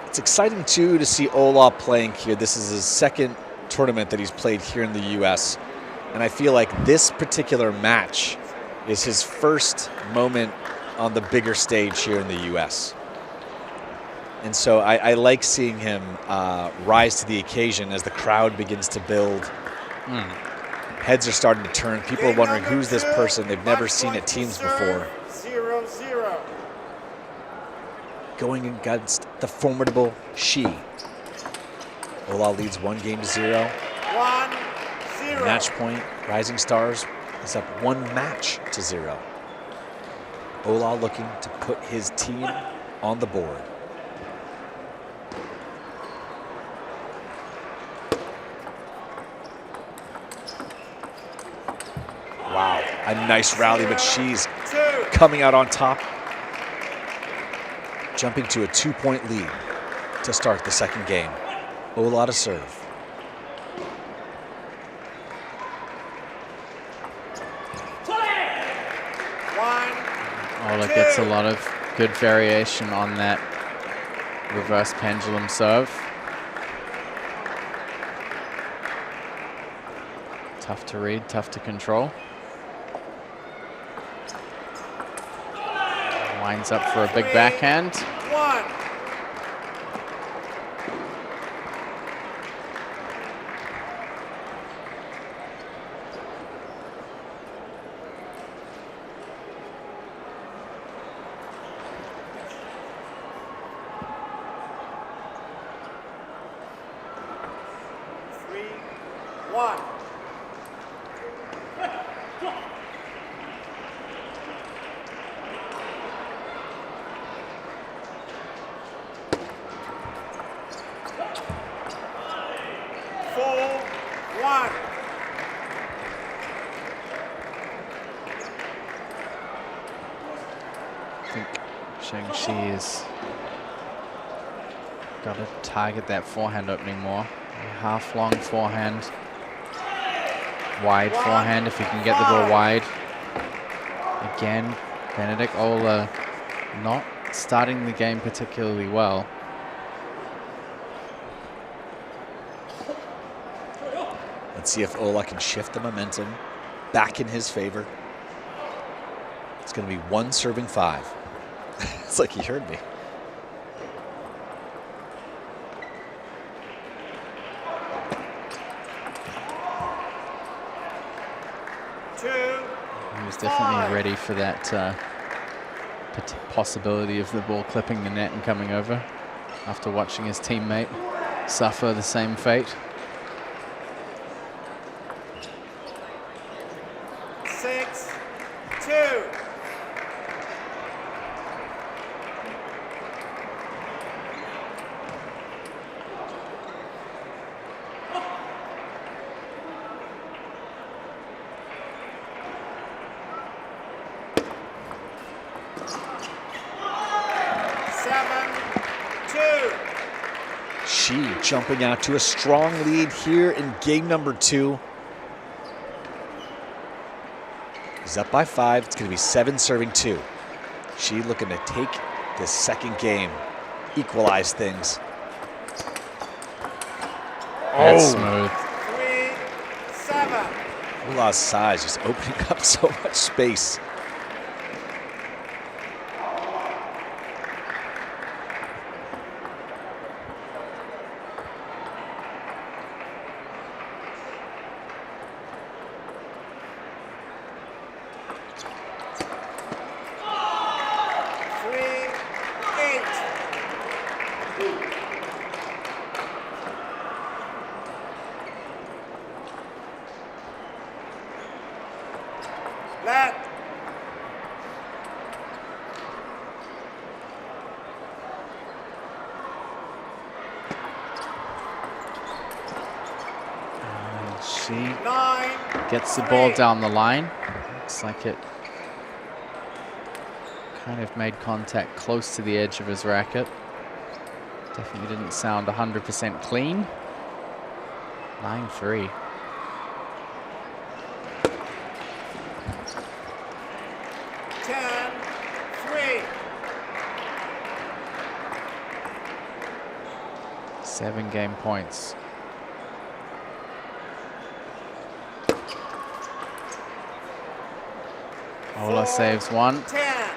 A: It's exciting, too, to see Ola playing here. This is his second tournament that he's played here in the U.S. And I feel like this particular match is his first moment on the bigger stage here in the U.S. And so I like seeing him rise to the occasion as the crowd begins to build. Heads are starting to turn. People are wondering, who's this person they've never seen at teams before?
D: 0-0.
A: Going against the formidable Shi. Ola leads 1-0.
D: 1-0.
A: Match point, Rising Stars is up 1 match to 0. Ola looking to put his team on the board. Wow, a nice rally, but Shi's coming out on top. Jumping to a 2-point lead to start the second game. Ola to serve.
B: Ola gets a lot of good variation on that reverse pendulum serve. Tough to read, tough to control. Winds up for a big backhand.
D: 1.
B: Got to target that forehand opening more. Half long forehand. Wide forehand if you can get the ball wide. Again, Benedict Ola not starting the game particularly well.
A: Let's see if Ola can shift the momentum back in his favor. It's going to be 1 serving 5. It's like he heard me.
B: He was definitely ready for that possibility of the ball clipping the net and coming over after watching his teammate suffer the same fate.
D: 6-2.
A: She jumping out to a strong lead here in game number 2. He's up by 5. It's going to be 7 serving 2. She looking to take this second game, equalize things.
B: That's smooth.
D: 3-7.
A: Ola's size just opening up so much space.
D: Let.
B: She
D: 9.
B: gets the ball down the line. Looks like it kind of made contact close to the edge of his racket. Definitely didn't sound 100% clean. 9-3. Seven game points. Ola saves 1.
D: 10.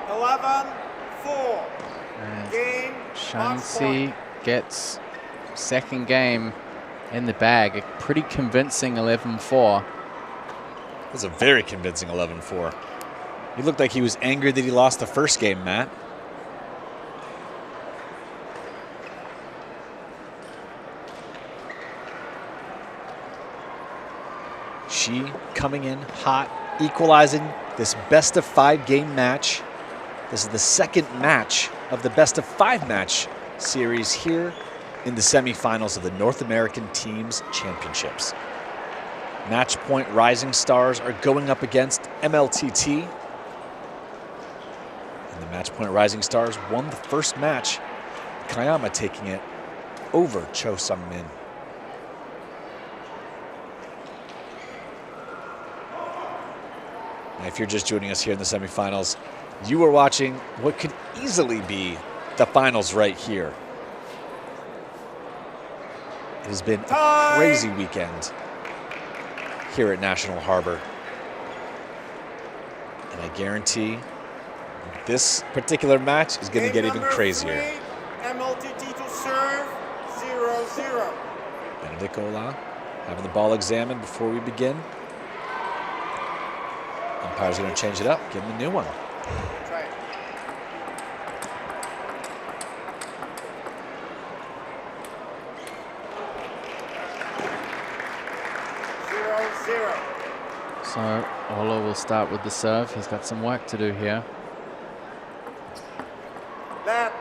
D: 11-4. Game.
B: Shanxi gets second game in the bag. A pretty convincing 11-4.
A: It was a very convincing 11-4. He looked like he was angry that he lost the first game, Matt. She coming in hot, equalizing this best of 5 game match. This is the second match of the best of 5 match series here in the semifinals of the North American Teams Championships. Match point Rising Stars are going up against MLTT. And the Match Point Rising Stars won the first match. Kayama taking it over Cho Sung-min. Now, if you're just joining us here in the semifinals, you are watching what could easily be the finals right here. It has been a crazy weekend here at National Harbor. And I guarantee this particular match is going to get even crazier.
D: MLTT to serve, 0-0.
A: Benedict Ola having the ball examined before we begin. Umpire's going to change it up, give him a new one.
D: Try it. 0-0.
B: So Ola will start with the serve. He's got some work to do here.
D: That.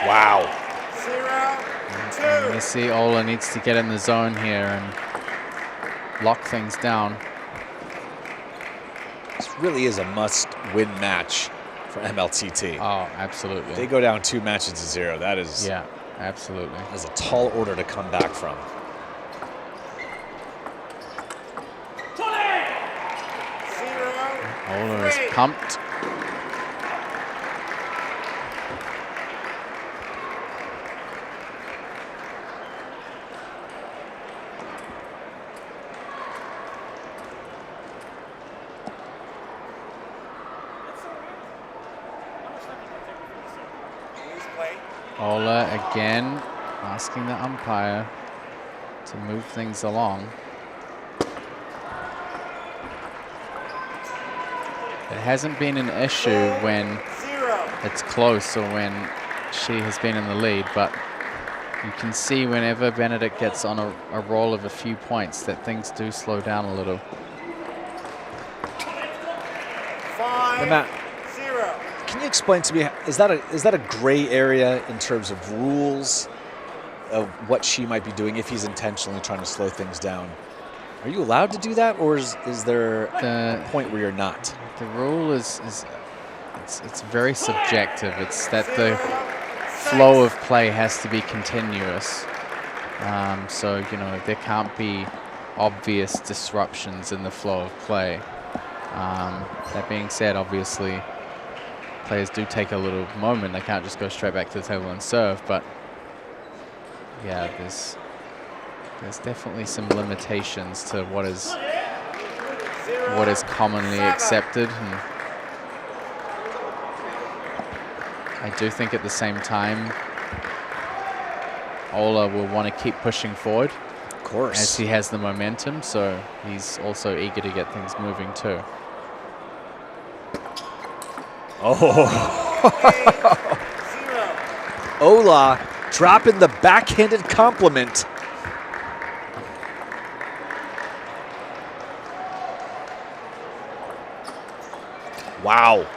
A: Wow.
D: 0-2.
B: You see Ola needs to get in the zone here and lock things down.
A: This really is a must-win match for MLTT.
B: Oh, absolutely.
A: They go down 2 matches to 0. That is,
B: Yeah, absolutely.
A: that's a tall order to come back from.
D: 0.
B: Ola is pumped. Ola again asking the umpire to move things along. It hasn't been an issue when it's close or when she has been in the lead, but you can see whenever Benedict gets on a roll of a few points that things do slow down a little.
D: 5-0.
A: Can you explain to me, is that a gray area in terms of rules of what she might be doing if he's intentionally trying to slow things down? Are you allowed to do that, or is there a point where you're not?
B: The rule is it's very subjective. It's that the flow of play has to be continuous. So, you know, there can't be obvious disruptions in the flow of play. That being said, obviously, players do take a little moment. They can't just go straight back to the table and serve. But yeah, there's definitely some limitations to what is commonly accepted. And I do think at the same time, Ola will want to keep pushing forward.
A: Of course.
B: As he has the momentum, so he's also eager to get things moving too.
A: Oh. Ola dropping the backhanded compliment. Wow.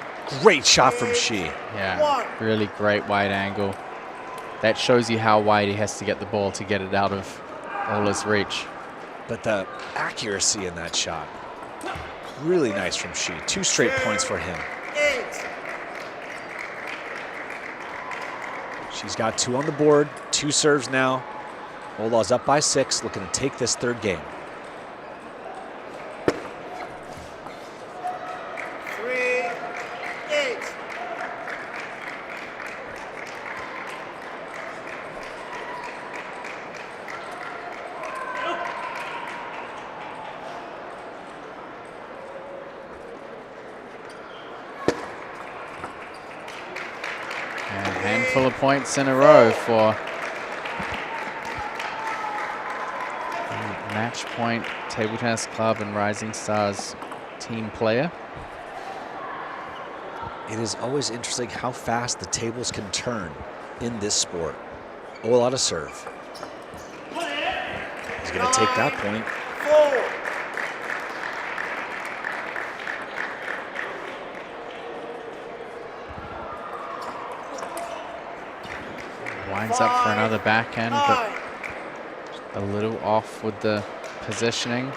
A: Great shot from Shi.
B: Yeah, really great wide angle. That shows you how wide he has to get the ball to get it out of Ola's reach.
A: But the accuracy in that shot, really nice from Shi. 2 straight points for him. She's got 2 on the board, 2 serves now. Ola's up by 6, looking to take this 3rd game.
D: 3-8.
B: Handful of points in a row for Match Point Table Tennis Club and Rising Stars team player.
A: It is always interesting how fast the tables can turn in this sport. Ola to serve. He's going to take that point.
D: 4.
B: Winds up for another backhand, but a little off with the positioning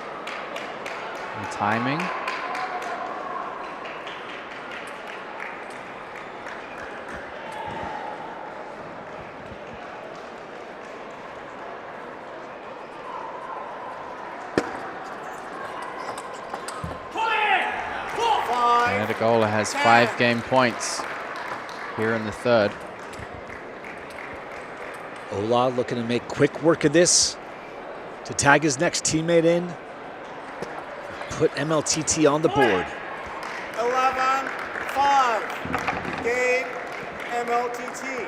B: and timing. Ola has 5 game points here in the 3rd.
A: Ola looking to make quick work of this to tag his next teammate in. Put MLTT on the board.
D: 11-5. Game MLTT.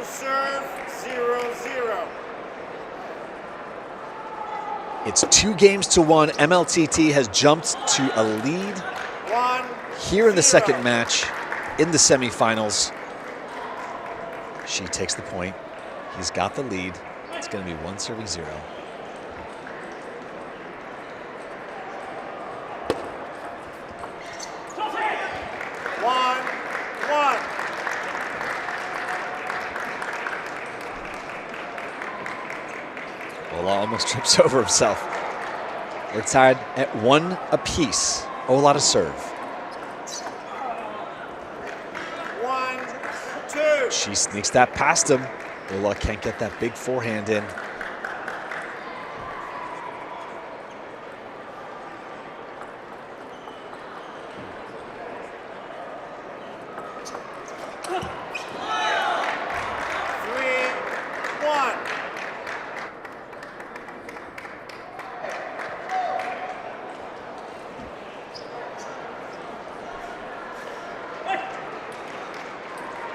D: to serve, 0-0.
A: It's 2-1. MLTT has jumped to a lead
D: 1-0.
A: here in the second match in the semifinals. She takes the point. He's got the lead. It's going to be 1-0.
D: 1-1.
A: Ola almost trips over himself. We're tied at 1 apiece. Ola to serve.
D: 1-2.
A: She sneaks that past him. Ola can't get that big forehand in.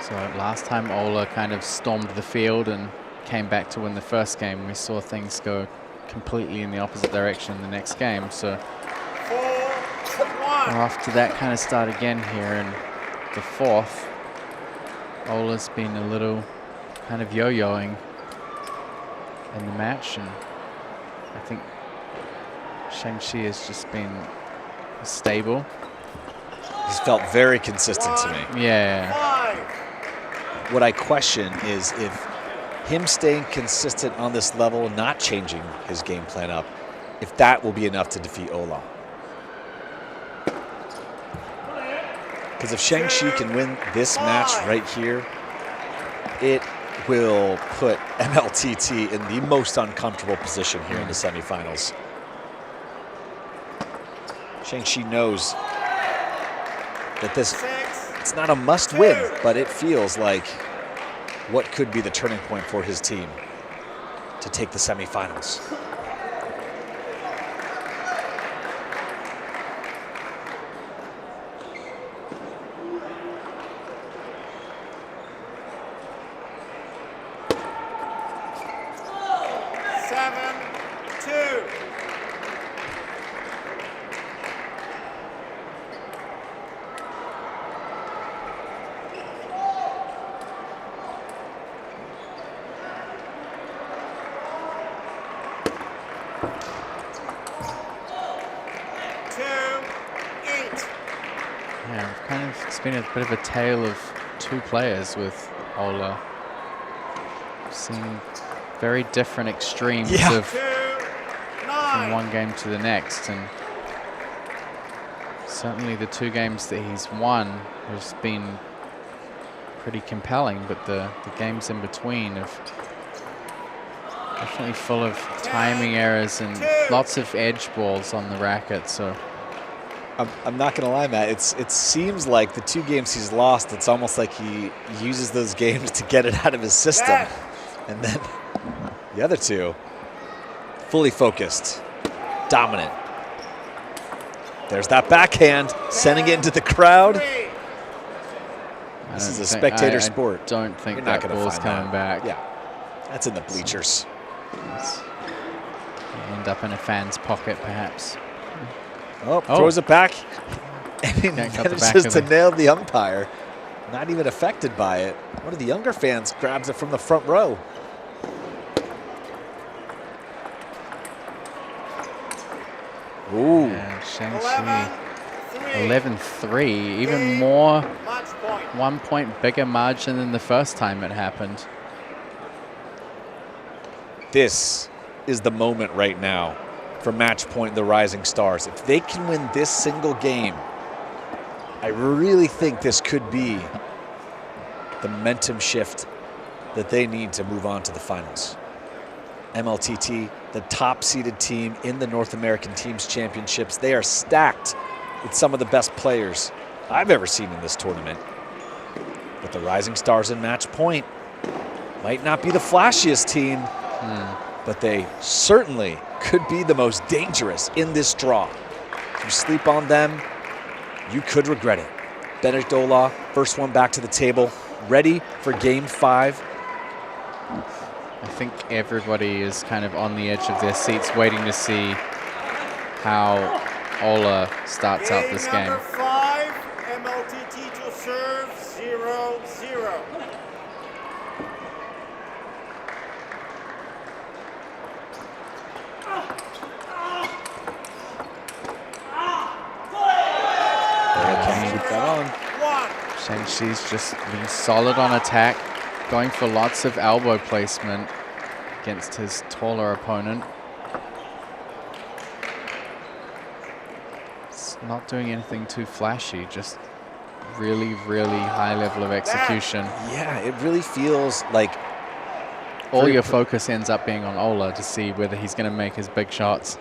B: So last time Ola kind of stormed the field and came back to win the first game. We saw things go completely in the opposite direction in the next game. So
D: 4-1.
B: we're off to that kind of start again here in the fourth. Ola's been a little kind of yo-yoing in the match, and I think Shang-Chi has just been stable.
A: He's felt very consistent to me.
B: Yeah.
D: 5.
A: What I question is if him staying consistent on this level, not changing his game plan up, if that will be enough to defeat Ola. Because if Shang-Chi can win this match right here, it will put MLTT in the most uncomfortable position here in the semifinals. Shang-Chi knows that this, it's not a must win, but it feels like what could be the turning point for his team to take the semifinals.
B: It's been a bit of a tale of two players with Ola. We've seen very different extremes of from one game to the next, and certainly the two games that he's won has been pretty compelling, but the games in between have definitely full of timing errors and lots of edge balls on the racket. So
A: I'm not going to lie, Matt. It seems like the two games he's lost, it's almost like he uses those games to get it out of his system. And then the other two, fully focused, dominant. There's that backhand, sending it into the crowd. This is a spectator sport.
B: I don't think
A: You're not
B: that
A: gonna
B: ball's
A: find
B: coming back.
A: Yeah, that's in the bleachers.
B: End up in a fan's pocket, perhaps.
A: Oh, throws it back. And he manages to nail the umpire. Not even affected by it. One of the younger fans grabs it from the front row. Ooh.
B: Yeah, Shang-Chi 11-3, even more, 1 point bigger margin than the first time it happened.
A: This is the moment right now for match point the Rising Stars. If they can win this single game, I really think this could be the momentum shift that they need to move on to the finals. MLTT, the top-seeded team in the North American Teams Championships, they are stacked with some of the best players I've ever seen in this tournament. But the Rising Stars in match point might not be the flashiest team, but they certainly could be the most dangerous in this draw. If you sleep on them, you could regret it. Benedict Ola, first one back to the table, ready for game 5
B: I think everybody is kind of on the edge of their seats waiting to see how Ola starts out this game.
D: Number 5, MLTT to serve 0-0.
A: Can't keep that on.
B: Shang-Chi's just being solid on attack, going for lots of elbow placement against his taller opponent. It's not doing anything too flashy, just really, really high level of execution.
A: Yeah, it really feels like
B: all your focus ends up being on Ola to see whether he's going to make his big shots.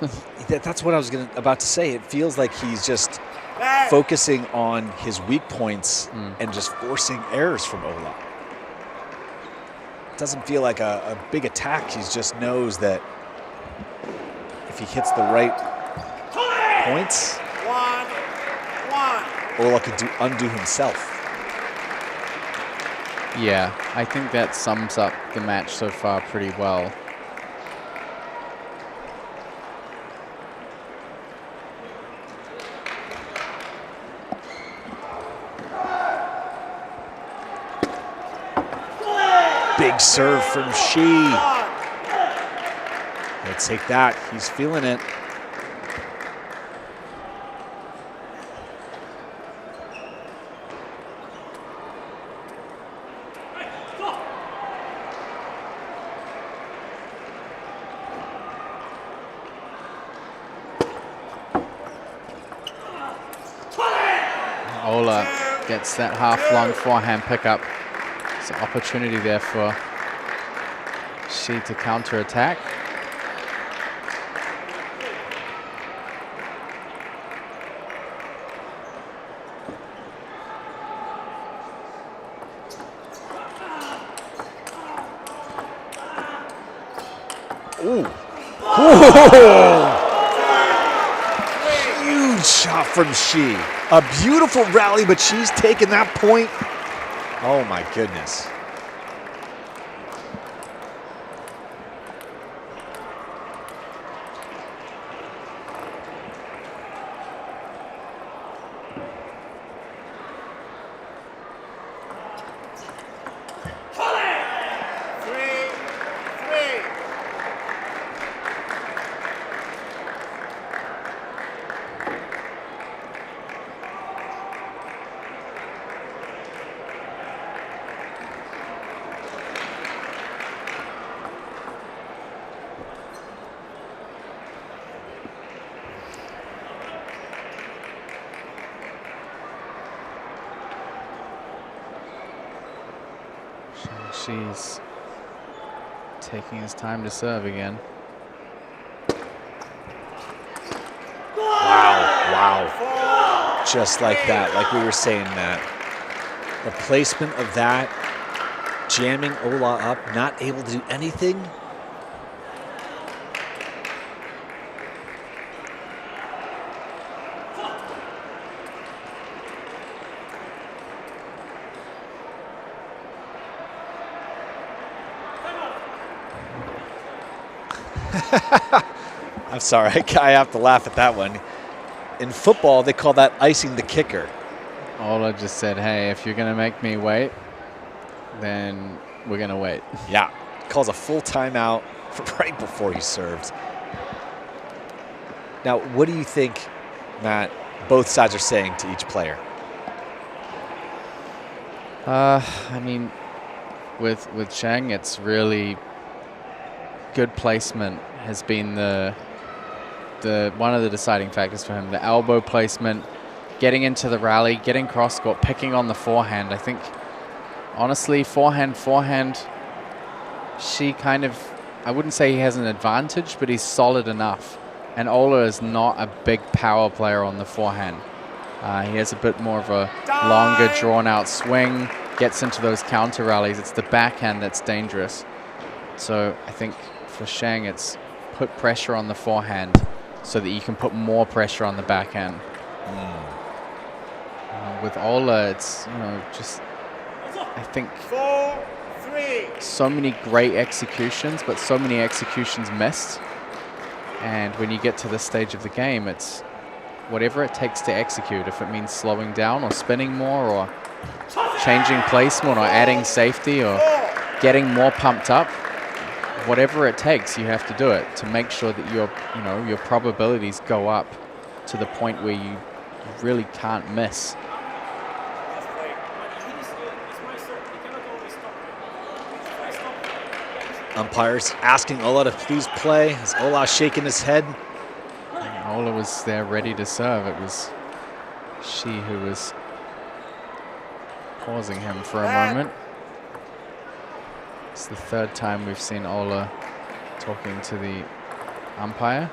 A: That's what I was about to say. It feels like he's just focusing on his weak points and just forcing errors from Ola. It doesn't feel like a big attack. He just knows that if he hits the right points, Ola could undo himself.
B: Yeah, I think that sums up the match so far pretty well.
A: Big serve from Shi. Let's take that. He's feeling it.
B: Ola gets that half-long forehand pickup. There's an opportunity there for Shi to counter-attack.
A: Ooh. Huge shot from Shi. A beautiful rally, but she's taken that point. Oh my goodness.
B: She's taking his time to serve again.
A: Wow. Just like that, like we were saying, Matt. The placement of that, jamming Ola up, not able to do anything. I'm sorry, I have to laugh at that one. In football, they call that icing the kicker.
B: Ola just said, hey, if you're going to make me wait, then we're going to wait.
A: Yeah, calls a full timeout right before he serves. Now, what do you think, Matt, both sides are saying to each player?
B: I mean, with Chang, it's really good placement has been the one of the deciding factors for him. The elbow placement, getting into the rally, getting cross court, picking on the forehand. I think, honestly, forehand, she kind of, I wouldn't say he has an advantage, but he's solid enough. And Ola is not a big power player on the forehand. He has a bit more of a longer, drawn-out swing, gets into those counter rallies. It's the backhand that's dangerous. So I think for Shang, it's put pressure on the forehand so that you can put more pressure on the backhand. With Ola, it's, just, I think so many great executions, but so many executions missed. And when you get to this stage of the game, it's whatever it takes to execute. If it means slowing down or spinning more or changing placement or adding safety or getting more pumped up, whatever it takes, you have to do it to make sure that your probabilities go up to the point where you really can't miss.
A: Umpires asking Ola to please play. As Ola shaking his head.
B: And Ola was there ready to serve. It was she who was pausing him for a moment. It's the third time we've seen Ola talking to the umpire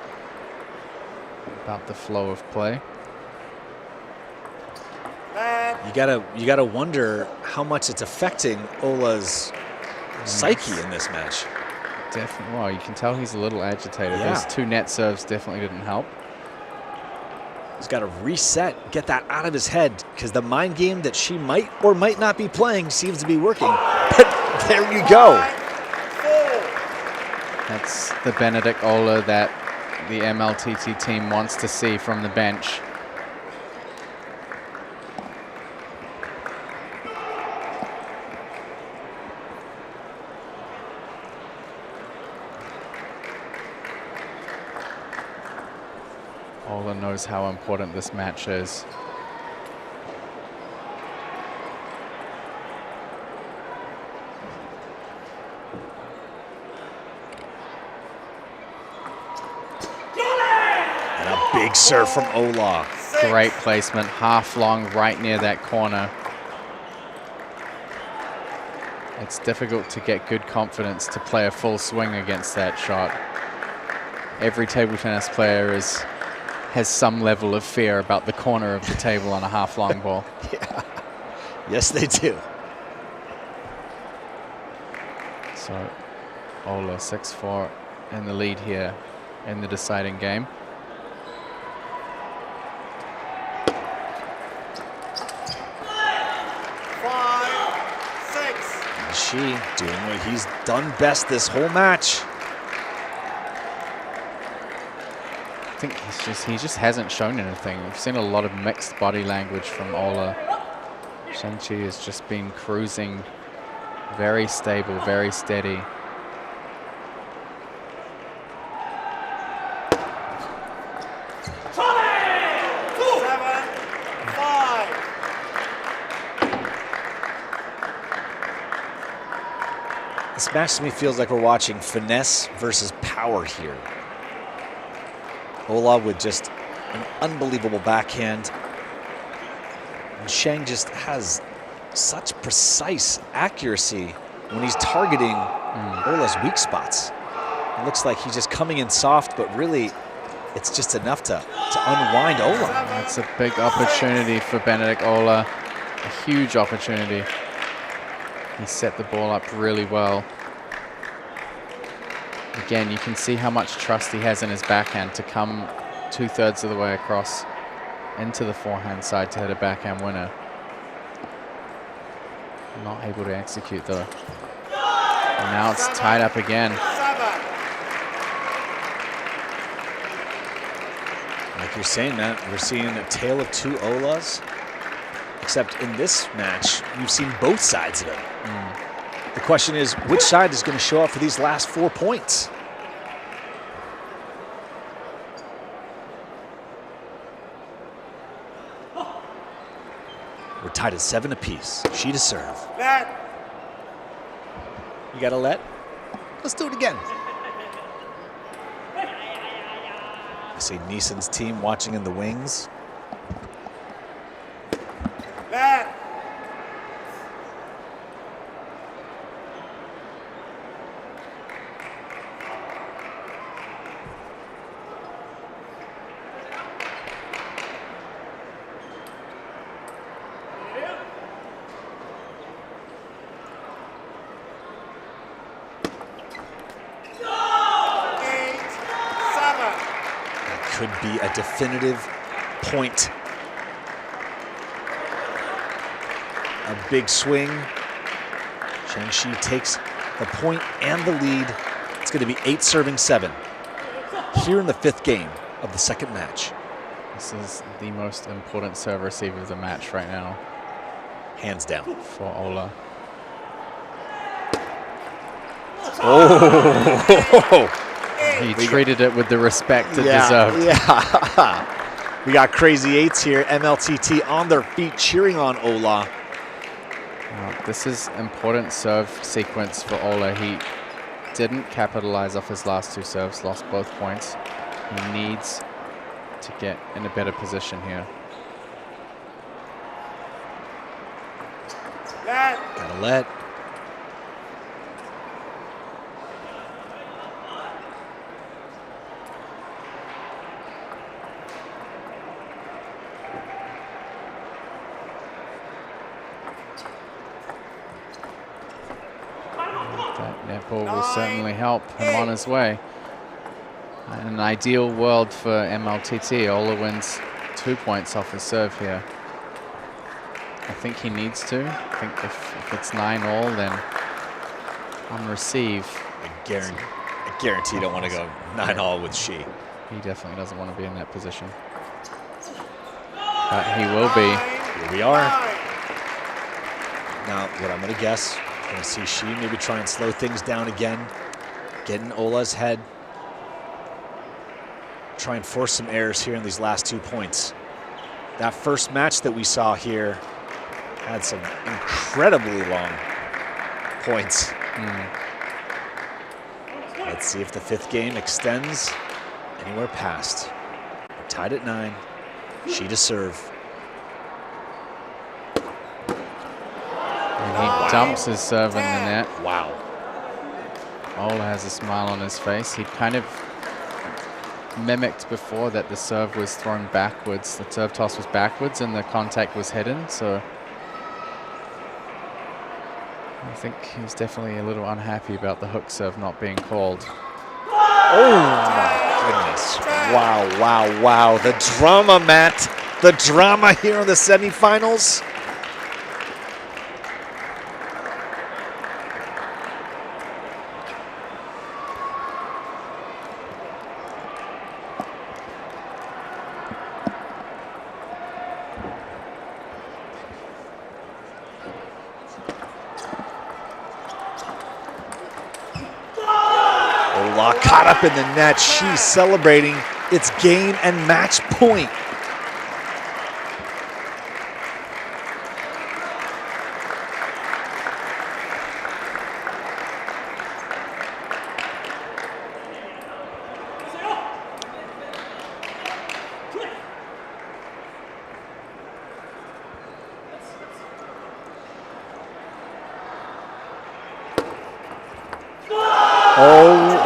B: about the flow of play.
A: You gotta wonder how much it's affecting Ola's psyche in this match.
B: Definitely. Well, you can tell he's a little agitated.
A: Yeah.
B: Those 2 net serves definitely didn't help.
A: He's got to reset, get that out of his head, because the mind game that she might or might not be playing seems to be working. But there you go.
B: That's the Benedict Ola that the MLTT team wants to see from the bench. Ola knows how important this match is.
A: And a big serve from Ola.
B: Great placement, half long, right near that corner. It's difficult to get good confidence to play a full swing against that shot. Every table tennis player has some level of fear about the corner of the table on a half long ball.
A: Yeah. Yes, they do.
B: So Ola 6-4 in the lead here in the deciding game.
A: She doing what he's done best this whole match.
B: I think he just hasn't shown anything. We've seen a lot of mixed body language from Ola. Shang-Chi has just been cruising, very stable, very steady.
A: This match to me feels like we're watching finesse versus power here. Ola with just an unbelievable backhand. And Shang just has such precise accuracy when he's targeting Ola's weak spots. It looks like he's just coming in soft, but really it's just enough to unwind Ola.
B: That's a big opportunity for Benedict Ola, a huge opportunity. He set the ball up really well. Again, you can see how much trust he has in his backhand to come 2/3 of the way across into the forehand side to hit a backhand winner. Not able to execute though. And now it's tied up again.
A: Like you're saying, Matt, we're seeing a tale of 2 Olas. Except in this match, you've seen both sides of it. The question is, which side is going to show up for these last 4 points? We're tied at 7 apiece. She to serve. You got to let? Let's do it again. I see Neeson's team watching in the wings. Could be a definitive point. A big swing. Chang-Shi takes the point and the lead. It's going to be 8 serving 7 here in the 5th game of the 2nd match.
B: This is the most important serve receiver of the match right now.
A: Hands down.
B: For Ola.
A: Oh!
B: He treated it with the respect it deserved.
A: Yeah. We got crazy 8s here. MLTT on their feet cheering on Ola.
B: This is important serve sequence for Ola. He didn't capitalize off his last 2 serves, lost both points. He needs to get in a better position here.
A: Gotta let.
B: That net ball will certainly help him on his way. In an ideal world for MLTT, Ola wins 2 points off his serve here. I think he needs to. I think if it's 9-all, then on receive.
A: I guarantee you don't want to go 9-all with Shi.
B: He definitely doesn't want to be in that position. But he will be.
A: Here we are. Now, what I'm going to guess, I'm going to see Shi maybe try and slow things down again, get in Ola's head, try and force some errors here in these last 2 points. That first match that we saw here had some incredibly long points. Let's see if the 5th game extends anywhere past. We're tied at 9. Shi to serve.
B: And he dumps his serve in the net.
A: Wow.
B: Ola has a smile on his face. He kind of mimicked before that the serve was thrown backwards. The serve toss was backwards and the contact was hidden. So I think he was definitely a little unhappy about the hook serve not being called.
A: Oh my goodness. Wow, wow, wow. The drama, Matt. The drama here in the semifinals. Caught up in the net. She's celebrating its game and match point. Oh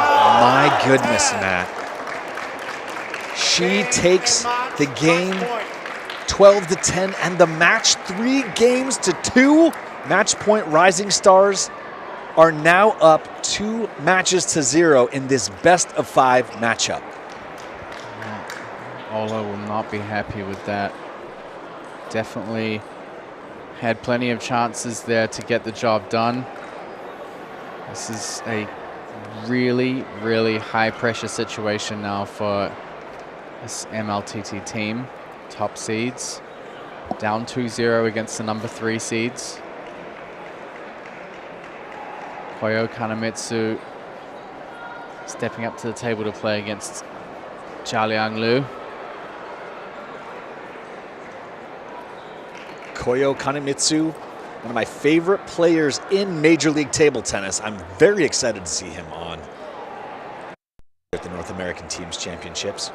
A: my goodness, Matt. She takes the game 12-10 and the match 3-2. Match point Rising Stars are now up 2 matches to 0 in this best of 5 matchup.
B: Ola will not be happy with that. Definitely had plenty of chances there to get the job done. This is a really, really high pressure situation now for this MLTT team. Top seeds, down 2-0 against the number 3 seeds. Koyo Kanemitsu stepping up to the table to play against Jialiang Liu.
A: Koyo Kanemitsu, one of my favorite players in Major League Table Tennis. I'm very excited to see him on at the North American Teams Championships.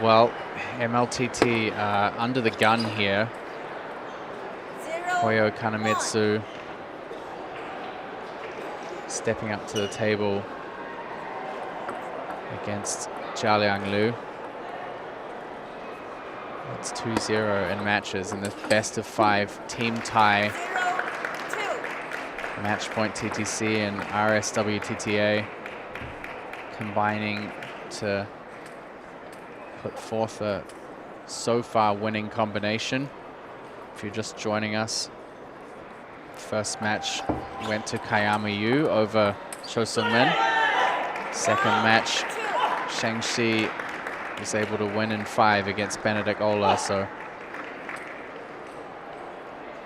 B: Well, MLTT under the gun here.
C: 0,
B: Koyo
C: 1.
B: Kanemitsu stepping up to the table against Jialiang Liu. It's 2-0 in matches in the best of 5 team tie.
C: 0, 2.
B: Match point TTC and RSWTTA combining to put forth a so far winning combination. If you're just joining us, first match went to Kayama Yu over Cho Sung-min. Second match, Shang-Chi was able to win in 5 against Benedict Ola, so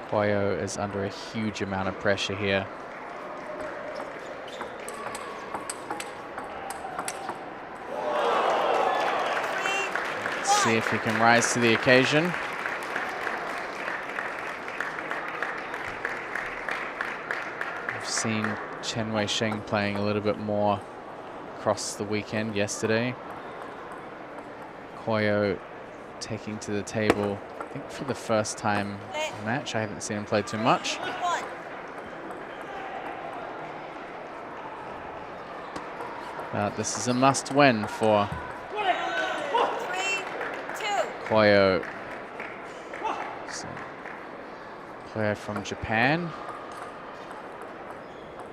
B: Koyo is under a huge amount of pressure here. Let's see if he can rise to the occasion. I've seen Chen Wei-sheng playing a little bit more across the weekend yesterday. Koyo taking to the table, I think for the first time in the match. I haven't seen him play too much.
C: 1.
B: This is a must-win for
C: 3, 2.
B: Koyo. So, player from Japan,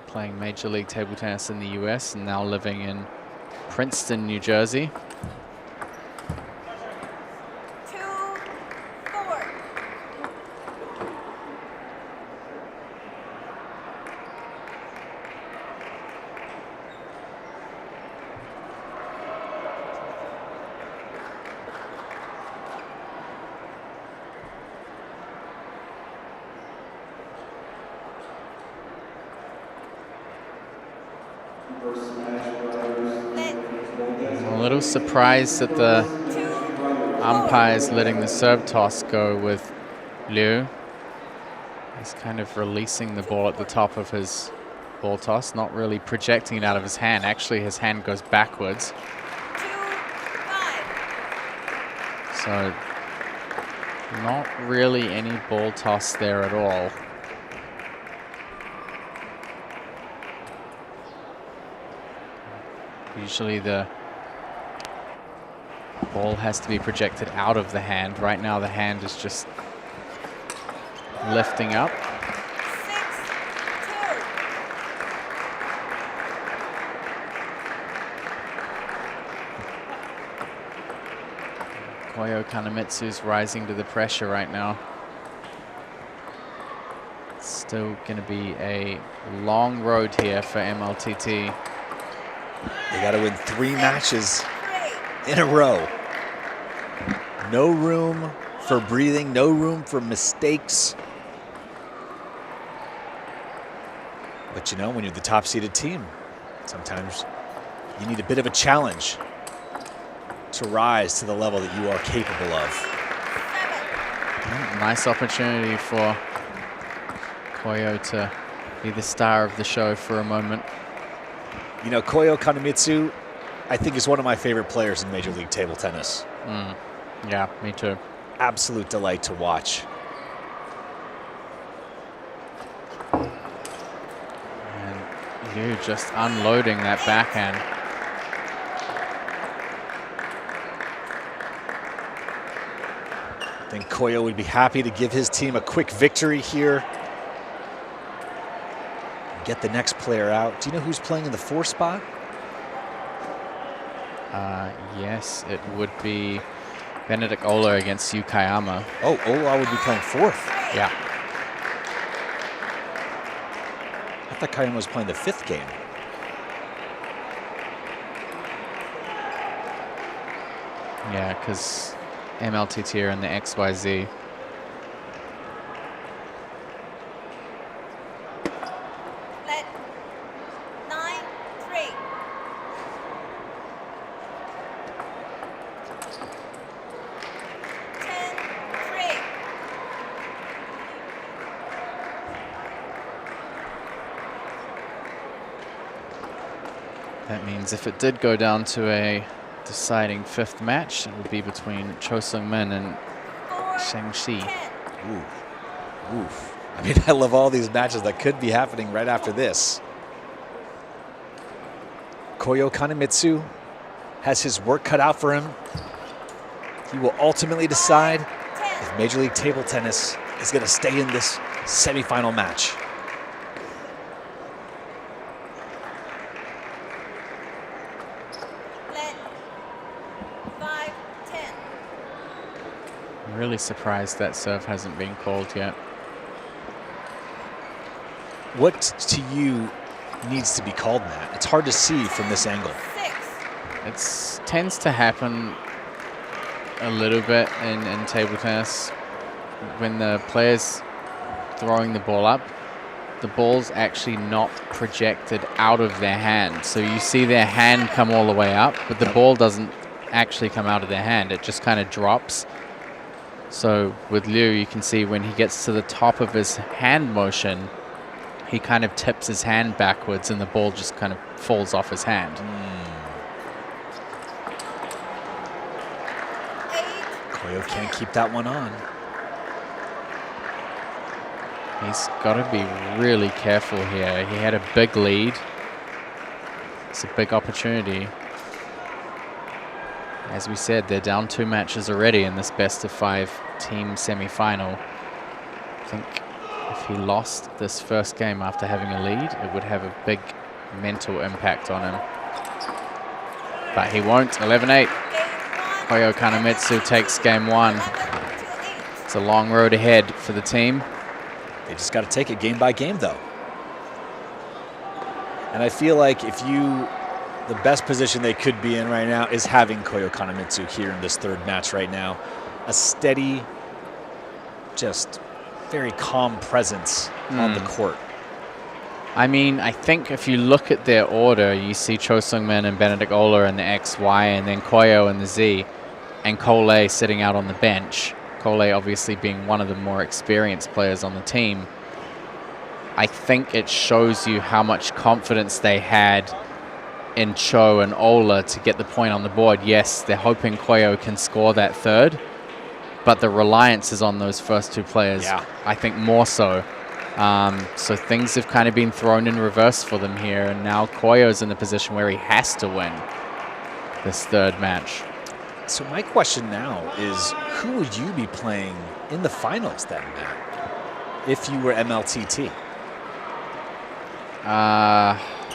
B: playing Major League Table Tennis in the US and now living in Princeton, New Jersey.
C: 2, 4.
B: I'm a little surprised that the umpire's letting the serve toss go with Liu. He's kind of releasing the ball at the top of his ball toss, not really projecting it out of his hand. Actually, his hand goes backwards.
C: 2, 5.
B: So not really any ball toss there at all. Usually the ball has to be projected out of the hand. Right now the hand is just lifting up.
C: 6, 2.
B: Koyo Kanemitsu's rising to the pressure right now. It's still going to be a long road here for MLTT.
A: They got to win 3 matches in a row. No room for breathing, no room for mistakes. But you know, when you're the top-seeded team, sometimes you need a bit of a challenge to rise to the level that you are capable of.
B: Nice opportunity for Koyo to be the star of the show for a moment.
A: You know, Koyo Kanemitsu, I think, is one of my favorite players in Major League Table Tennis.
B: Yeah, me too.
A: Absolute delight to watch.
B: And Liu just unloading that backhand.
A: I think Koyo would be happy to give his team a quick victory here. Get the next player out. Do you know who's playing in the 4 spot?
B: Yes, it would be Benedict Ola against Yu Kayama.
A: Oh, Ola would be playing 4th.
B: Yeah.
A: I thought Kayama was playing the 5th game.
B: Yeah, because MLTT are in the XYZ.
C: Let 9, 3. 10, 3.
B: That means if it did go down to a deciding 5th match. It would be between Cho Sung-min and
C: 4,
B: Shang-Chi.
C: 10.
A: Ooh. Oof. I mean, I love all these matches that could be happening right after this. Koyo Kanemitsu has his work cut out for him. He will ultimately decide if Major League Table Tennis is going to stay in this semifinal match.
C: Let 5, 10.
B: I'm really surprised that serve hasn't been called yet.
A: What to you needs to be called, Matt? It's hard to see from this angle.
C: 6.
B: It tends to happen a little bit in table tennis when the player's throwing the ball up. The ball's actually not projected out of their hand. So you see their hand come all the way up, but the ball doesn't actually come out of their hand. It just kind of drops. So with Liu, you can see when he gets to the top of his hand motion, he kind of tips his hand backwards and the ball just kind of falls off his hand.
C: 8.
A: Koyo can't keep that one on.
B: He's got to be really careful here. He had a big lead. It's a big opportunity. As we said, they're down 2 matches already in this best-of-5 team semi-final. I think if he lost this first game after having a lead, it would have a big mental impact on him. But he won't. 11-8. Koyo Kanemitsu takes game 1. It's a long road ahead for the team.
A: They just got to take it game by game, though. And I feel like the best position they could be in right now is having Koyo Kanemitsu here in this 3rd match right now. A steady, just very calm presence on the court.
B: I mean, I think if you look at their order, you see Cho Sung-min and Benedict Ola in the X, Y, and then Koyo in the Z, and Cole sitting out on the bench. Cole obviously being one of the more experienced players on the team. I think it shows you how much confidence they had in Cho and Ola to get the point on the board. Yes, they're hoping Koyo can score that 3rd, but the reliance is on those first 2 players.
A: Yeah.
B: I think more so. So things have kind of been thrown in reverse for them here, and now Koyo's in the position where he has to win this 3rd match.
A: So my question now is, who would you be playing in the finals then, Matt, if you were MLTT?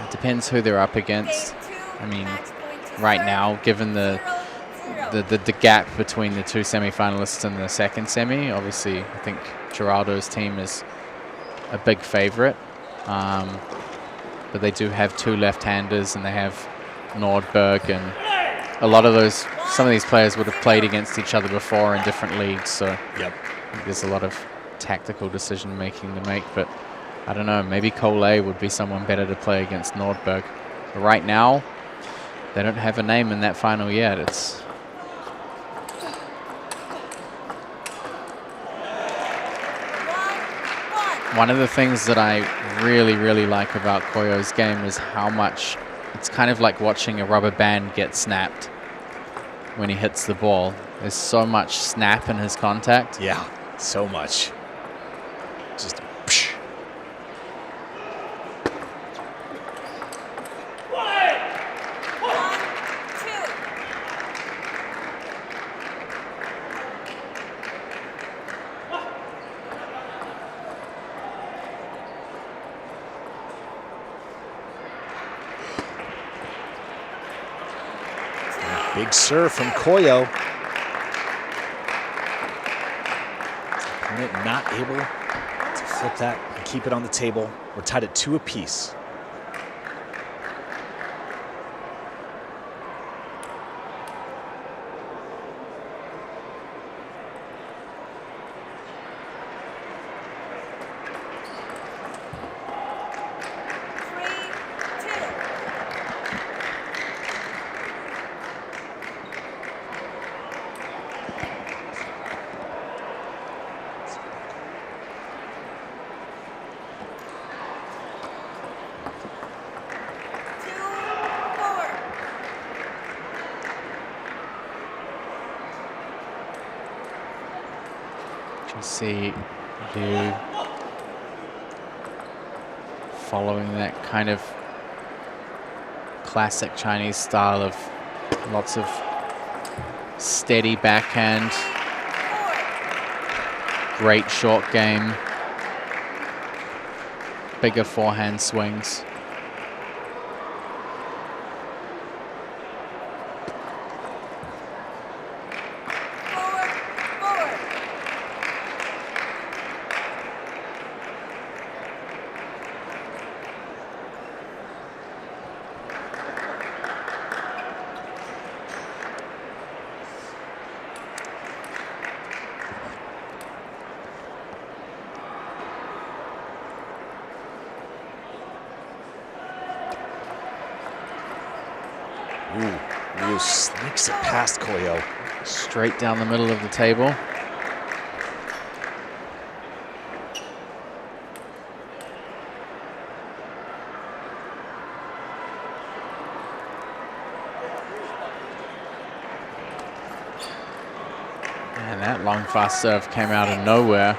B: It depends who they're up against. I mean, right now, given the gap between the 2 semifinalists and the 2nd semi, obviously I think Geraldo's team is a big favorite. But they do have 2 left-handers, and they have Nordberg, and a lot of those, some of these players would have played against each other before in different leagues. So
A: Yep.
B: I think there's a lot of tactical decision making to make, but I don't know, maybe Cole would be someone better to play against Nordberg. But right now, they don't have a name in that final yet. It's one of the things that I really, really like about Koyo's game is how much it's kind of like watching a rubber band get snapped when he hits the ball. There's so much snap in his contact.
A: Yeah, so much. Just psh. Big serve from Koyo. Opponent not able to flip that and keep it on the table. We're tied at 2 apiece.
B: can see Liu following that kind of classic Chinese style of lots of steady backhand, great short game, bigger forehand swings.
A: Ooh, Liu sneaks it past Koyo.
B: Straight down the middle of the table. And that long fast serve came out of nowhere.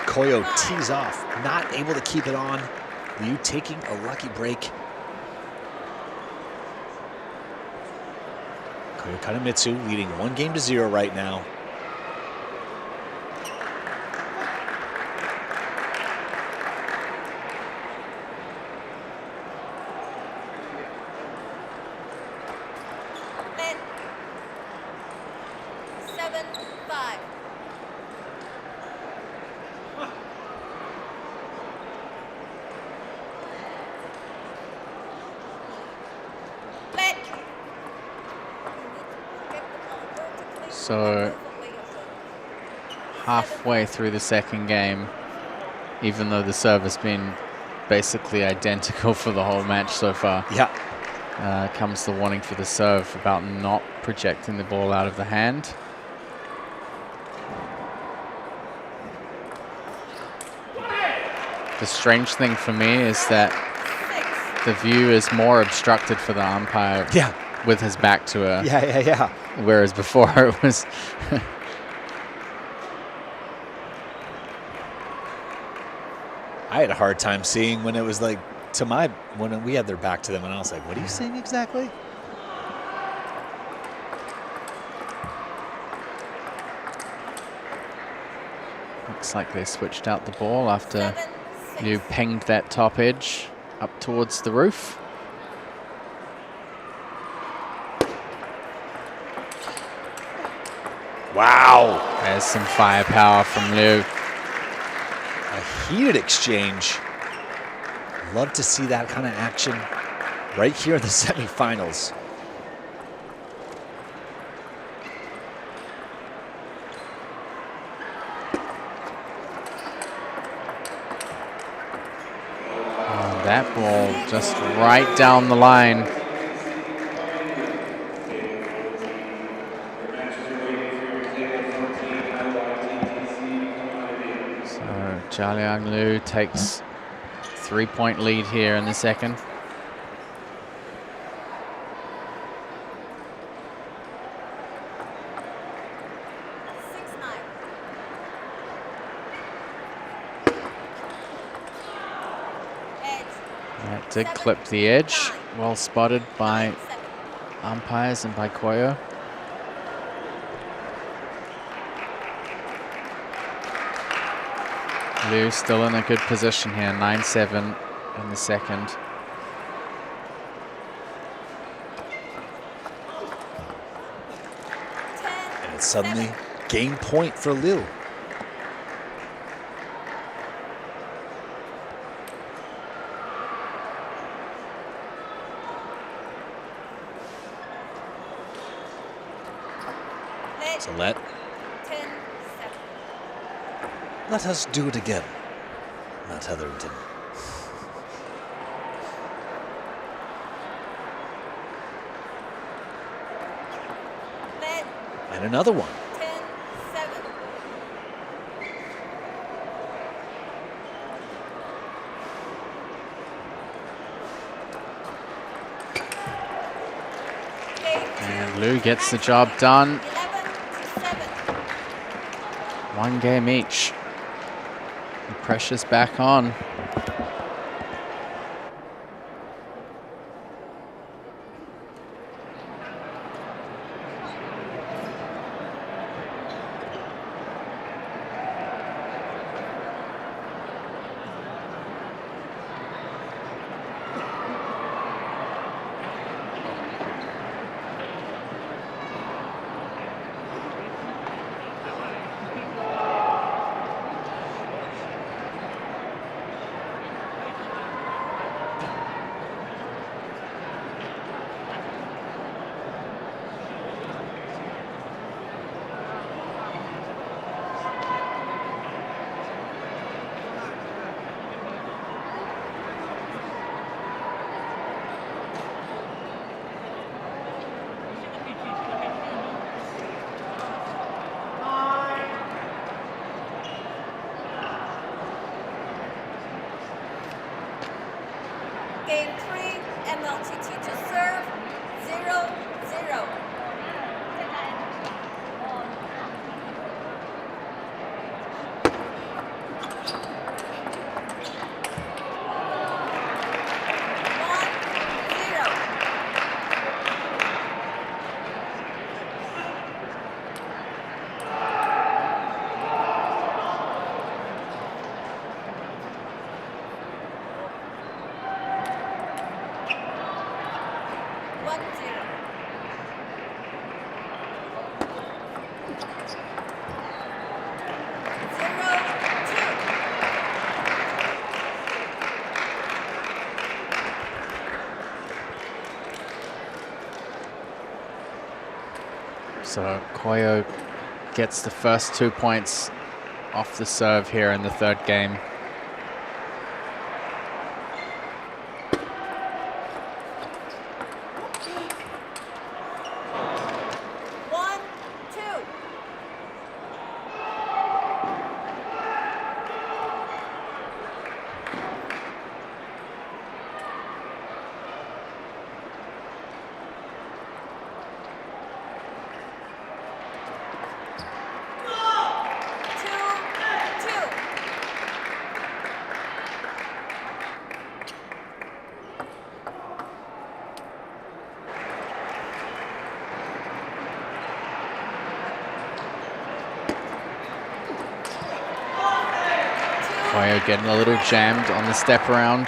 A: Koyo tees off, not able to keep it on. Liu taking a lucky break. Koyo Kanamitsu leading 1-0 right now.
B: So halfway through the second game, even though the serve has been basically identical for the whole match so far, comes the warning for the serve about not projecting the ball out of the hand. The strange thing for me is that the view is more obstructed for the umpire with his back to her. Whereas before it was
A: I had a hard time seeing when it was like when we had their back to them, and I was like, what are you saying exactly?
B: Looks like they switched out the ball after Liu pinged that top edge up towards the roof.
A: Wow.
B: There's some firepower from Liu.
A: A heated exchange. Love to see that kind of action right here in the semifinals.
B: Oh, that ball just right down the line. Jialiang Liu takes 3-point lead here in the second. That did clip the edge. Well spotted by umpires and by Koyo. Liu still in a good position here, 9-7 in the second.
A: And it's suddenly game point for Liu. So let Let us do it again, Matt Hetherington.
C: Net
A: And another one.
C: 10-7.
B: And Lou gets the job done.
C: 11-7.
B: One game each. The pressure's back on.
C: Game 3, MLTT to serve, 0-0.
B: So Koyo gets the first 2 points off the serve here in the third game. Koyo getting a little jammed on the step around.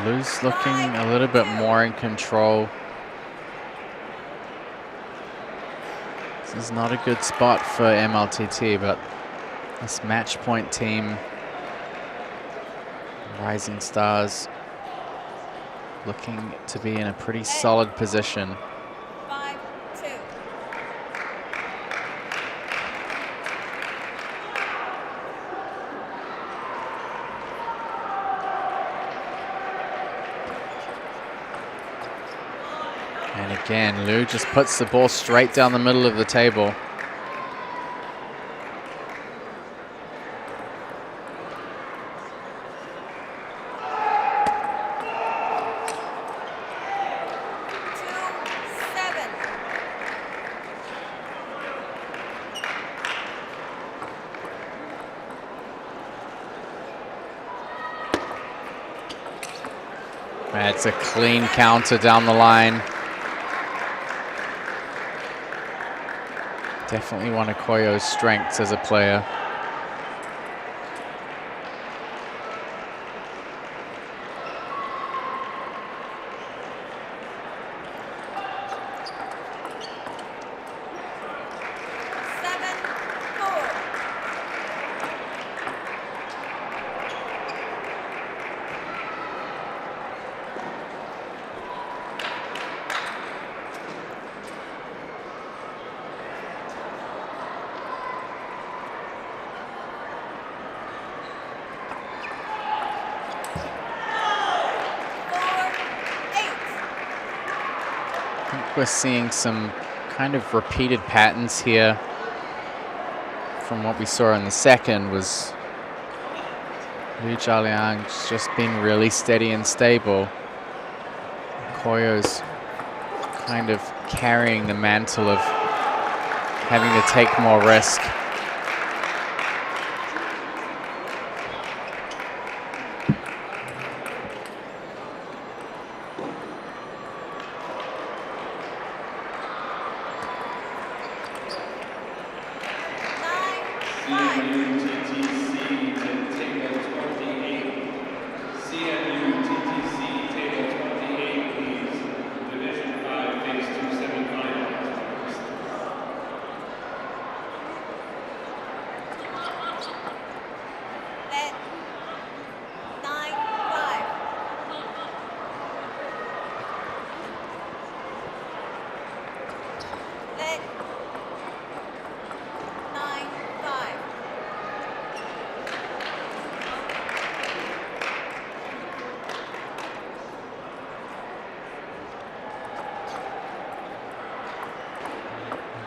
B: Lou's looking a little bit more in control. This is not a good spot for MLTT, but this match point team, Rising Stars, looking to be in a pretty solid position.
C: 5-2.
B: And again, Lou just puts the ball straight down the middle of the table. It's a clean counter down the line. Definitely one of Koyo's strengths as a player. We're seeing some kind of repeated patterns here from what we saw in the second. Was Liu Jialiang just been really steady and stable. Koyo's kind of carrying the mantle of having to take more risk.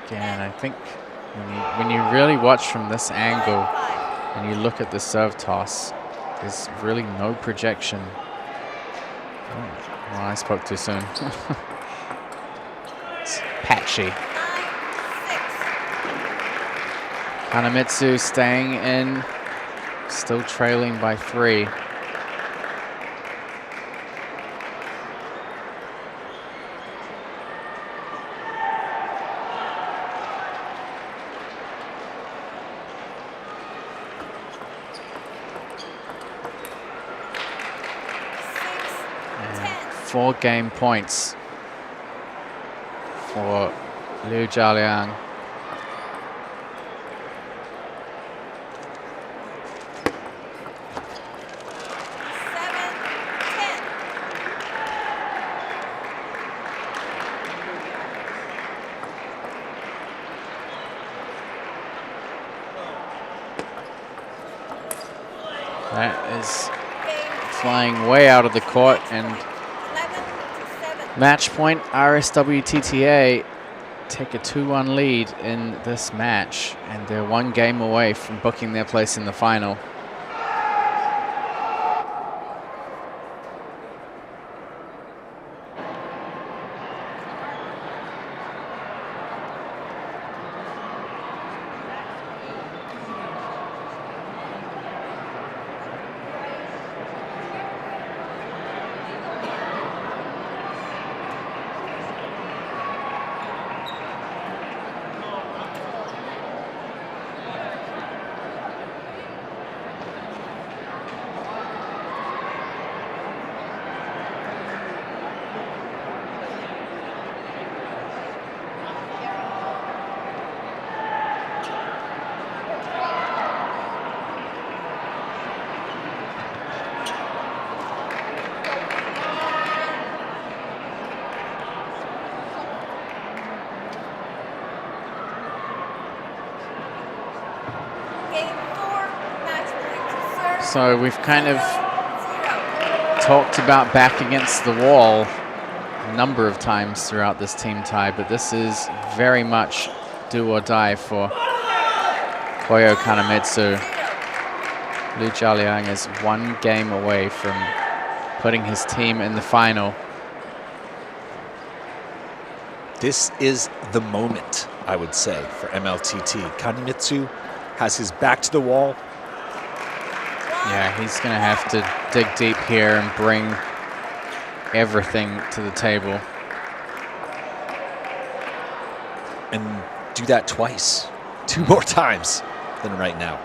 B: Again, I think when you really watch from this angle and you look at the serve toss, there's really no projection. Oh, well, I spoke too soon. It's patchy. Kanamitsu staying in, still trailing by 3. And 4 game points for Liu Jialiang. That is flying way out of the court, and match point, RSWTTA take a 2-1 lead in this match, and they're 1 game away from booking their place in the final. So we've kind of talked about back against the wall a number of times throughout this team tie, but this is very much do or die for Koyo Kanamitsu. Liu Jialiang is 1 game away from putting his team in the final.
A: This is the moment, I would say, for MLTT. Kanamitsu has his back to the wall.
B: Yeah, he's going to have to dig deep here and bring everything to the table.
A: And do that twice, 2 more times than right now.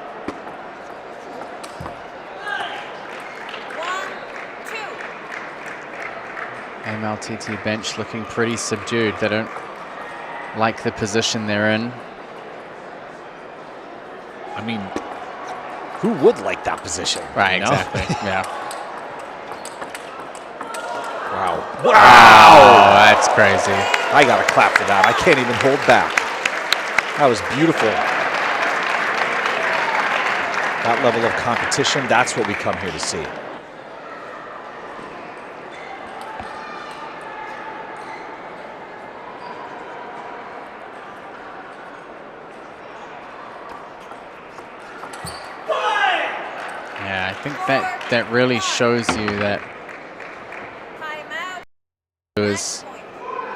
C: 1, 2.
B: MLTT bench looking pretty subdued. They don't like the position they're in.
A: I mean, who would like that position?
B: Right,
A: you know?
B: exactly. Yeah.
A: Wow.
B: Oh, that's crazy.
A: I got to clap for that. I can't even hold back. That was beautiful. That level of competition, that's what we come here to see.
B: Yeah, I think that really shows you that
C: Timeout.
B: he was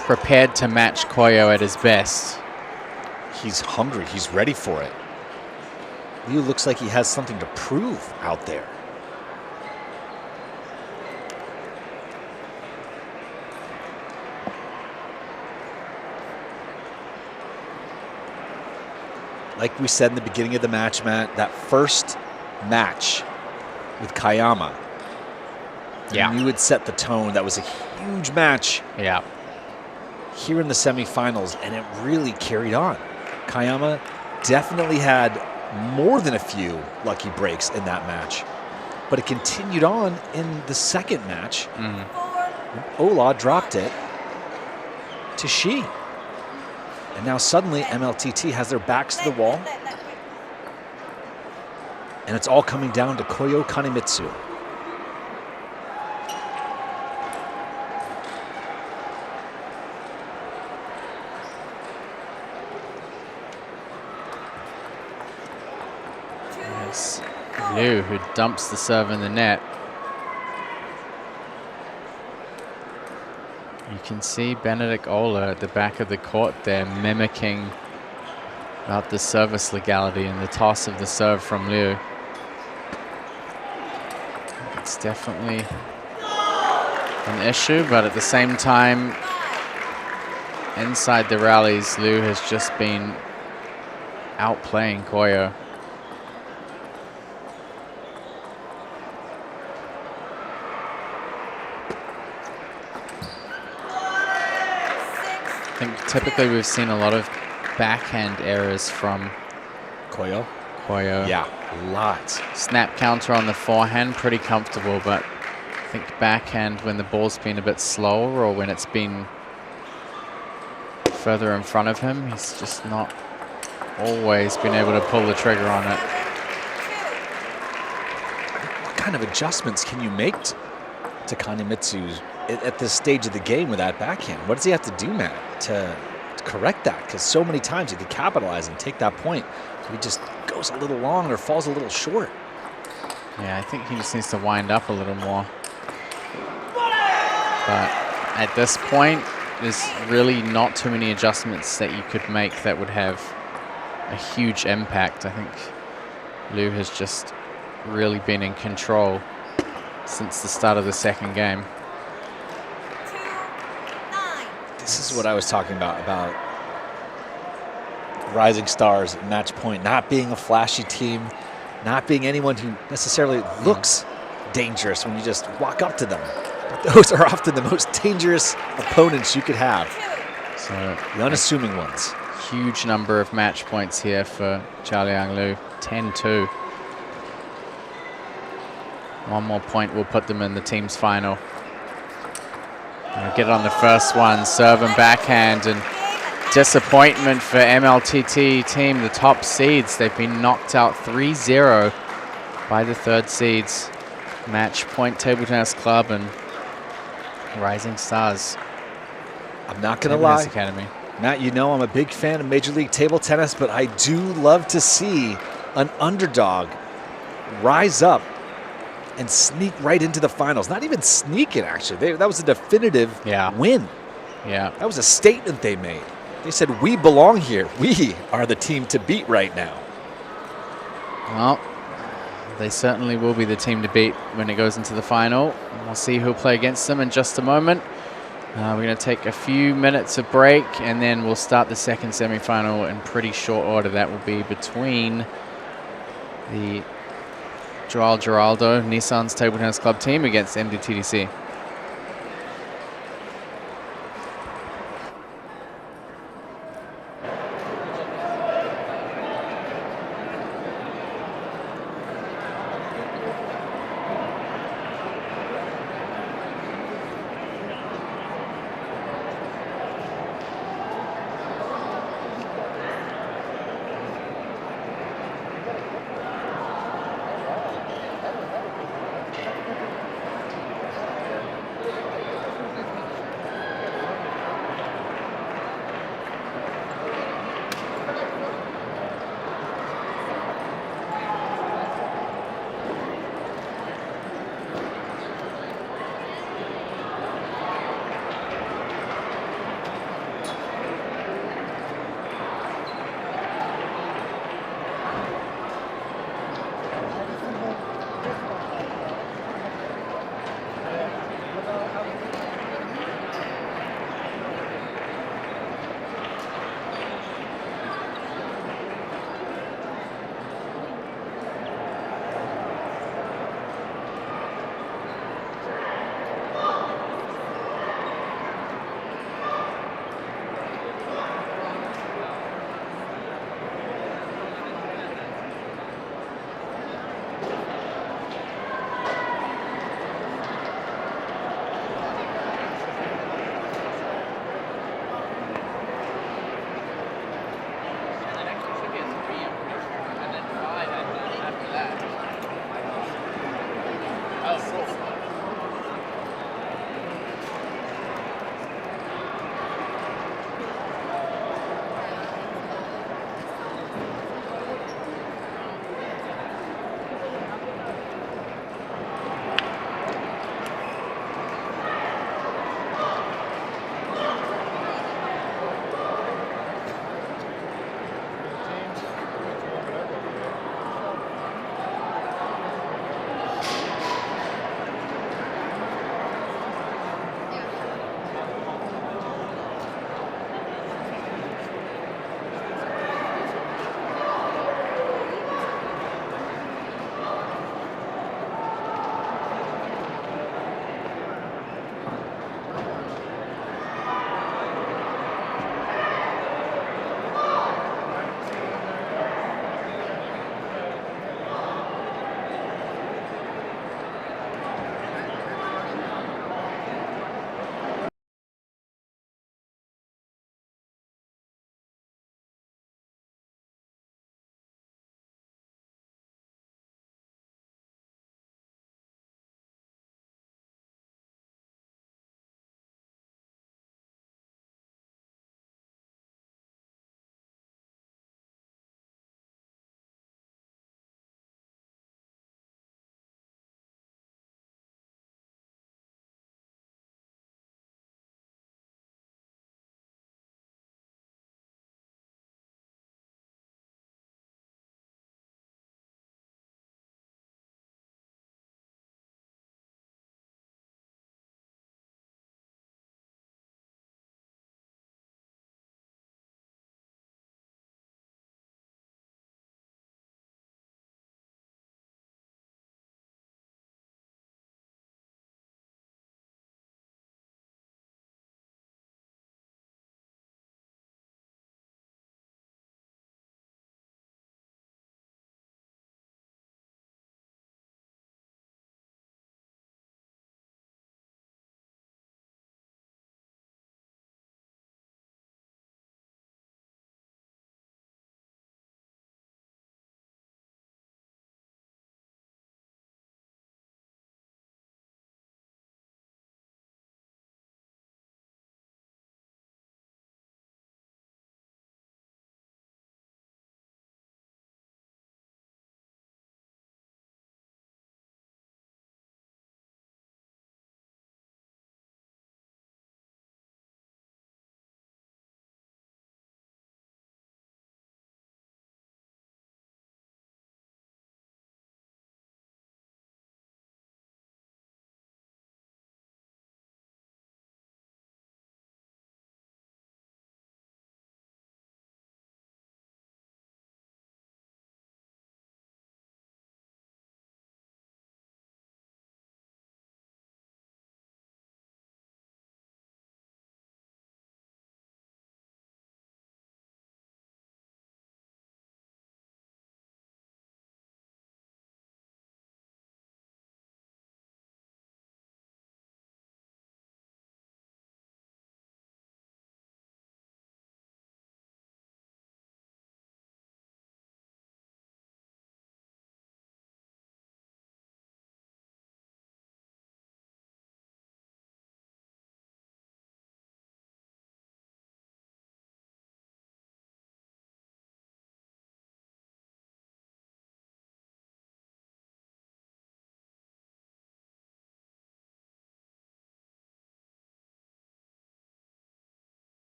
B: prepared to match Koyo at his best.
A: He's hungry. He's ready for it. Liu looks like he has something to prove out there. Like we said in the beginning of the match, Matt, that first match with Kayama,
B: Yeah.
A: you would set the tone. That was a huge match
B: Yeah.
A: here in the semifinals, and it really carried on. Kayama definitely had more than a few lucky breaks in that match, but it continued on in the second match.
C: 4.
A: Ola dropped it to Shi. And now suddenly MLTT has their backs to the wall, and it's all coming down to Koyo Kanemitsu.
B: It's Liu who dumps the serve in the net. You can see Benedict Ola at the back of the court there mimicking about the service legality and the toss of the serve from Liu. It's definitely an issue, but at the same time, inside the rallies, Liu has just been outplaying Koyo. I think typically we've seen a lot of backhand errors from
A: Koyo?
B: Koyo.
A: Yeah, lots.
B: Snap counter on the forehand, pretty comfortable, but I think backhand when the ball's been a bit slower or when it's been further in front of him, he's just not always been able to pull the trigger on it.
A: What kind of adjustments can you make to Kanemitsu at this stage of the game with that backhand? What does he have to do, Matt, to correct that? Because so many times he could capitalize and take that point. He just goes a little long or falls a little short.
B: Yeah, I think he just needs to wind up a little more. But at this point, there's really not too many adjustments that you could make that would have a huge impact. I think Liu has just really been in control since the start of the second game.
C: 2-9.
A: This is what I was talking about rising stars at match point, not being a flashy team, not being anyone who necessarily looks dangerous when you just walk up to them. But those are often the most dangerous opponents you could have,
B: So
A: the unassuming ones.
B: huge number of match points here for Jialiang Liu, 10-2. One more point will put them in the team's final. They'll get on the first one, serve and backhand, and disappointment for MLTT team, the top seeds. They've been knocked out 3-0 by the third seeds. Match Point Table Tennis Club and Rising Stars.
A: I'm not going to
B: Table
A: lie.
B: Tennis Academy.
A: Matt, you know I'm a big fan of Major League Table Tennis, but I do love to see an underdog rise up and sneak right into the finals. Not even sneaking, actually. That was a definitive win.
B: Yeah.
A: That was a statement they made. They said, we belong here. We are the team to beat right now.
B: Well, they certainly will be the team to beat when it goes into the final. We'll see who'll play against them in just a moment. We're going to take a few minutes of break, and then we'll start the second semifinal in pretty short order. That will be between the Joao Geraldo Nissan's Table Tennis Club team against MDTDC.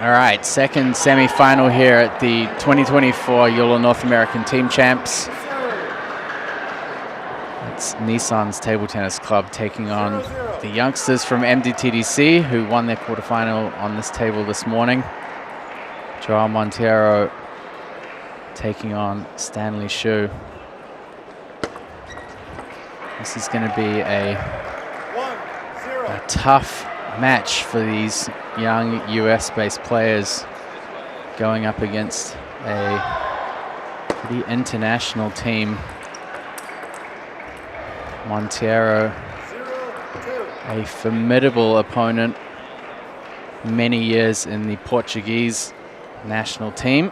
B: All right, second semifinal here at the 2024 JOOLA North American Team Champs. It's Nissan's Table Tennis Club taking on the youngsters from MDTDC, who won their quarterfinal on this table this morning. Joao Monteiro taking on Stanley Shu. This is going to be a tough match for these young US-based players going up against a pretty international team. Monteiro, a formidable opponent, many years in the Portuguese national team.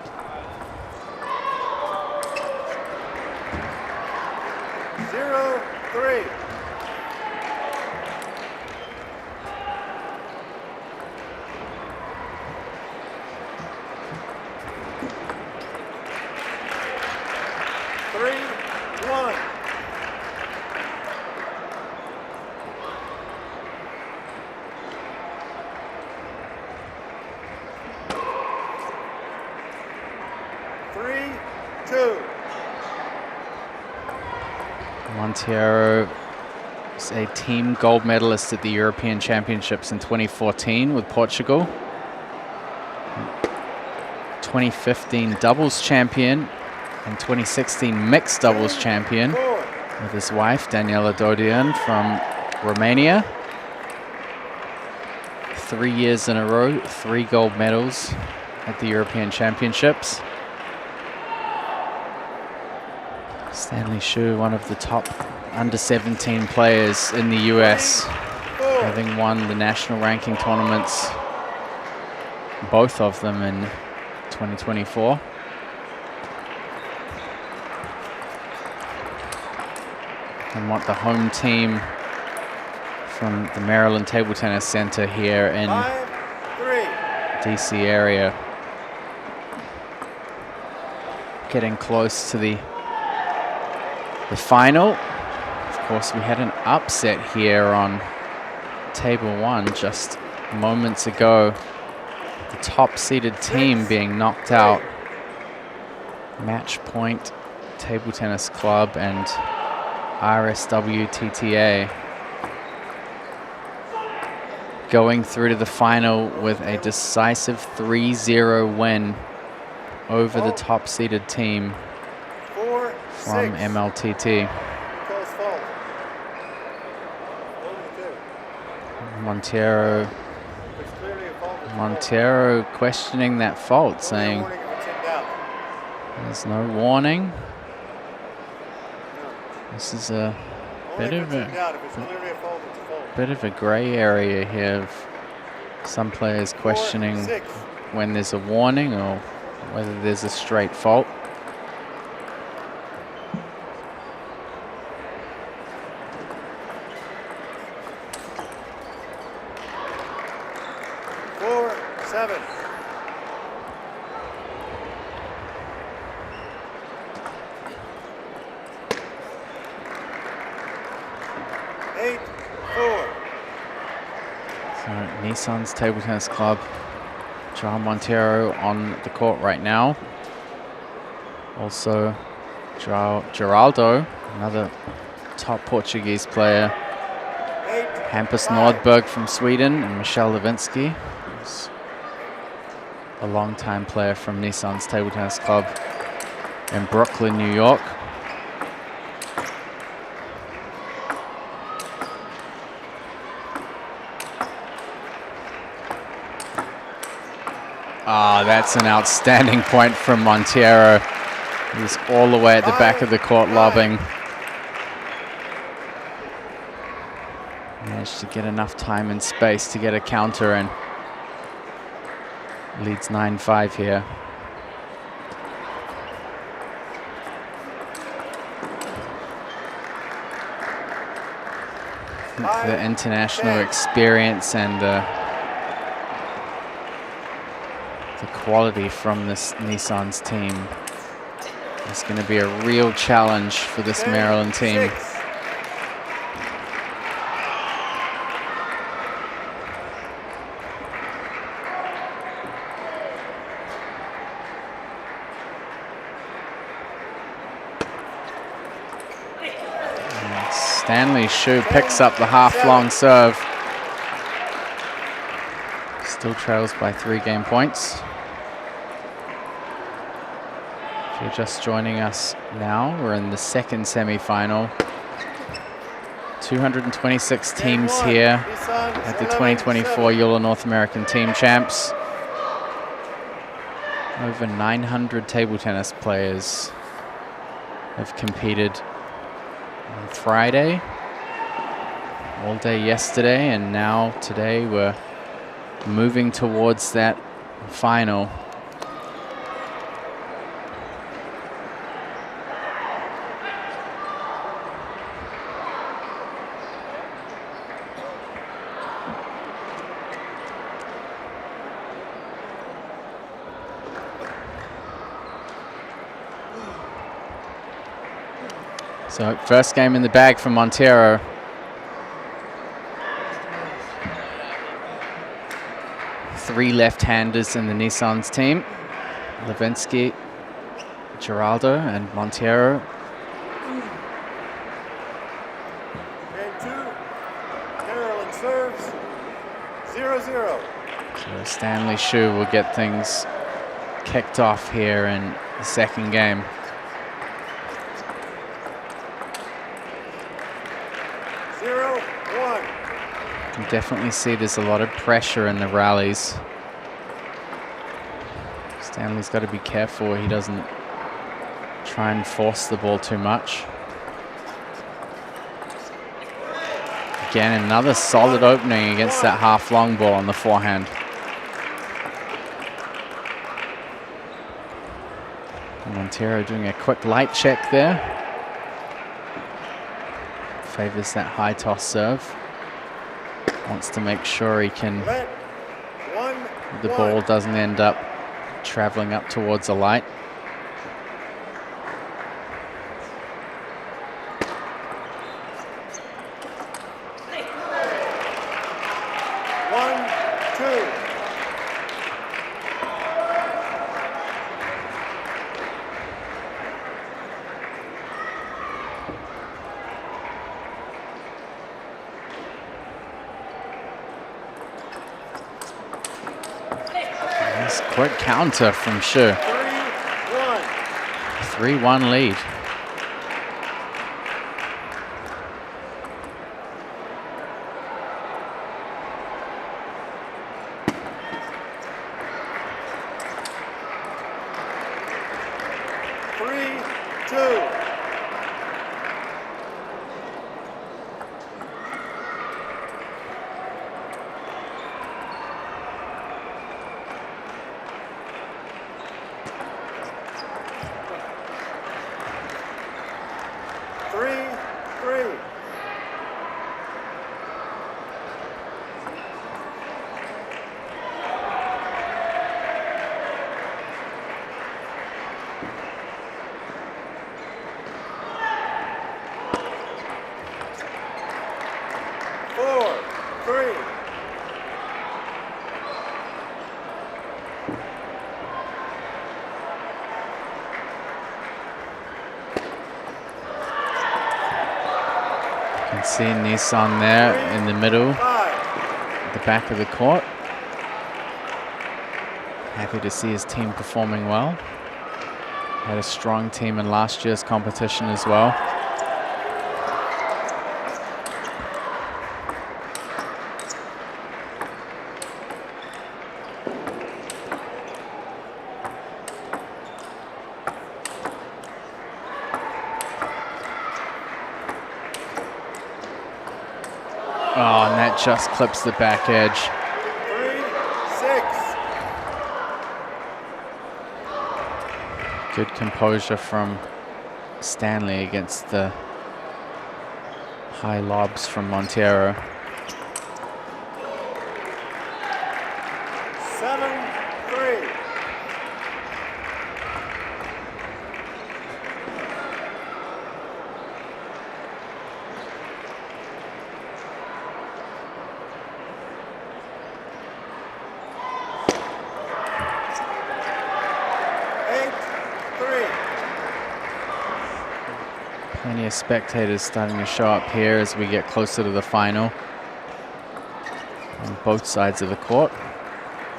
B: Monteiro is a team gold medalist at the European Championships in 2014 with Portugal. 2015 doubles champion and 2016 mixed doubles champion with his wife, Daniela Dodian from Romania. 3 years in a row, 3 gold medals at the European Championships. Stanley Shu, one of the top under-17 players in the US, having won the national ranking tournaments, both of them in 2024. And what the home team from the Maryland Table Tennis Center here in DC area, getting close to the final. Of course, we had an upset here on table 1 just moments ago. The top-seeded team being knocked out. Match Point Table Tennis Club and RSW TTA going through to the final with a decisive 3-0 win over the top-seeded team from MLTT. Monteiro questioning that fault, saying there's no warning. This is a bit of a gray area here of some players questioning when there's a warning or whether there's a straight fault. Nissan's Table Tennis Club. Joao Monteiro on the court right now. Also, Geraldo, another top Portuguese player. Hampus Nordberg from Sweden and Michel Levinsky, who's a longtime player from Nissan's Table Tennis Club in Brooklyn, New York. Ah, that's an outstanding point from Monteiro. He's all the way at the back of the court lobbing. Managed to get enough time and space to get a counter and leads 9-5 here. The international experience and the quality from this Nissan's team is going to be a real challenge for this Maryland team. Stanley Shu picks up the half-long serve. Still trails by 3 game points. If you're just joining us now, we're in the second semi-final. 226 teams here at the 2024 JOOLA North American Team Champs. Over 900 table tennis players have competed on Friday, all day yesterday, and now today we're moving towards that final. So first game in the bag for Montero. Three left-handers in the Nissan's team. Levinsky, Geraldo, and Montero.
D: Game 2, Carolyn serves 0-0.
B: So Stanley Shu will get things kicked off here in the second game. You can definitely see there's a lot of pressure in the rallies. Stanley's got to be careful he doesn't try and force the ball too much. Again, another solid opening against that half-long ball on the forehand. Montero doing a quick light check there. Favors that high toss serve. Wants to make sure he can, the ball doesn't end up traveling up towards a light. Quick counter from Shu. 3-1 lead. See Nissan there in the middle, at the back of the court. Happy to see his team performing well. Had a strong team in last year's competition as well. Oh, and that just clips the back edge. 3-6. Good composure from Stanley against the high lobs from Montero.
D: 7-3.
B: Plenty of spectators starting to show up here as we get closer to the final on both sides of the court.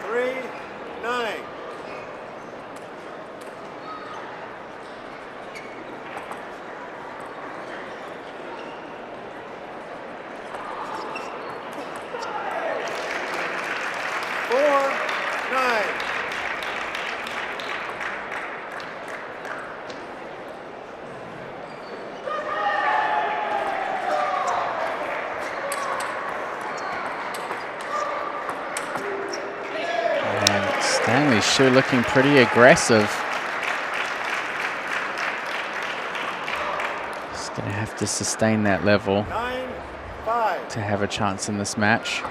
D: 3-9.
B: Stanley Shu looking pretty aggressive. He's going to have to sustain that level
D: 9-5.
B: to have a chance in this match.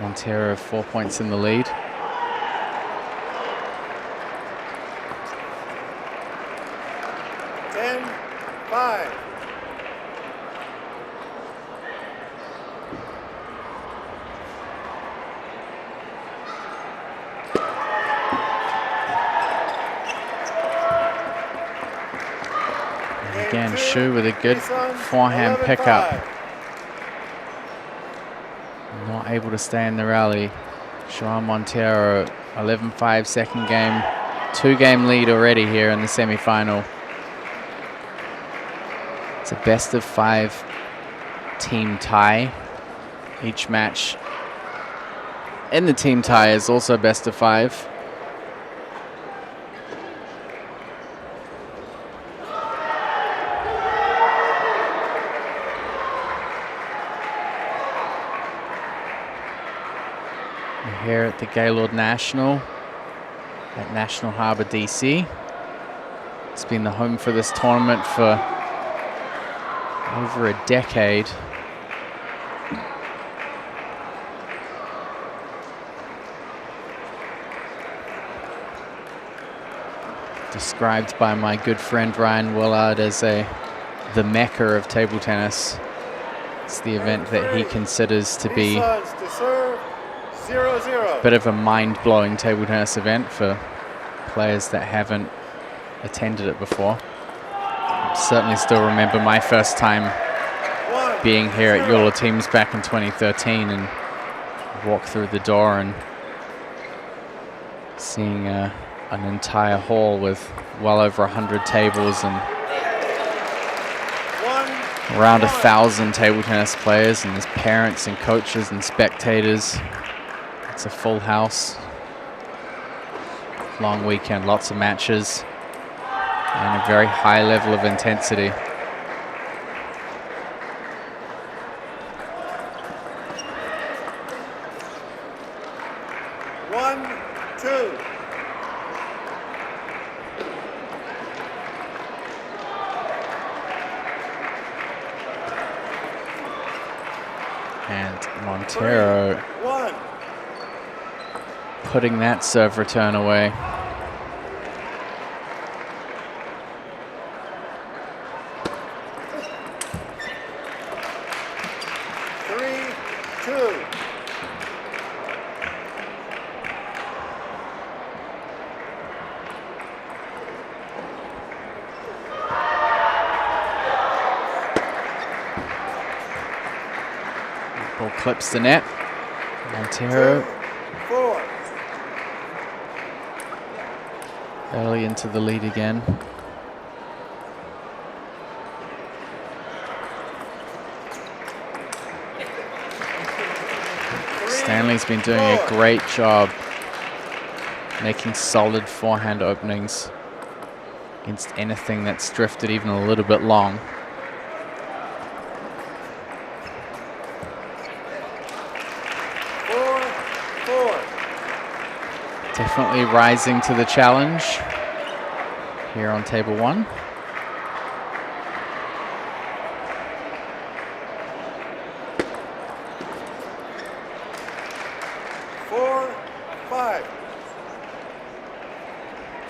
B: Montero 4 points in the lead. Again, Shu with a good forehand pickup. Not able to stay in the rally. João Montero, 11-5 second game. 2-game lead already here in the semifinal. It's a best-of-5 team tie. Each match in the team tie is also best-of-5. Here at the Gaylord National at National Harbor, DC. It's been the home for this tournament for over a decade. Described by my good friend Ryan Willard as the Mecca of table tennis. It's the event that he considers to be a bit of a mind-blowing table tennis event for players that haven't attended it before. I certainly still remember my first time being here at JOOLA Teams back in 2013 and walk through the door and seeing an entire hall with well over 100 tables and around 1,000 table tennis players, and there's parents and coaches and spectators. It's a full house. Long weekend, lots of matches, and a very high level of intensity. And Montero putting that serve return away. Ball clips the net. Montero early into the lead again. Stanley's been doing a great job making solid forehand openings against anything that's drifted even a little bit long. Definitely rising to the challenge here on table one.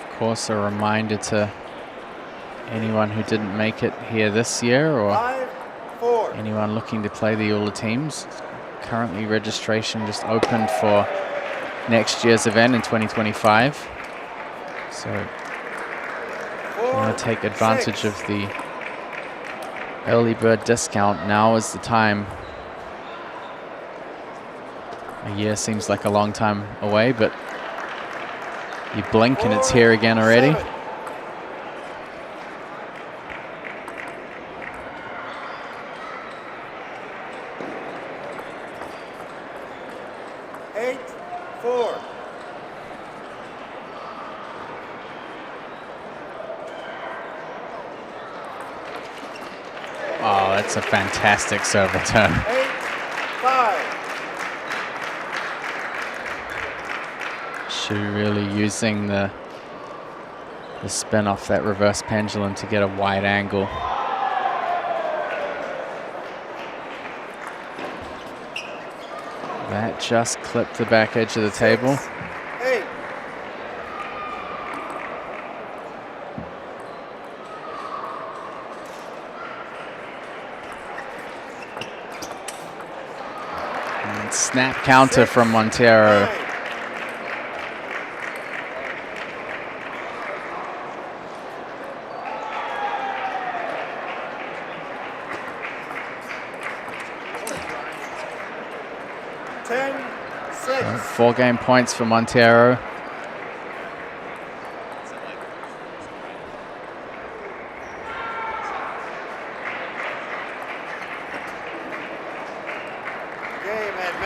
B: Of course, a reminder to anyone who didn't make it here this year or anyone looking to play the JOOLA teams. Currently registration just opened for next year's event in 2025. So you want to take advantage of the Early bird discount. Now is the time. A year seems like a long time away, but you blink and it's here again already.
D: 7. 8-4.
B: Oh, that's a fantastic serve return.
D: 8-5.
B: Shu really using the spin off that reverse pendulum to get a wide angle. That just clipped the back edge of the table.
D: 8.
B: And snap counter from Montero.
D: 9.
B: So 4 game points for Montero.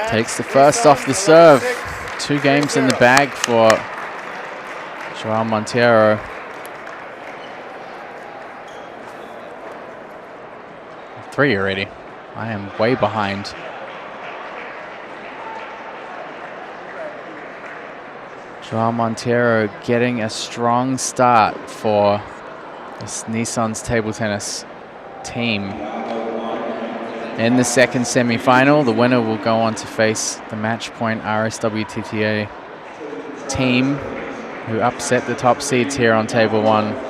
B: Takes the first off the serve. 2 games in the bag for Joao Montero. Three already. I am way behind. Joao Montero getting a strong start for this Nissan's table tennis team. In the second semifinal, the winner will go on to face the match point RSWTTA team, who upset the top seeds here on table 1.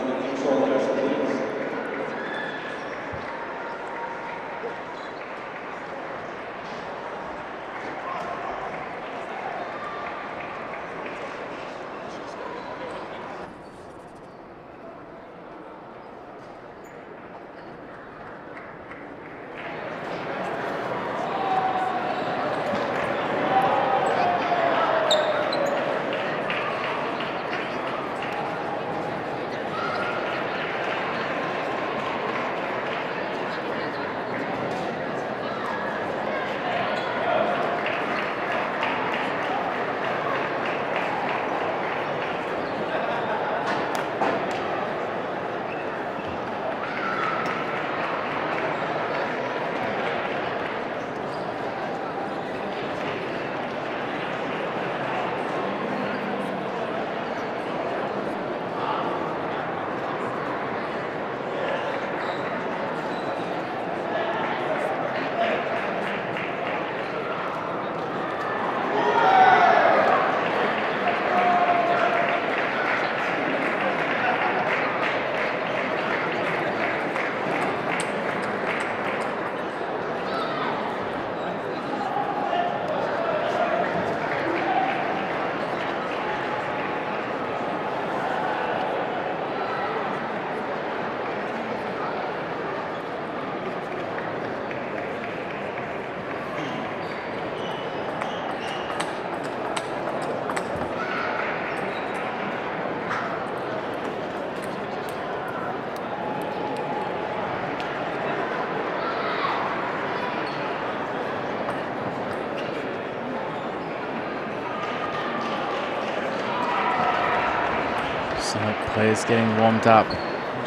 B: Players getting warmed up.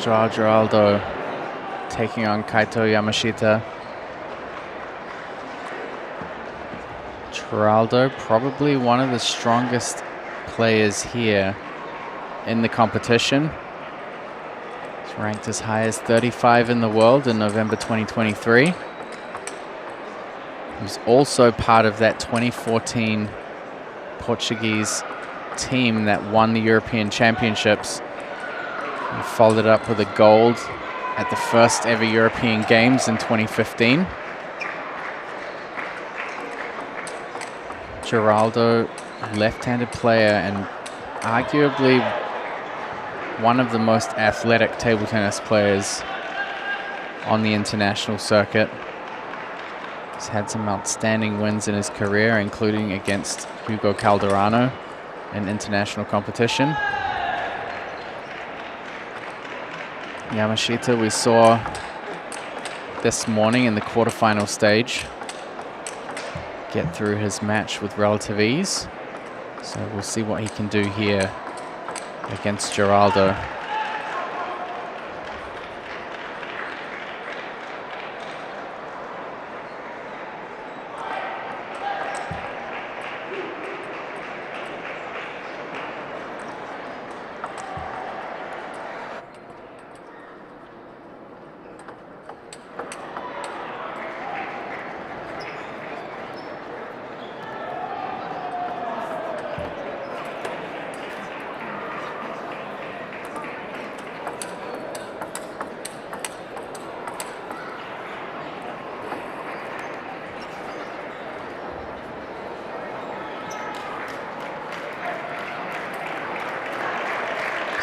B: Joao Giraldo taking on Kaito Yamashita. Giraldo, probably one of the strongest players here in the competition. He's ranked as high as 35 in the world in November 2023. He was also part of that 2014 Portuguese team that won the European Championships. He followed up with a gold at the first ever European Games in 2015. Giraldo, left-handed player and arguably one of the most athletic table tennis players on the international circuit. He's had some outstanding wins in his career, including against Hugo Calderano in international competition. Yamashita we saw this morning in the quarterfinal stage get through his match with relative ease. So we'll see what he can do here against Geraldo.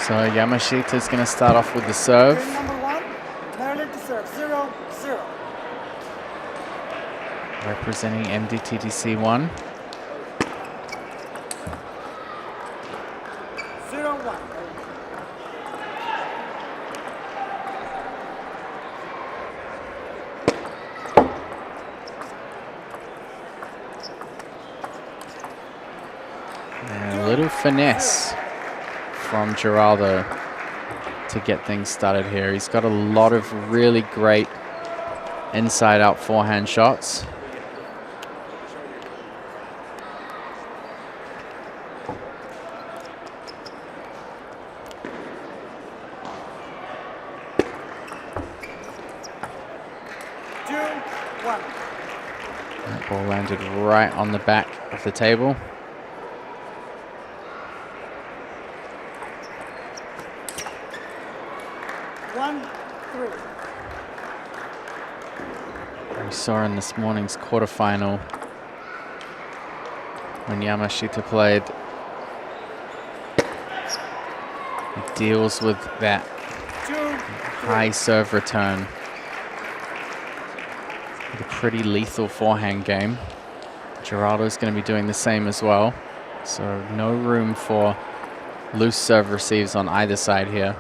B: So Yamashita is going to start off with the serve.
D: Game number 1, Maryland to serve, 0-0.
B: Representing MDTDC 1.
D: 0-1.
B: And a little finesse from Geraldo to get things started here. He's got a lot of really great inside-out forehand shots. That ball landed right on the back of the table. We saw in this morning's quarterfinal when Yamashita played, he deals with that high serve return with a pretty lethal forehand game. Geraldo's going to be doing the same as well, so no room for loose serve receives on either side here.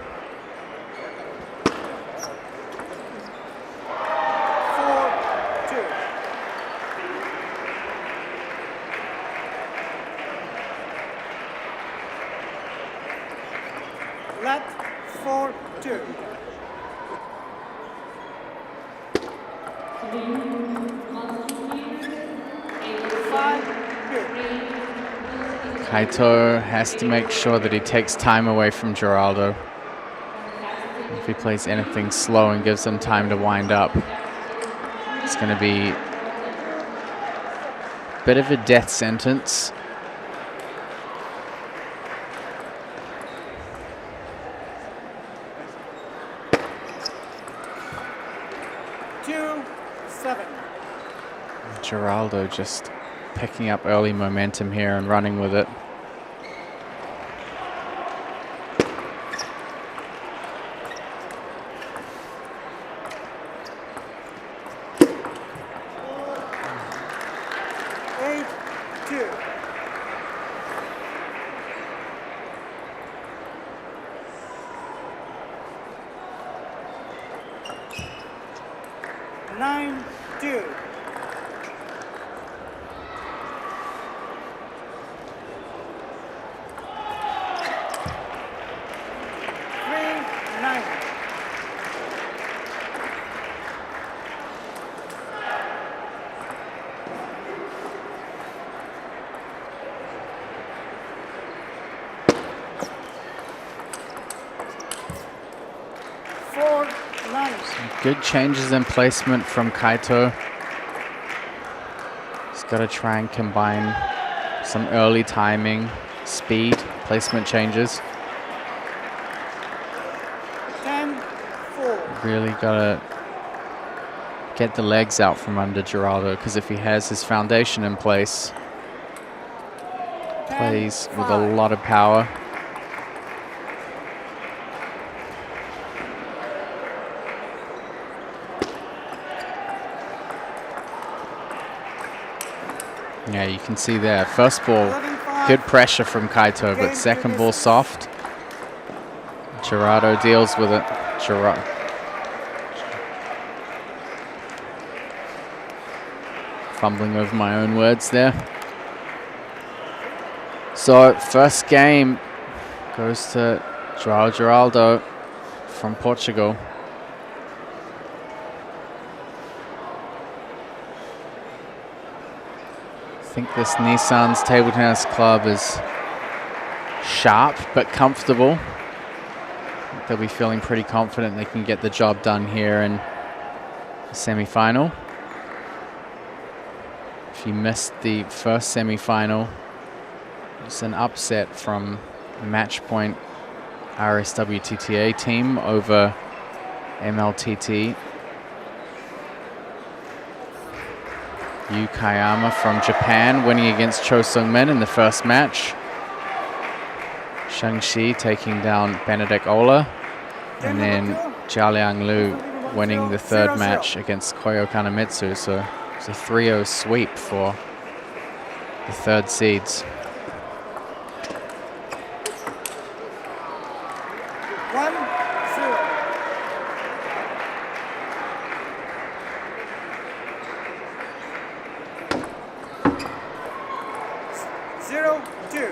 D: Let 4-2.
B: Kaito has to make sure that he takes time away from Geraldo. If he plays anything slow and gives him time to wind up, it's going to be a bit of a death sentence. Geraldo just picking up early momentum here and running with it. Some good changes in placement from Kaito. He's got to try and combine some early timing, speed, placement changes. Really got to get the legs out from under Geraldo, because if he has his foundation in place, plays with a lot of power. Yeah, you can see there. First ball,
D: 11-5.
B: good pressure from Kaito, but second ball soft. Gerardo deals with it. Fumbling over my own words there. So first game goes to João Geraldo from Portugal. I think this Nissan's table tennis club is sharp but comfortable. They'll be feeling pretty confident they can get the job done here in the semi-final. If you missed the first semi-final, it's an upset from Match Point RSWTTA team over MLTT. Yu Kayama from Japan winning against Cho Sung-min in the first match. Sheng Shi taking down Benedict Ola. And then Jialiang Liu winning the third match against Koyo Kanemitsu. So it's a 3-0 sweep for the third seeds.
D: 1-0. 0-2.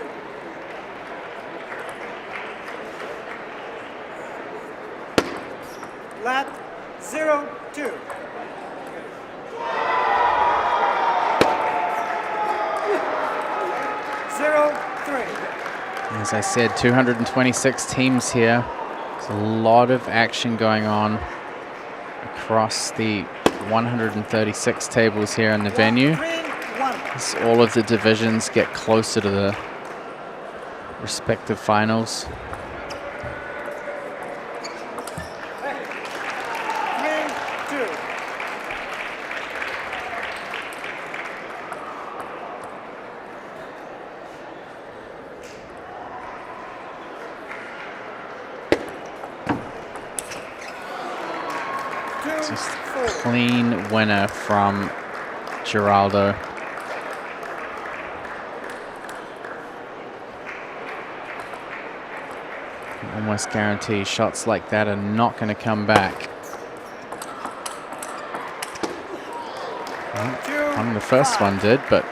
D: Lat 0-2.
B: As I said, 226 teams here. There's a lot of action going on across the 136 tables here in the venue. As all of the divisions get closer to the respective finals.
D: 3-2.
B: Just clean winner from Geraldo. Almost guarantee shots like that are not going to come back. Well, the first one did, but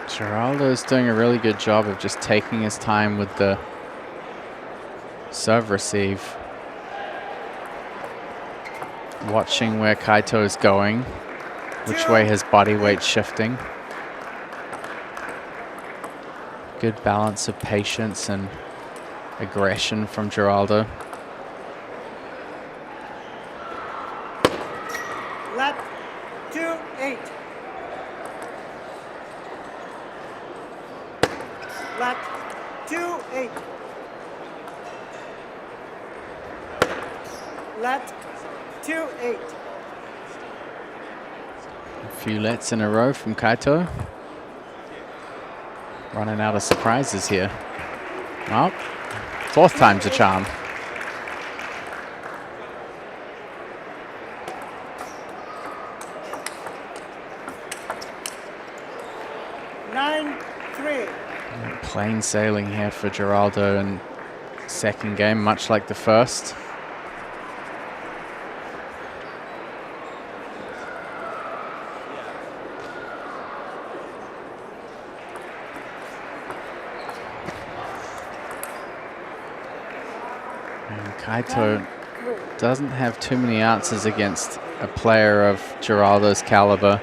B: Geraldo's doing a really good job of just taking his time with the serve receive. Watching where Kaito is going, which way his body weight's shifting. Good balance of patience and aggression from Geraldo.
D: Lat 2-8. Lat 2-8. Lat 2-8.
B: A few lets in a row from Kaito. Running out of surprises here. Well, fourth time's a charm. Plain sailing here for Geraldo in second game, much like the first. And Kaito doesn't have too many answers against a player of Geraldo's caliber.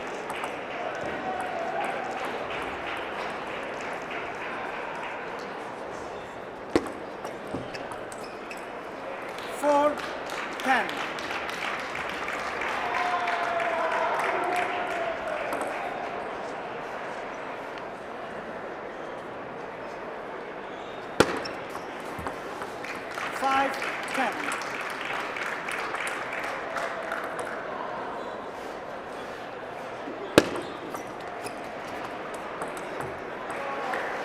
D: 5-10.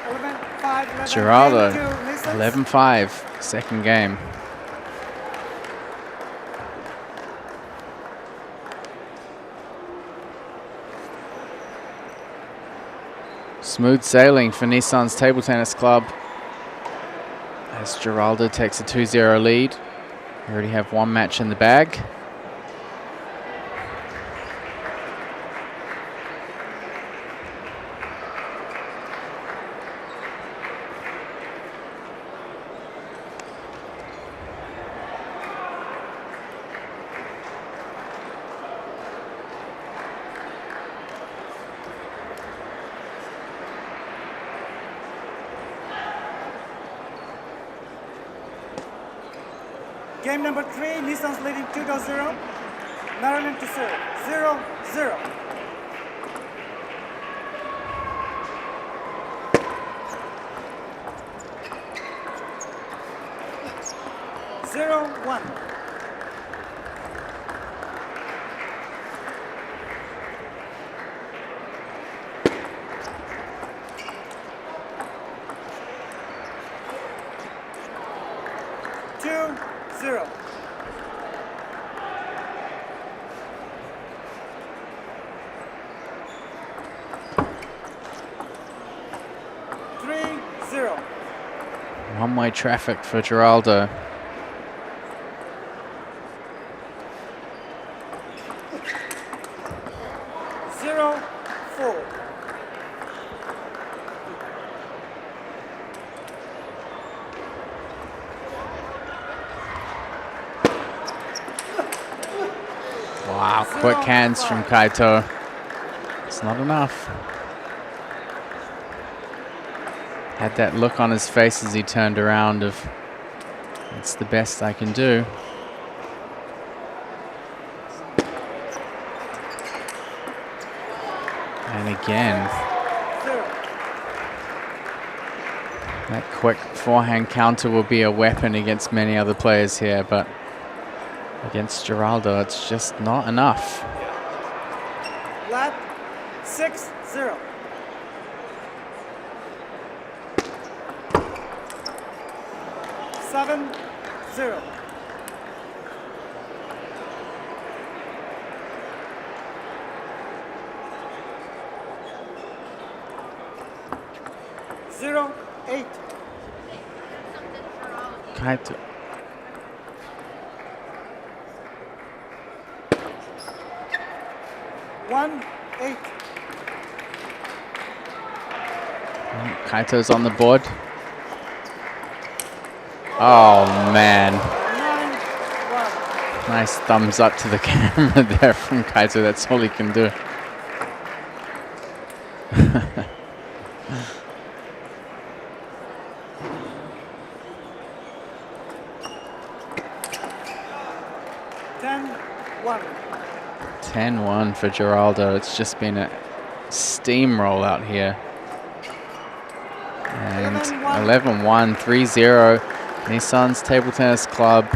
D: 11-5, 11,
B: Geraldo,
D: game to Nissan.
B: 11-5, second game. Smooth sailing for Nissan's Table Tennis Club as Geraldo takes a 2-0 lead. We already have one match in the bag.
D: Game number 3, Nissan's leading 2-0. Maryland to serve, 0-0. Zero, 1. Two, 0. 3-0.
B: One-way traffic for Geraldo.
D: Zero, 4.
B: Wow, quick hands from Kaito. It's not enough. Had that look on his face as he turned around of, it's the best I can do. And again, that quick forehand counter will be a weapon against many other players here, but against Geraldo, it's just not enough.
D: Lap 6-0. 7-0. 0-8.
B: Kaito.
D: One, 8.
B: Kaito's on the board. Oh man.
D: 9-1.
B: Nice thumbs up to the camera there from Kaito. That's all he can do.
D: One.
B: 10-1 for Geraldo. It's just been a steamroll out here. And 11-1, 3-0. Nissan's Table Tennis Club.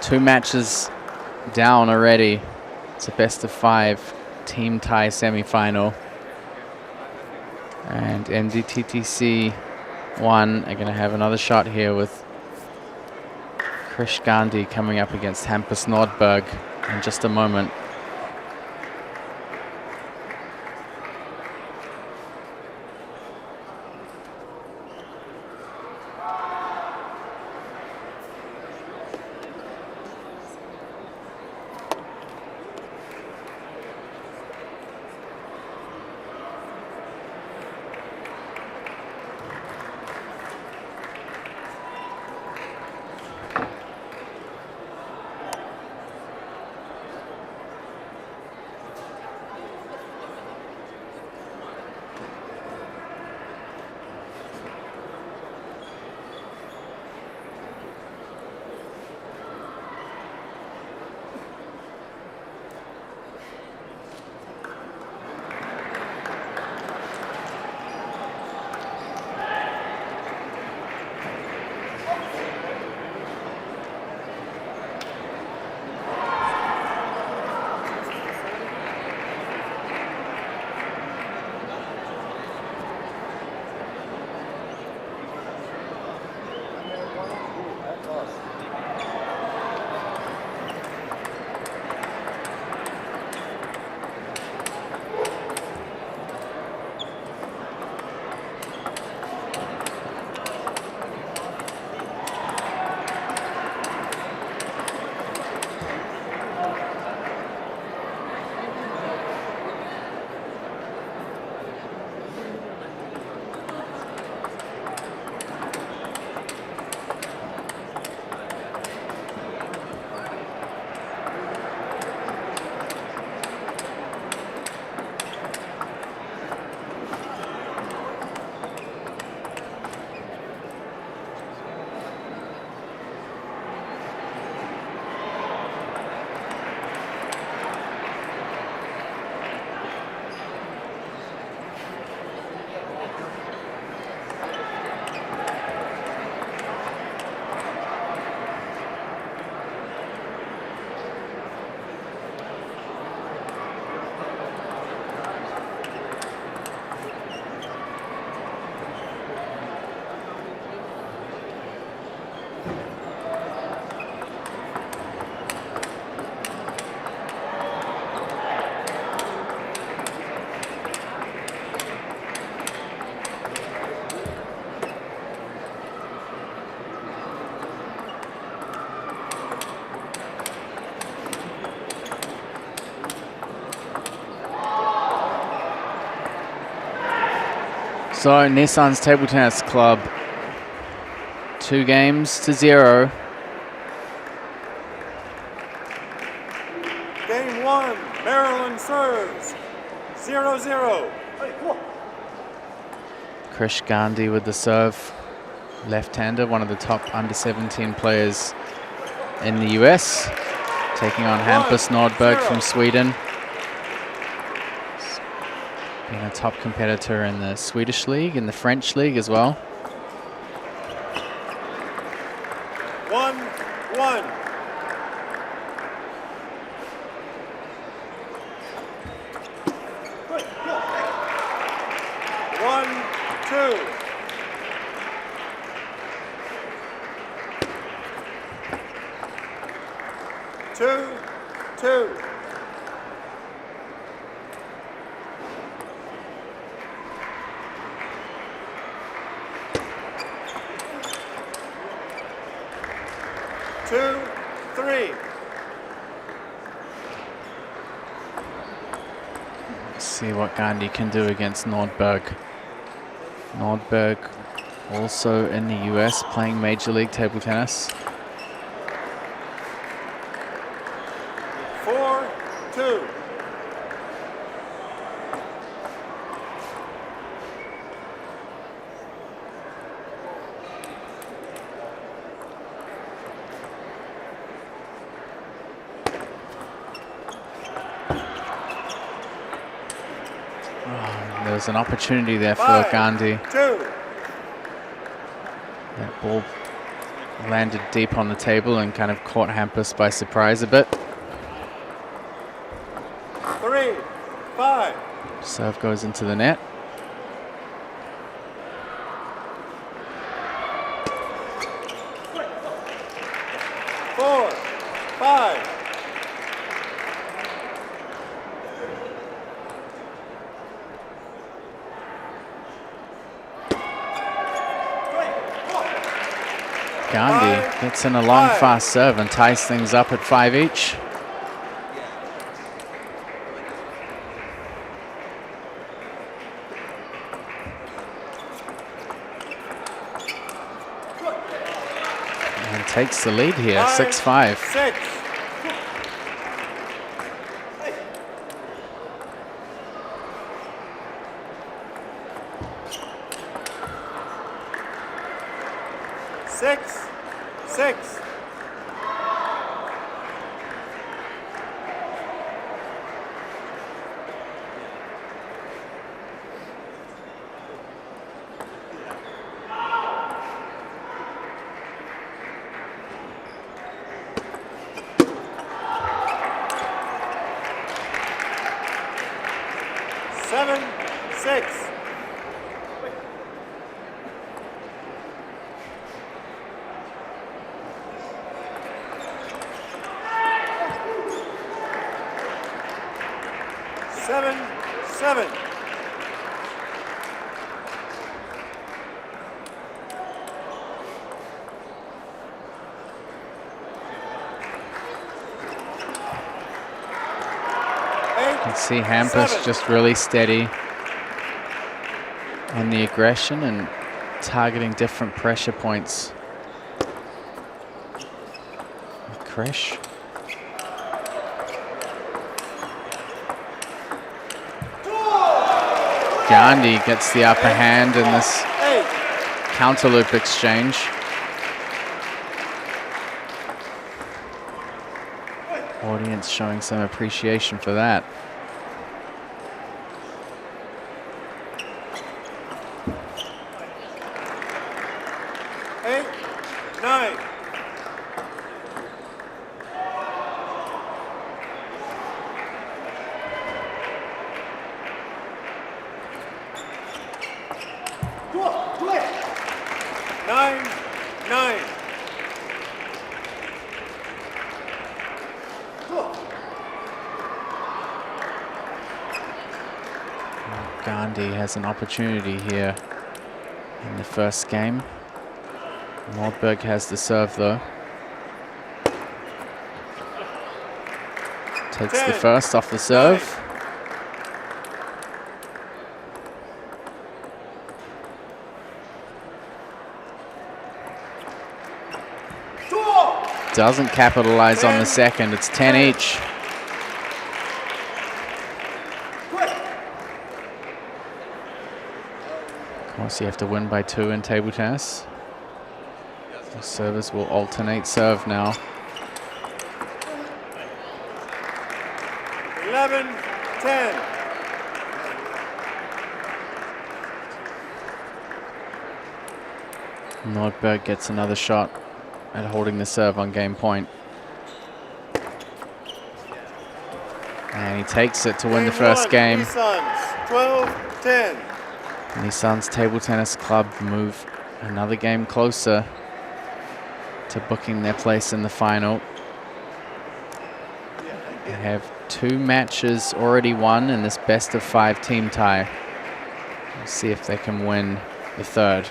B: 2 matches down already. It's a best of 5 team tie semifinal. And NDTTC 1 are going to have another shot here with Krish Gandhi coming up against Hampus Nordberg in just a moment. So Nissan's Table Tennis Club, 2-0.
D: Game 1, Maryland serves 0-0.
B: Krish Gandhi with the serve. Left-hander, one of the top under-17 players in the US. Taking on Hampus Nordberg from Sweden. Being a top competitor in the Swedish league, in the French league as well.
D: 1-1. One, two. Two, two. Two, three.
B: Let's see what Gandhi can do against Nordberg. Nordberg also in the US playing Major League Table Tennis.
D: 4-2.
B: There's an opportunity there for
D: 5-2.
B: Gandhi. That ball landed deep on the table and kind of caught Hampus by surprise a bit.
D: 3-5.
B: Serve goes into the net.
D: Four, five.
B: Gandhi gets in a long, fast serve and ties things up at 5 each. And takes the lead here, 6-5.
D: 6. Six, six. Seven, six. Seven, seven.
B: You can see Hampus just really steady on the aggression and targeting different pressure points. Krish. Gandhi gets the upper hand in this counter loop exchange. Audience showing some appreciation for that.
D: Eight, nine. Nine, nine.
B: Gandhi has an opportunity here in the first game. Nordberg has the serve though. Takes the first off the serve. doesn't capitalize on the second. It's 10 each. Of course, you have to win by 2 in table tennis. The servers will alternate serve now.
E: 11-10.
B: Nordberg gets another shot at holding the serve on game point. And he takes it to win the first game.
E: Nissan's 12-10.
B: Nissan's Table Tennis Club move another game closer to booking their place in the final. They have 2 matches already won in this best-of-5 team tie. We'll see if they can win the third.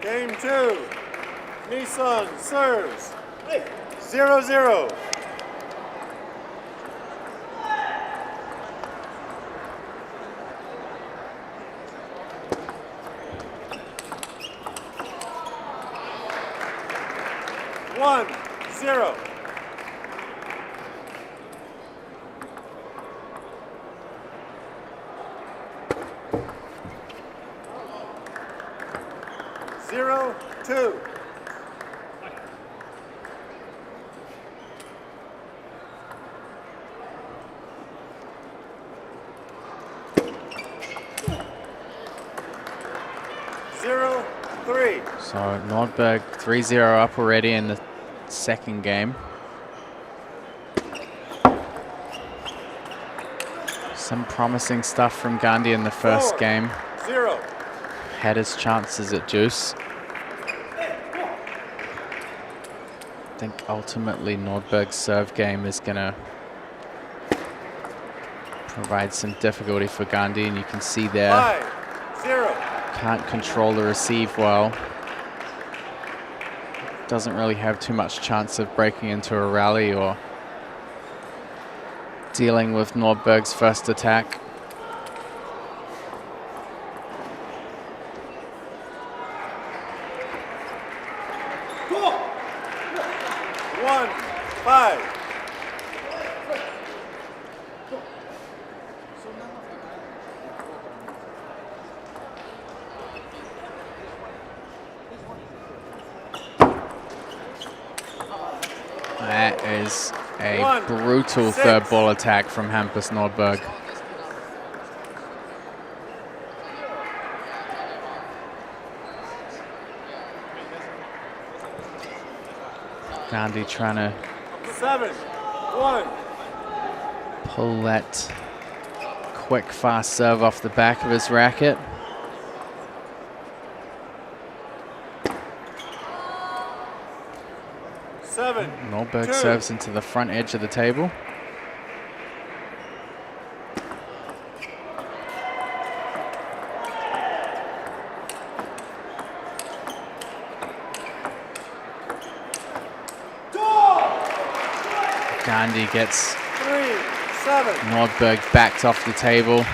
E: Game 2. Nissan serves. 0-0. One, 0. Zero, 2. Zero, 3.
B: So Nordberg 3-0 up already in the second game. Some promising stuff from Gandhi in the first
E: 4,
B: game.
E: 0.
B: Had his chances at deuce. I think ultimately Nordberg's serve game is going to provide some difficulty for Gandhi, and you can see there
E: 5, 0.
B: can't control the receive well. Doesn't really have too much chance of breaking into a rally or dealing with Nordberg's first attack.
E: One, 5.
B: That is a
E: 1,
B: brutal
E: 6.
B: third ball attack from Hampus Nordberg. Gandhi trying to
E: 7, 1.
B: pull that quick, fast serve off the back of his racket. Nordberg
E: 2.
B: serves into the front edge of the table. Gandhi gets
E: 3, 7.
B: Nordberg backed off the table.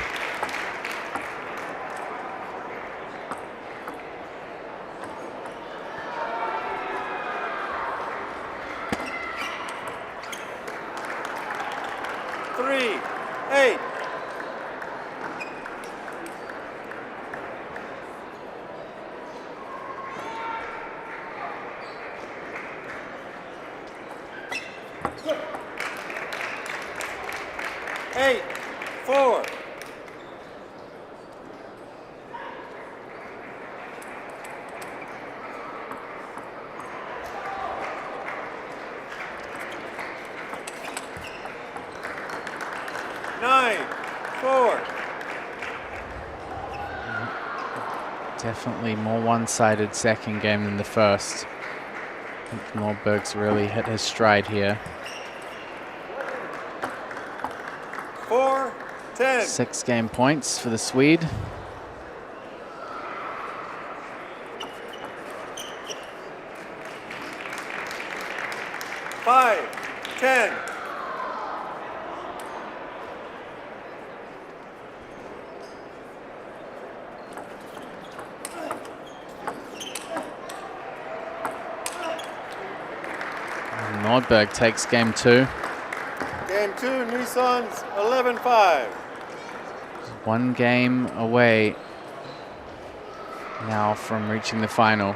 B: Definitely more one-sided second game than the first. I think Nordberg's really hit his stride here.
E: 4-10.
B: 6 game points for the Swede.
E: Five, 10.
B: Nordberg takes game 2.
E: Game 2, Nissan's 11-5.
B: 1 game away now from reaching the final.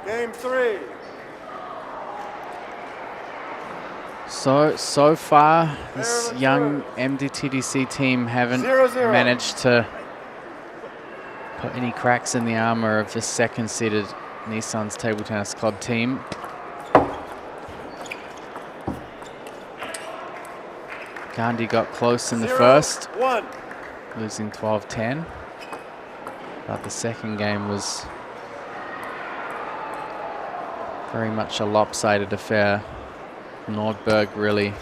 E: Game 3.
B: So far, this young MDTDC team haven't
E: 0-0.
B: managed to put any cracks in the armor of this second-seeded Nissan's Table Tennis Club team. Gandhi got close in the first,
E: 1.
B: losing 12-10. But the second game was very much a lopsided affair. Nordberg really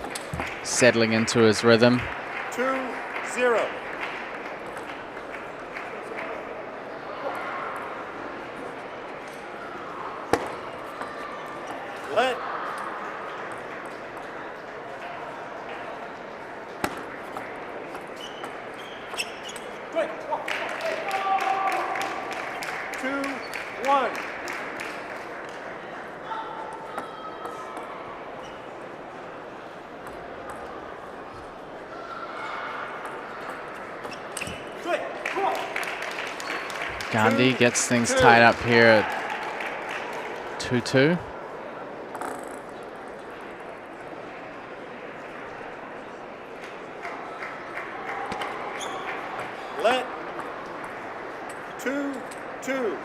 B: settling into his rhythm.
E: 2-0. Let. Two, 1.
B: Gandhi gets things tied up here at 2-2.
E: Let. 2-2.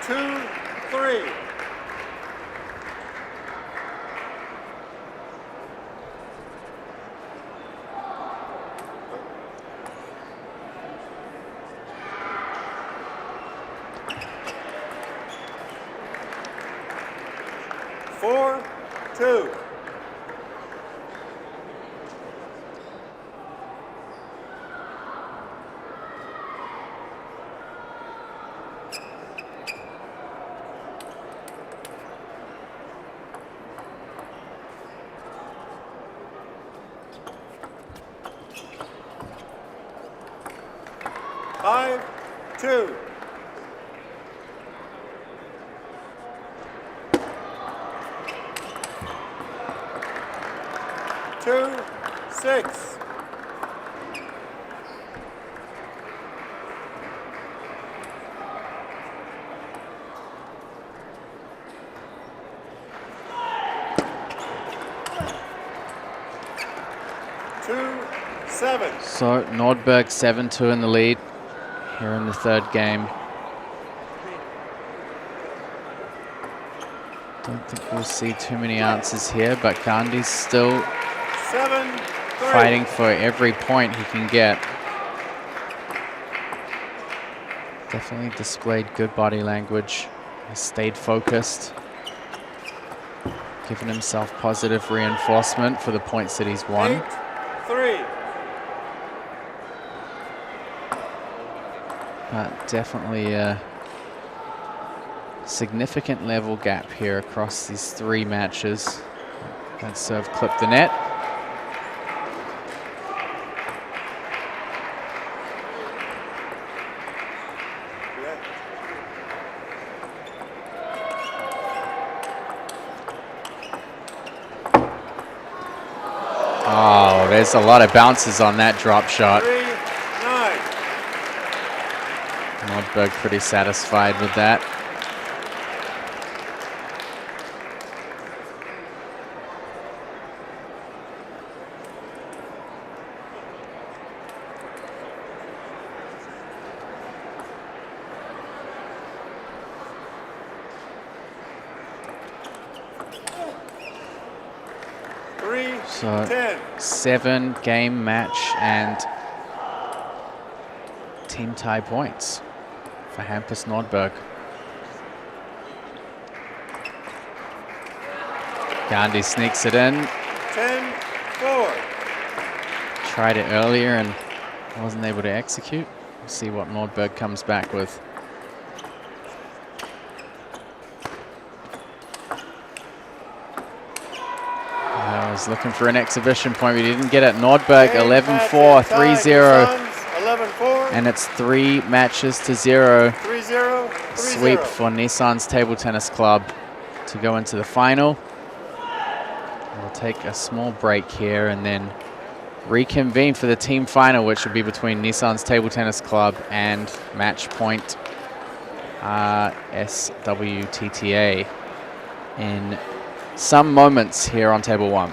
E: Two, 3. Four, 2. Five, 2. Two, 6. Two, 7.
B: So Nordberg 7-2 in the lead here in the third game. Don't think we'll see too many answers here, but Gandhi's still
E: 7-3.
B: fighting for every point he can get. Definitely displayed good body language. He stayed focused, giving himself positive reinforcement for the points that he's won.
E: 8-3.
B: But definitely significant level gap here across these 3 matches. That serve clipped the net. Oh, there's a lot of bounces on that drop shot.
E: 3-9.
B: Nordberg pretty satisfied with that. So 7-game match and team tie points for Hampus Nordberg. Gandhi sneaks it in.
E: 10-4.
B: Tried it earlier and wasn't able to execute. We'll see what Nordberg comes back with. I was looking for an exhibition point, but he didn't get it. Nordberg 11-4, 3-0.
E: 11-4.
B: And it's 3 matches to 0.
E: 3-0.
B: Sweep for Nissan's Table Tennis Club to go into the final. We'll take a small break here and then reconvene for the team final, which will be between Nissan's Table Tennis Club and Match Point SWTTA in some moments here on Table 1.